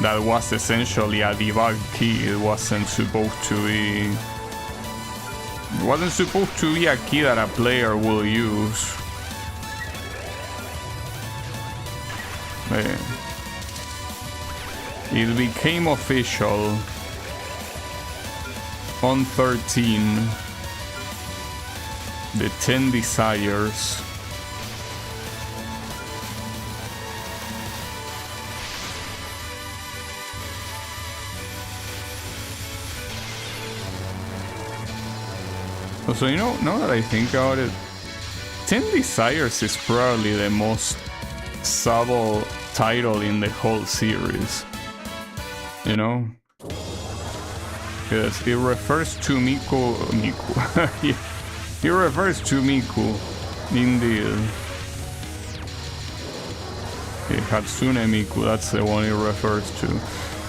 That was essentially a debug key. It wasn't supposed to be. It wasn't supposed to be a key that a player will use. It became official on 13. The 10 Desires. So, you know, now that I think about it, 10 Desires is probably the most subtle title in the whole series. You know? Because it refers to Miku. Yeah. It refers to Miku, indeed. Yeah, Hatsune Miku, that's the one it refers to.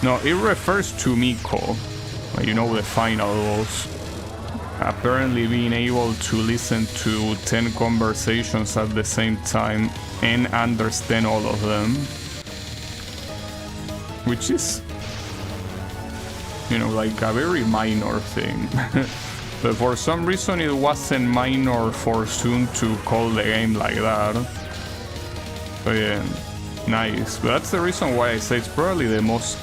No, it refers to Miko. You know, the final boss. Apparently being able to listen to 10 conversations at the same time and understand all of them. Which is, you know, like a very minor thing. But for some reason it wasn't minor for Zoom to call the game like that. But yeah, nice. But that's the reason why I say it's probably the most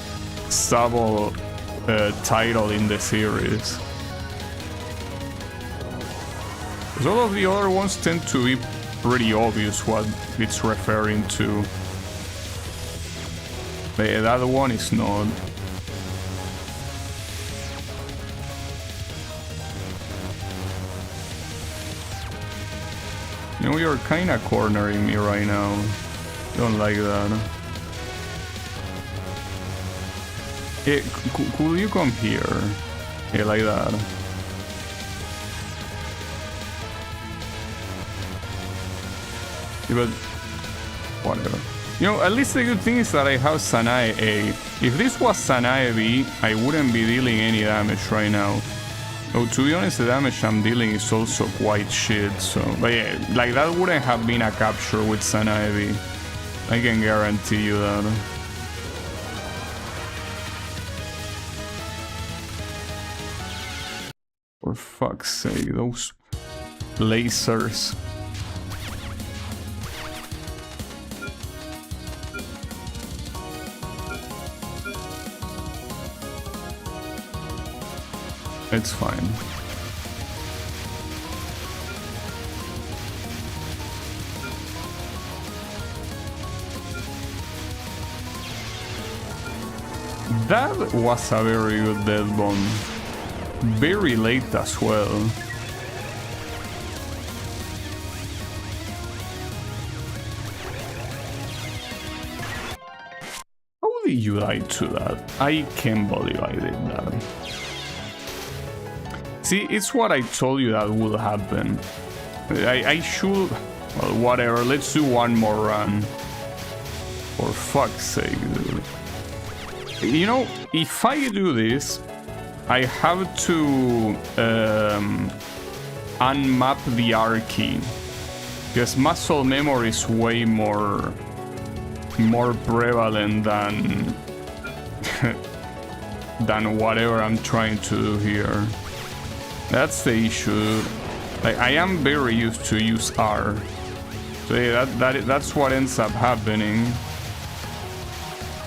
subtle title in the series. Because all of the other ones tend to be pretty obvious what it's referring to. But yeah, that one is not. You know, you're kinda cornering me right now. Don't like that. Hey, could you come here? Yeah, like that. Yeah, but whatever. You know, at least the good thing is that I have Sanae A. If this was Sanae B, I wouldn't be dealing any damage right now. Oh, to be honest, the damage I'm dealing is also quite shit, so... But yeah, like, that wouldn't have been a capture with Sanae B. I can guarantee you that. For fuck's sake, those lasers. It's fine. That was a very good death bomb. Very late as well. How did you die to that? I can't believe I did that. See, it's what I told you that would happen. I should... Well, whatever, let's do one more run. For fuck's sake, dude. You know, if I do this, I have to unmap the R key. Because muscle memory is way more prevalent than... than whatever I'm trying to do here. That's the issue. Like, I am very used to use R. So yeah, that's what ends up happening.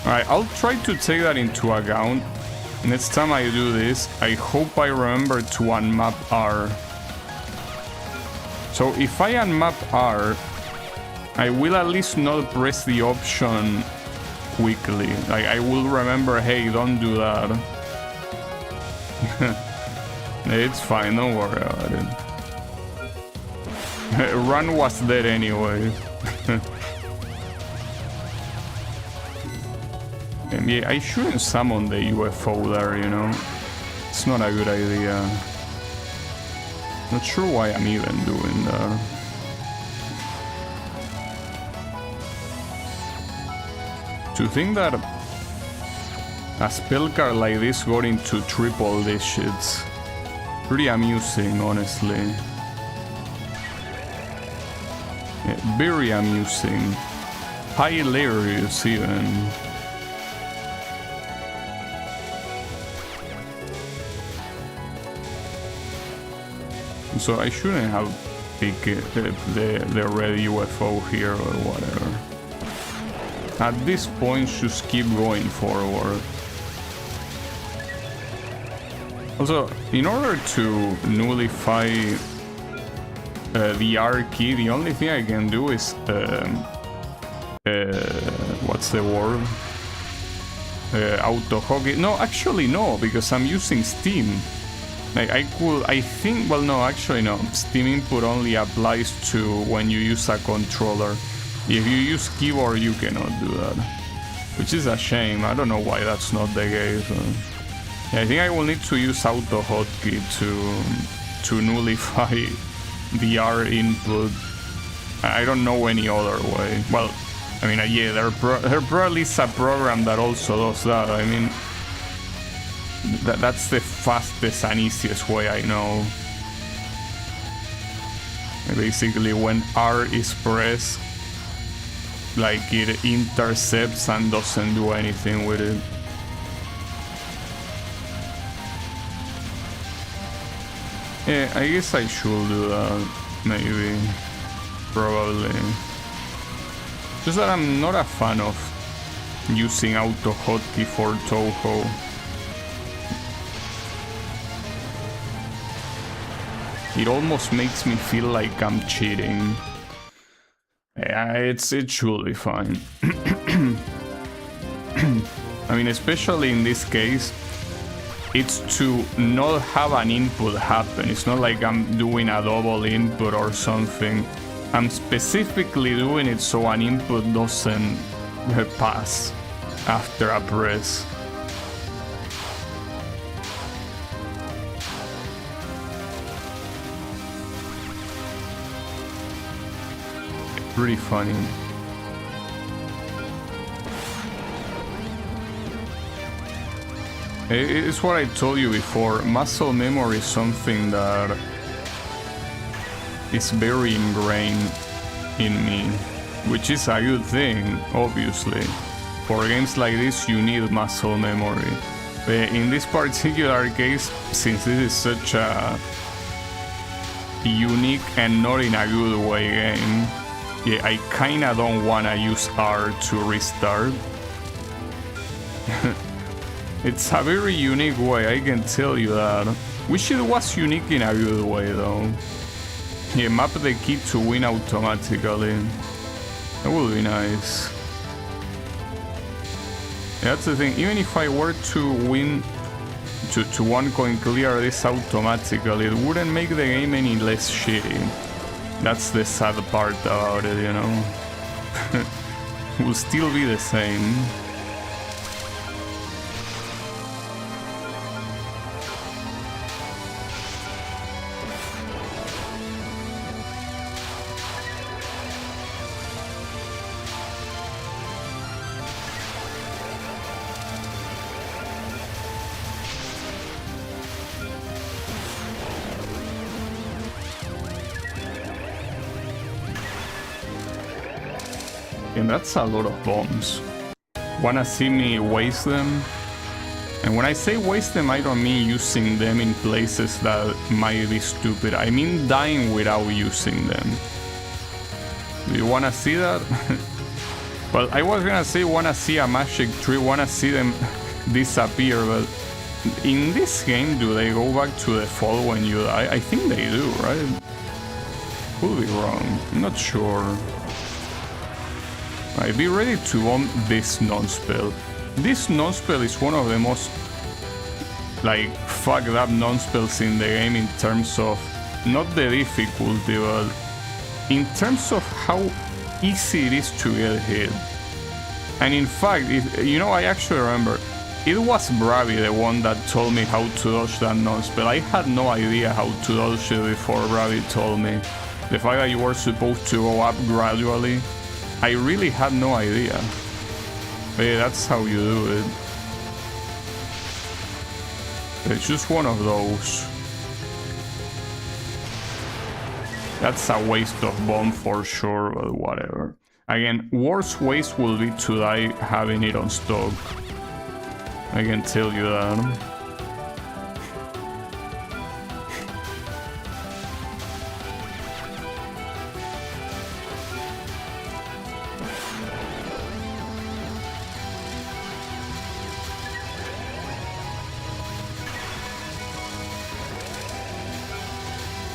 Alright, I'll try to take that into account. Next time I do this, I hope I remember to unmap R. So if I unmap R, I will at least not press the option quickly. Like, I will remember, hey, don't do that. It's fine, don't worry about it. Run was dead anyway. Yeah, I shouldn't summon the UFO there, you know? It's not a good idea. Not sure why I'm even doing that. To think that a spell card like this got into triple digits. Pretty amusing, honestly. Yeah, very amusing. Hilarious, even. So I shouldn't have picked the red UFO here or whatever. At this point, just keep going forward. Also, in order to nullify the R key, the only thing I can do is what's the word? Auto hockey. No, actually no, because I'm using Steam. Like I think, well no, actually no. Steam input only applies to when you use a controller. If you use keyboard, you cannot do that. Which is a shame. I don't know why that's not the case. Yeah, I think I will need to use auto hotkey to nullify the R input. I don't know any other way. Well, I mean, yeah, there probably is a program that also does that. I mean, that's the fastest and easiest way I know. Basically, when R is pressed, like it intercepts and doesn't do anything with it. Yeah, I guess I should do that, maybe, probably. Just that I'm not a fan of using auto hotkey for Touhou. It almost makes me feel like I'm cheating. Yeah, it should be fine. I mean, especially in this case, it's to not have an input happen. It's not like I'm doing a double input or something. I'm specifically doing it so an input doesn't pass after a press. Pretty funny. It's what I told you before. Muscle memory is something that is very ingrained in me, which is a good thing, obviously. For games like this, you need muscle memory. But in this particular case, since this is such a unique and not in a good way game, yeah, I kinda don't wanna use R to restart. It's a very unique way, I can tell you that. Wish it was unique in a good way though. Yeah, map the key to win automatically. That would be nice. Yeah, that's the thing, even if I were to win to one coin clear this automatically, it wouldn't make the game any less shitty. That's the sad part about it, you know. It will still be the same. And that's a lot of bombs. Wanna see me waste them? And when I say waste them, I don't mean using them in places that might be stupid. I mean dying without using them. Do you wanna see that? Well, I was gonna say wanna see a magic tree, wanna see them disappear, but in this game, do they go back to default when you die? I think they do, right? Could be wrong, I'm not sure. Right, be ready to bomb this non-spell. This non-spell is one of the most like fucked up non-spells in the game in terms of not the difficulty, but in terms of how easy it is to get hit. And in fact, I actually remember, it was Bravi the one that told me how to dodge that non-spell. I had no idea how to dodge it before Bravi told me. The fact that you were supposed to go up gradually, I really had no idea. But yeah, that's how you do it. It's just one of those. That's a waste of bomb for sure, but whatever. Again, worst waste will be to die having it on stock. I can tell you that.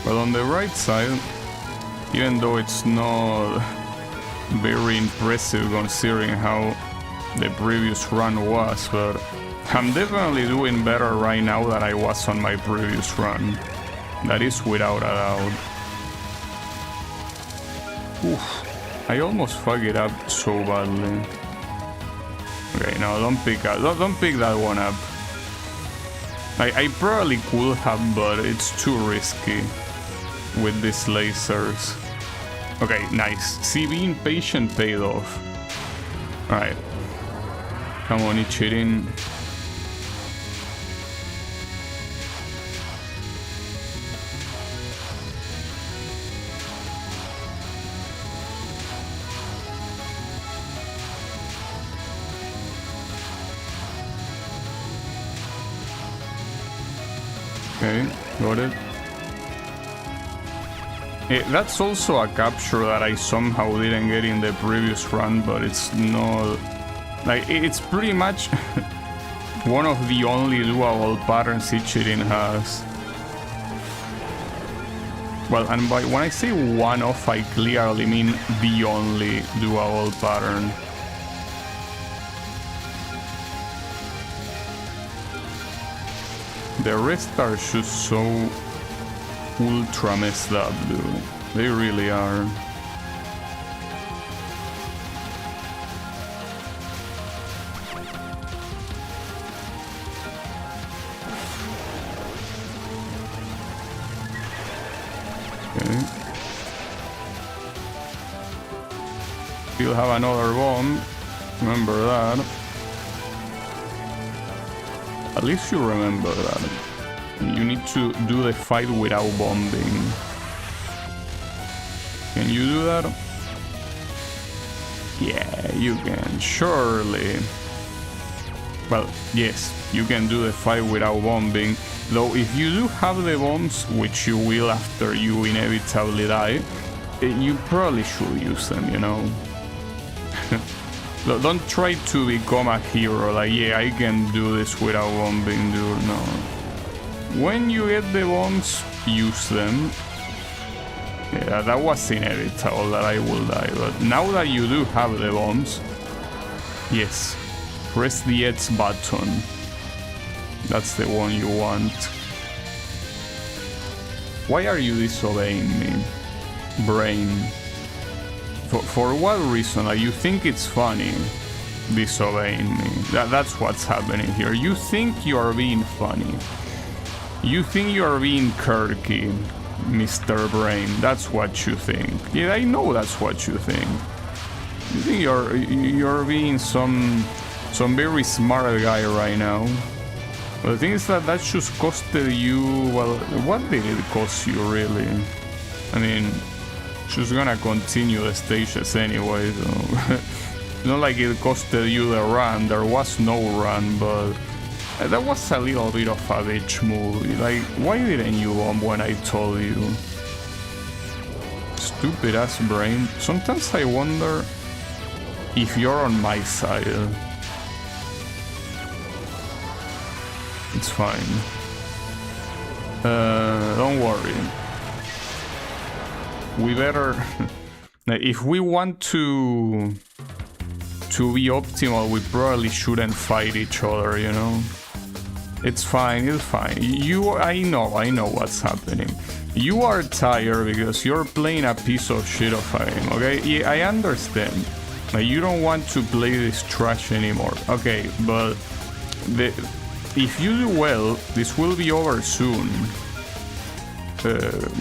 But on the right side, even though it's not very impressive considering how the previous run was, but I'm definitely doing better right now than I was on my previous run. That is without a doubt. Oof, I almost fucked it up so badly. Okay, no, don't pick that one up. I probably could have, but it's too risky with these lasers. Okay, nice. See, being patient paid off. Alright. Come on, Ichirin. Okay, got it. That's also a capture that I somehow didn't get in the previous run, but it's not... Like, it's pretty much one of the only doable patterns Ichirin has. Well, and when I say one of, I clearly mean the only doable pattern. The rest are just so ultra messed up, dude. They really are. Okay. Still have another bomb. Remember that. At least you remember that. You need to do the fight without bombing. Can you do that? Yeah, you can, surely. Well, yes, you can do the fight without bombing. Though if you do have the bombs, which you will after you inevitably die, you probably should use them, you know? Don't try to become a hero, like, yeah, I can do this without bombing, dude, no. When you get the bombs, use them. Yeah, that was inevitable that I will die, but now that you do have the bombs, yes, press the X button. That's the one you want. Why are you disobeying me, brain? For what reason? Like, you think it's funny disobeying me? That's what's happening here. You think you are being funny. You think you are being quirky, Mr. Brain. That's what you think. Yeah, I know that's what you think. You think you're being some very smart guy right now. But the thing is that just costed you. Well, what did it cost you really? I mean, she's gonna continue the stages anyway, so it's not like it costed you the run. There was no run, but that was a little bit of a bitch move. Like, why didn't you bomb when I told you? Stupid ass brain. Sometimes I wonder if you're on my side. It's fine. Don't worry. We better... if we want to be optimal, we probably shouldn't fight each other, you know? It's fine, it's fine. I know what's happening. You are tired because you're playing a piece of shit of a game, okay? Yeah, I understand. Like, you don't want to play this trash anymore. Okay, but if you do well, this will be over soon.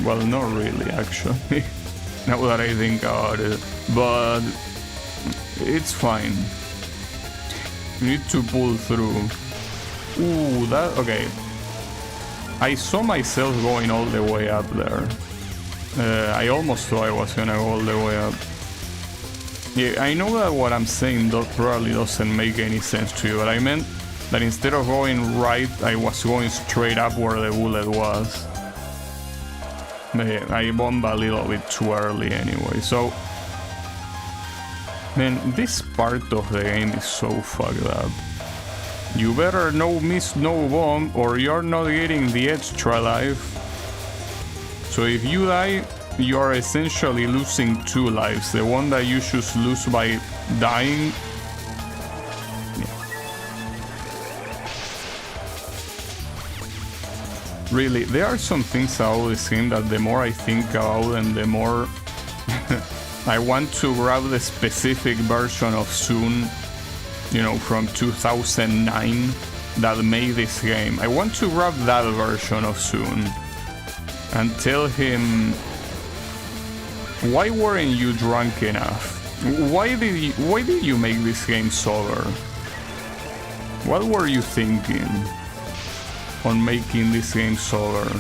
Well, not really, actually. Now that I think about it. But it's fine. You need to pull through. Ooh, that... Okay. I saw myself going all the way up there. I almost thought I was gonna go all the way up. Yeah, I know that what I'm saying probably doesn't make any sense to you, but I meant that instead of going right, I was going straight up where the bullet was. I bombed a little bit too early anyway, so... Man, this part of the game is so fucked up. You better no miss no bomb, or you're not getting the extra life. So if you die, you are essentially losing 2 lives. The one that you should lose by dying. Yeah. Really, there are some things about this game that the more I think about them, the more I want to grab the specific version of Soon, you know, from 2009 that made this game. I want to grab that version of Soon and tell him, why weren't you drunk enough? Why did you make this game sober? What were you thinking on making this game sober?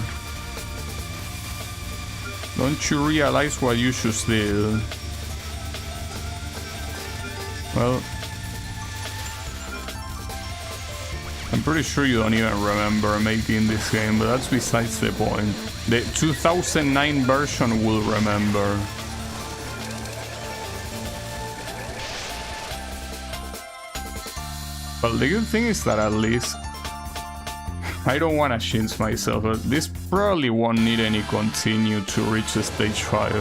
Don't you realize what you just did? Well, I'm pretty sure you don't even remember making this game, but that's besides the point. The 2009 version will remember. Well, the good thing is that at least I don't want to shinz myself, but this probably won't need any continue to reach stage 5.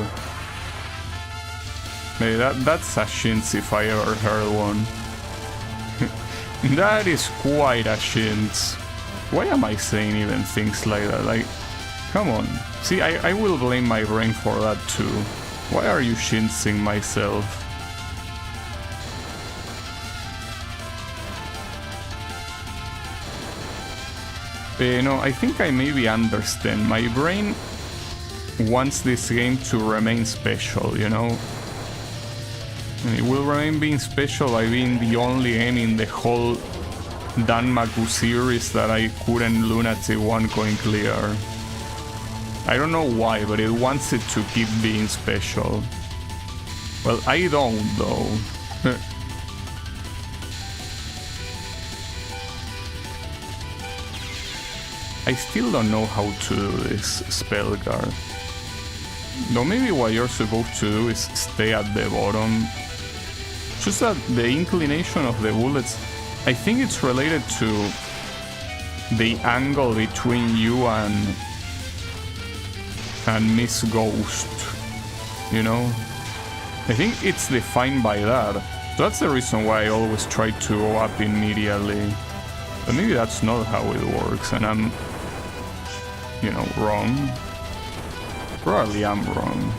Maybe that's a shinz if I ever heard one. That is quite a shinz. Why am I saying even things like that? Like, come on. See, I will blame my brain for that too. Why are you shinzing myself? No, I think I maybe understand. My brain wants this game to remain special, you know? And it will remain being special by being the only game in the whole Danmaku series that I couldn't Lunatic 1 coin clear. I don't know why, but it wants it to keep being special. Well, I don't though. I still don't know how to do this spell guard. Though maybe what you're supposed to do is stay at the bottom. Just that the inclination of the bullets, I think it's related to the angle between you and Miss Ghost, you know? I think it's defined by that. So that's the reason why I always try to go up immediately. But maybe that's not how it works, and I'm, you know, wrong. Probably I'm wrong.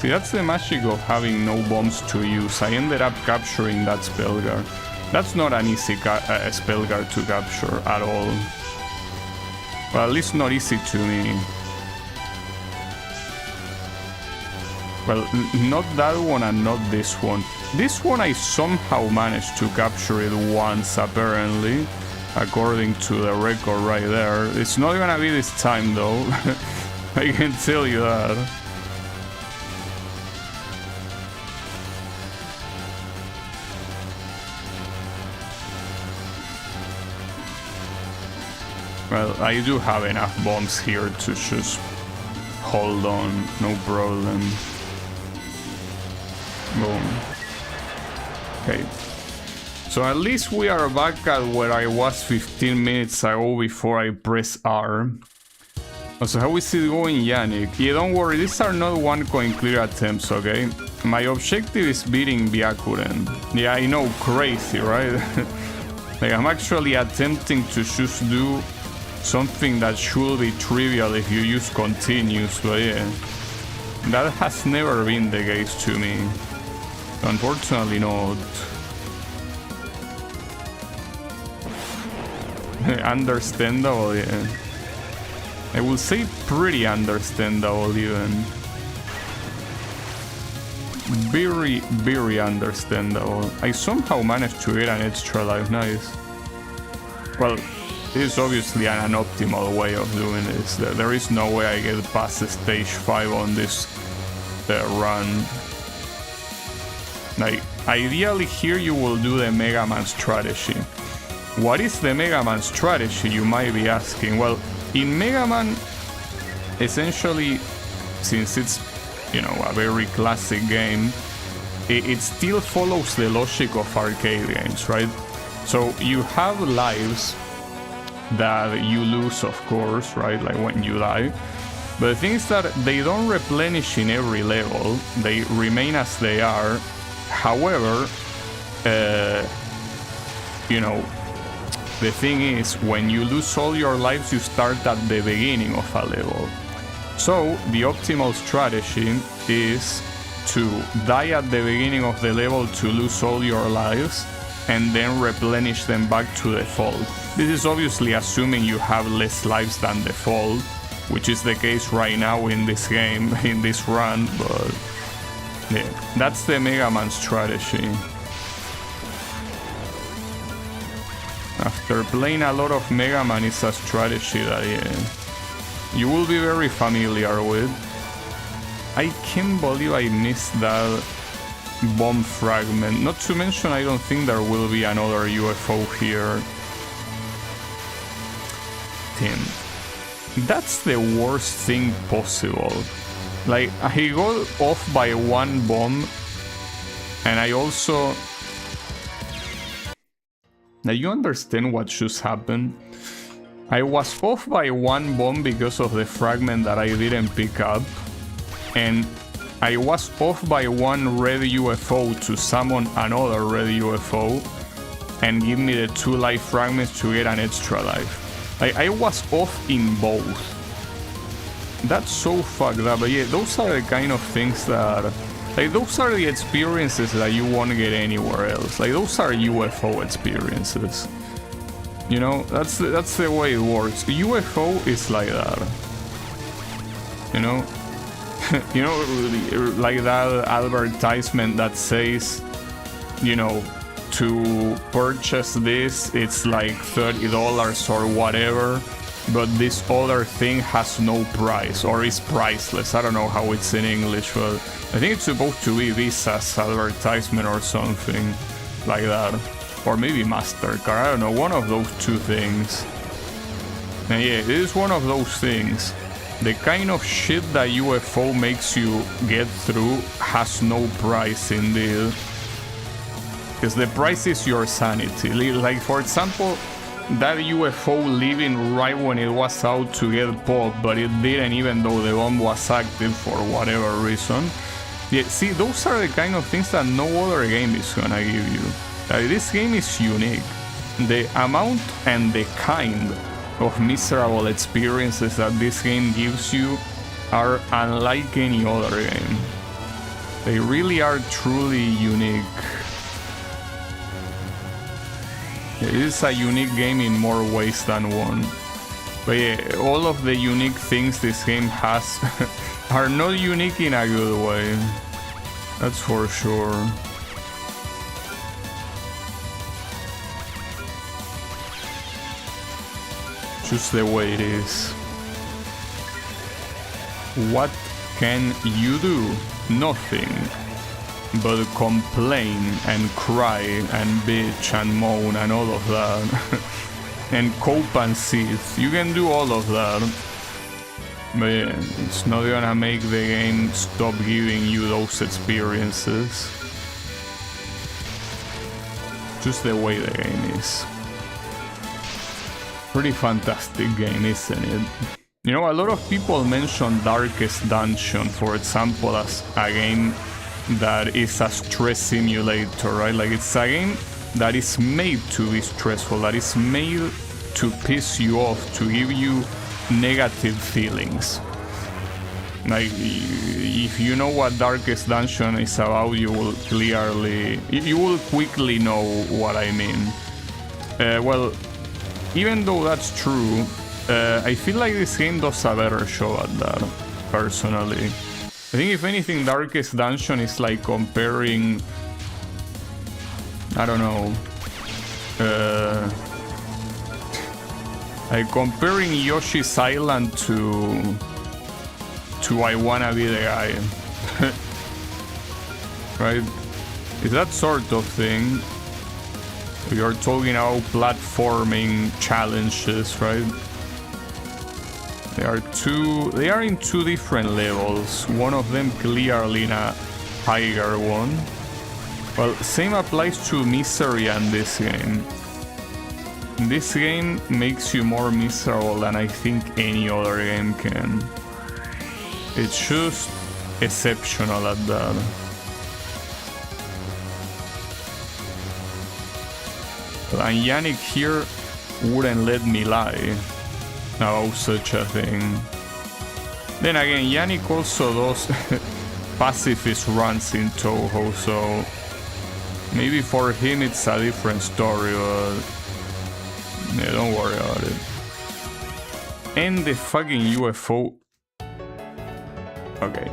See, that's the magic of having no bombs to use. I ended up capturing that spell guard. That's not an easy spell guard to capture at all. Well, at least not easy to me. Well, not that one and not this one. This one I somehow managed to capture it once, apparently. According to the record right there. It's not gonna be this time though. I can tell you that. Well, I do have enough bombs here to just hold on, no problem. Boom. Okay. So at least we are back at where I was 15 minutes ago before I press R. So how is it going, Yannick? Yeah, don't worry, these are not one coin clear attempts, okay? My objective is beating Byakuren. Yeah, I know, crazy, right? Like, I'm actually attempting to just do something that should be trivial if you use continues, but yeah. That has never been the case to me. Unfortunately not. Understandable, yeah. I will say pretty understandable even. Very, very understandable. I somehow managed to get an extra life, nice. Well, this is obviously an optimal way of doing this. There is no way I get past stage 5 on this run. Like, ideally here you will do the Mega Man strategy. What is the Mega Man strategy, you might be asking? Well, in Mega Man, essentially, since it's, you know, a very classic game, it still follows the logic of arcade games, right? So you have lives that you lose, of course, right? Like when you die. But the thing is that they don't replenish in every level. They remain as they are. However, you know, the thing is, when you lose all your lives, you start at the beginning of a level. So the optimal strategy is to die at the beginning of the level to lose all your lives and then replenish them back to default. This is obviously assuming you have less lives than default, which is the case right now in this game, in this run, but yeah, that's the Mega Man strategy. After playing a lot of Mega Man, it's a strategy that you will be very familiar with. I can't believe I missed that bomb fragment. Not to mention, I don't think there will be another UFO here. Damn. That's the worst thing possible. Like, I got off by one bomb, and I also... Now you understand what just happened? I was off by one bomb because of the fragment that I didn't pick up, and I was off by one red UFO to summon another red UFO and give me the 2 life fragments to get an extra life. I was off in both. That's so fucked up, but yeah, those are the kind of things that... Like, those are the experiences that you won't get anywhere else. Like, those are UFO experiences. You know, that's the way it works. UFO is like that. You know? You know, like that advertisement that says, you know, to purchase this, it's like $30 or whatever, but this other thing has no price, or is priceless. I don't know how it's in English, but I think it's supposed to be Visa's advertisement or something like that. Or maybe MasterCard, I don't know, one of those two things. And yeah, it is one of those things. The kind of shit that UFO makes you get through has no price indeed. Because the price is your sanity. Like, for example, that UFO leaving right when it was out to get popped, but it didn't even though the bomb was active for whatever reason. Yeah, see, those are the kind of things that no other game is gonna give you. This game is unique. The amount and the kind of miserable experiences that this game gives you are unlike any other game. They really are truly unique. It is a unique game in more ways than one. But yeah, all of the unique things this game has are not unique in a good way. That's for sure. Just the way it is. What can you do? Nothing. But complain and cry and bitch and moan and all of that. And cope and seethe. You can do all of that. But yeah, it's not gonna make the game stop giving you those experiences. Just the way the game is. Pretty fantastic game, isn't it? You know, a lot of people mention Darkest Dungeon, for example, as a game that is a stress simulator, right? Like it's a game that is made to be stressful, that is made to piss you off, to give you negative feelings. Like, if you know what Darkest Dungeon is about, you will quickly know what I mean. Well, even though that's true, I feel like this game does a better show at that, personally. I think if anything, Darkest Dungeon is like comparing, I don't know, like comparing Yoshi's Island to I Wanna Be the Guy. Right? It's that sort of thing. You're talking about platforming challenges, right? They are in two different levels. One of them clearly in a higher one. Well, same applies to misery and this game. This game makes you more miserable than I think any other game can. It's just exceptional at that. And Yannick here wouldn't let me lie about such a thing. Then again, Yannick also does pacifist runs in Touhou, so maybe for him it's a different story, but yeah, don't worry about it. And the fucking UFO. Okay.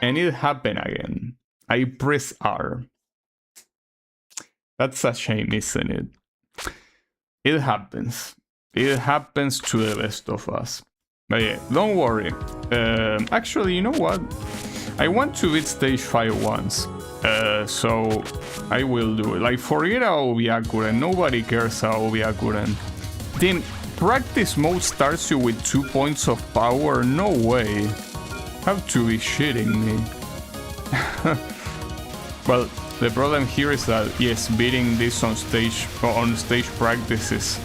And it happened again. I press R. That's a shame, isn't it? It happens. It happens to the best of us. But yeah, don't worry. Actually, you know what? I want to beat stage 5 once. So I will do it. Like, forget Aobiakuren. Nobody cares Aobiakuren. Then practice mode starts you with 2 points of power? No way. Have to be shitting me. Well, the problem here is that, yes, beating this on stage practice is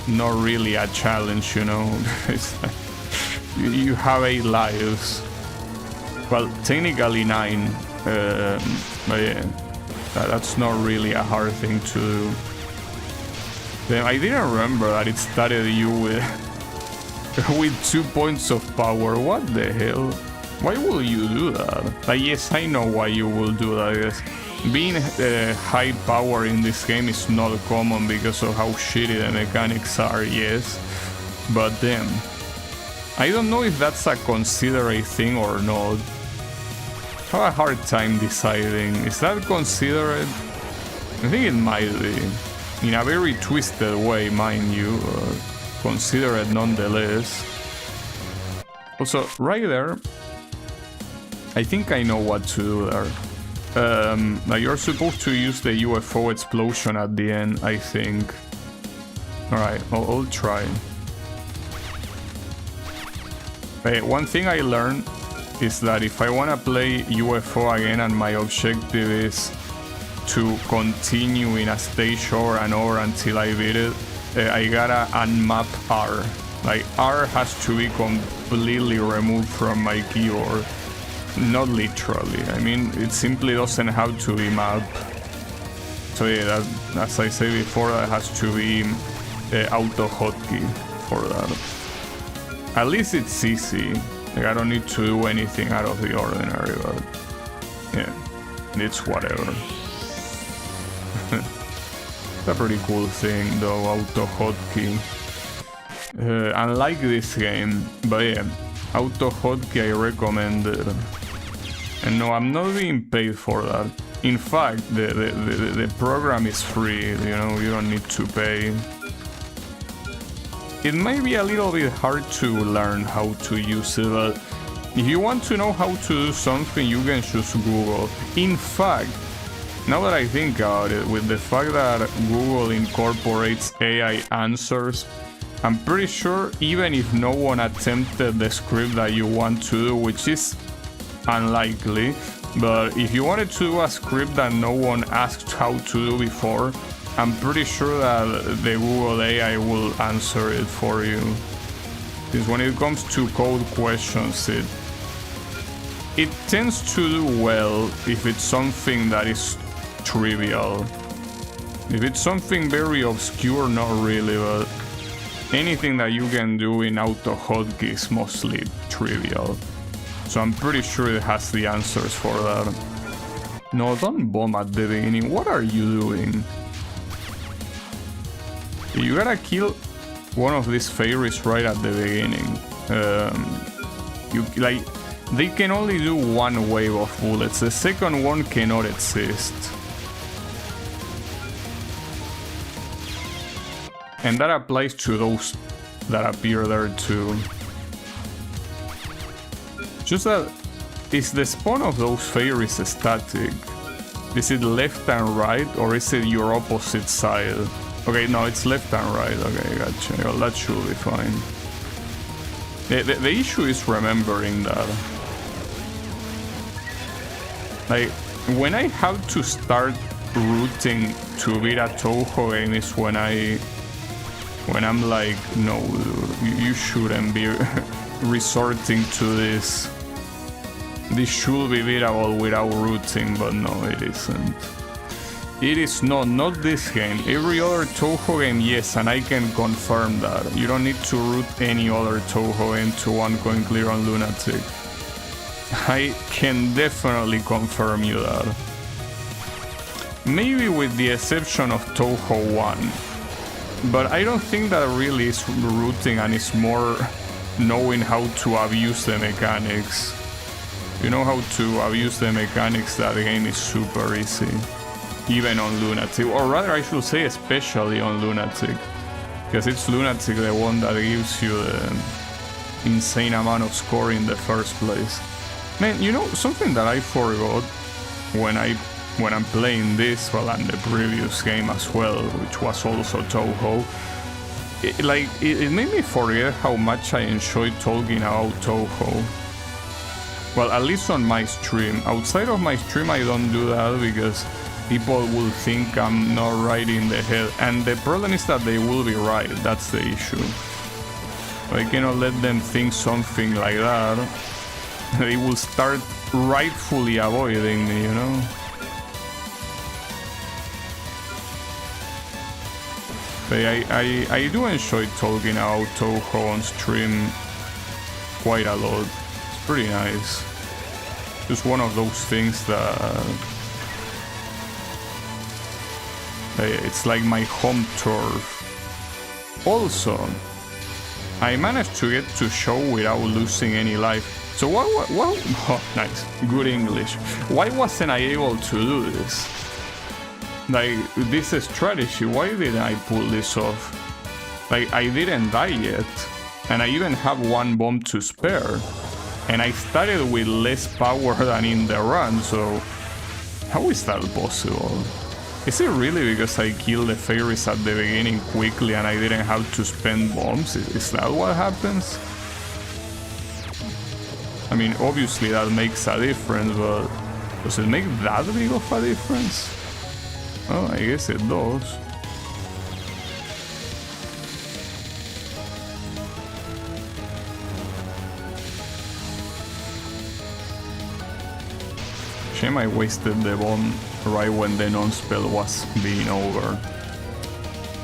not really a challenge, you know. It's like, you have 8 lives. Well, technically 9. But yeah, that's not really a hard thing to do. Then I didn't remember that it started you with 2 points of power. What the hell? Why will you do that? Like, yes, I know why you will do that. Yes. Being high power in this game is not common because of how shitty the mechanics are, yes. But then, I don't know if that's a considerate thing or not. I have a hard time deciding. Is that considerate? I think it might be. In a very twisted way, mind you. Considerate nonetheless. Also, right there, I think I know what to do there. Like, you're supposed to use the UFO explosion at the end, I think. Alright, I'll try. Hey, one thing I learned is that if I want to play UFO again and my objective is to continue in a stage over and over until I beat it, I gotta unmap R. Like, R has to be completely removed from my keyboard. Not literally, I mean, it simply doesn't have to be mapped. So yeah, that, as I said before, that has to be auto hotkey for that. At least it's easy. Like, I don't need to do anything out of the ordinary, but yeah, it's whatever. It's a pretty cool thing though, auto hotkey. Unlike this game, but yeah, auto hotkey I recommend it. And no, I'm not being paid for that. In fact, the program is free, you know, you don't need to pay. It might be a little bit hard to learn how to use it, but if you want to know how to do something, you can just Google. In fact, now that I think about it, with the fact that Google incorporates AI answers, I'm pretty sure even if no one attempted the script that you want to do, which is unlikely, but if you wanted to do a script that no one asked how to do before, I'm pretty sure that the Google AI will answer it for you. Because when it comes to code questions, it tends to do well if it's something that is trivial. If it's something very obscure, not really, but anything that you can do in auto hotkey is mostly trivial. So I'm pretty sure it has the answers for that. No, don't bomb at the beginning. What are you doing? You gotta kill one of these fairies right at the beginning. They can only do one wave of bullets. The second one cannot exist. And that applies to those that appear there too. Just that, is the spawn of those fairies static? Is it left and right, or is it your opposite side? Okay, no, it's left and right. Okay, gotcha. Well, that should be fine. The issue is remembering that. Like, when I have to start rooting to beat a Touhou game is when I'm like, no, you shouldn't be resorting to this. This should be beatable without rooting, but no, it isn't. It is not this game. Every other Touhou game, yes, and I can confirm that. You don't need to root any other Touhou game to one coin clear on Lunatic. I can definitely confirm you that. Maybe with the exception of Touhou 1. But I don't think that really is rooting, and it's more knowing how to abuse the mechanics. You know how to abuse the mechanics, that game is super easy. Even on Lunatic, or rather I should say especially on Lunatic. Because it's Lunatic the one that gives you the insane amount of score in the first place. Man, you know, something that I forgot when I'm playing this, well, and the previous game as well, which was also Touhou, it made me forget how much I enjoyed talking about Touhou. Well, at least on my stream. Outside of my stream I don't do that because people will think I'm not right in the head. And the problem is that they will be right, that's the issue. I cannot let them think something like that. They will start rightfully avoiding me, you know? But I do enjoy talking about Touhou on stream quite a lot. It's pretty nice. Just one of those things that... it's like my home turf. Also, I managed to get to show without losing any life. So what oh, nice, good English. Why wasn't I able to do this? Like, this is strategy, why didn't I pull this off? Like, I didn't die yet, and I even have one bomb to spare. And I started with less power than in the run, so... How is that possible? Is it really because I killed the fairies at the beginning quickly and I didn't have to spend bombs? Is that what happens? I mean, obviously that makes a difference, but does it make that big of a difference? Oh, I guess it does. Shame I wasted the bomb right when the non-spell was being over.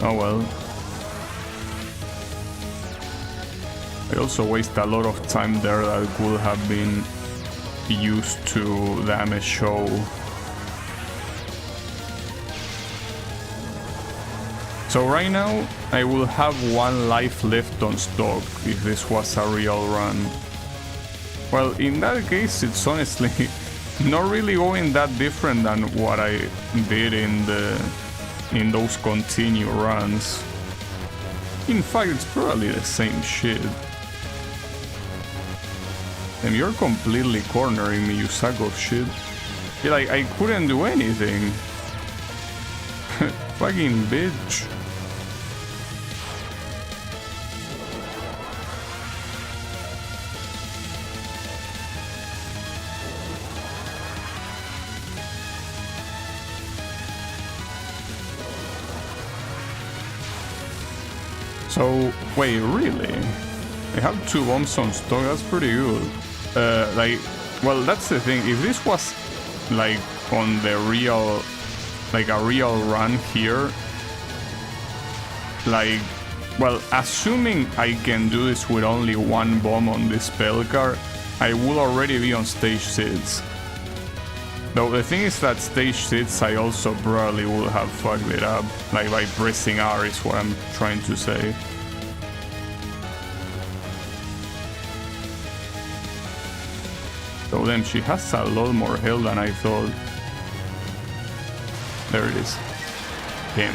Oh well. I also waste a lot of time there that could have been used to damage show. So right now I will have one life left on stock if this was a real run. Well, in that case it's honestly not really going that different than what I did in those continue runs. In fact, it's probably the same shit. And you're completely cornering me, you sack of shit. Yeah, like, I couldn't do anything. Fucking bitch. So, wait, really? I have 2 bombs on stock, that's pretty good. Like, Well, that's the thing. If this was like on the real, like a real run here, like, well, assuming I can do this with only one bomb on this spell card, I will already be on stage 6. Though the thing is that stage 6 I also probably would have fucked it up, like by pressing R is what I'm trying to say. So then she has a lot more health than I thought. There it is. Him.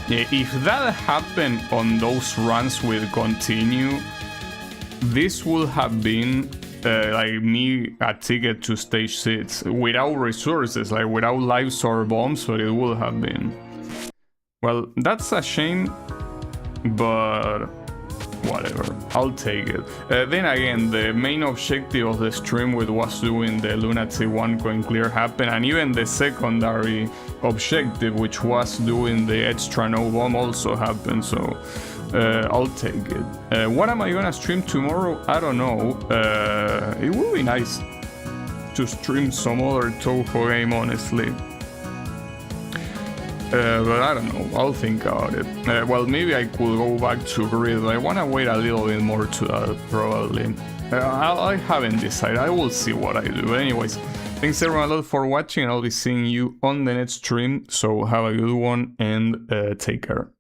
Yeah, if that happened on those runs with continue, this would have been like me a ticket to stage 6 without resources, like without lives or bombs, but it would have been. Well, that's a shame, but whatever, I'll take it. Then again, the main objective of the stream was doing the Lunatic 1 coin clear happen, and even the secondary objective, which was doing the extra no bomb, also happened, so I'll take it. What am I gonna stream tomorrow? I don't know. It would be nice to stream some other Touhou game, honestly. But I don't know, I'll think about it. Well, maybe I could go back to Grid. I wanna wait a little bit more to that, probably. I haven't decided, I will see what I do. But anyways, thanks everyone a lot for watching, and I'll be seeing you on the next stream. So have a good one and take care.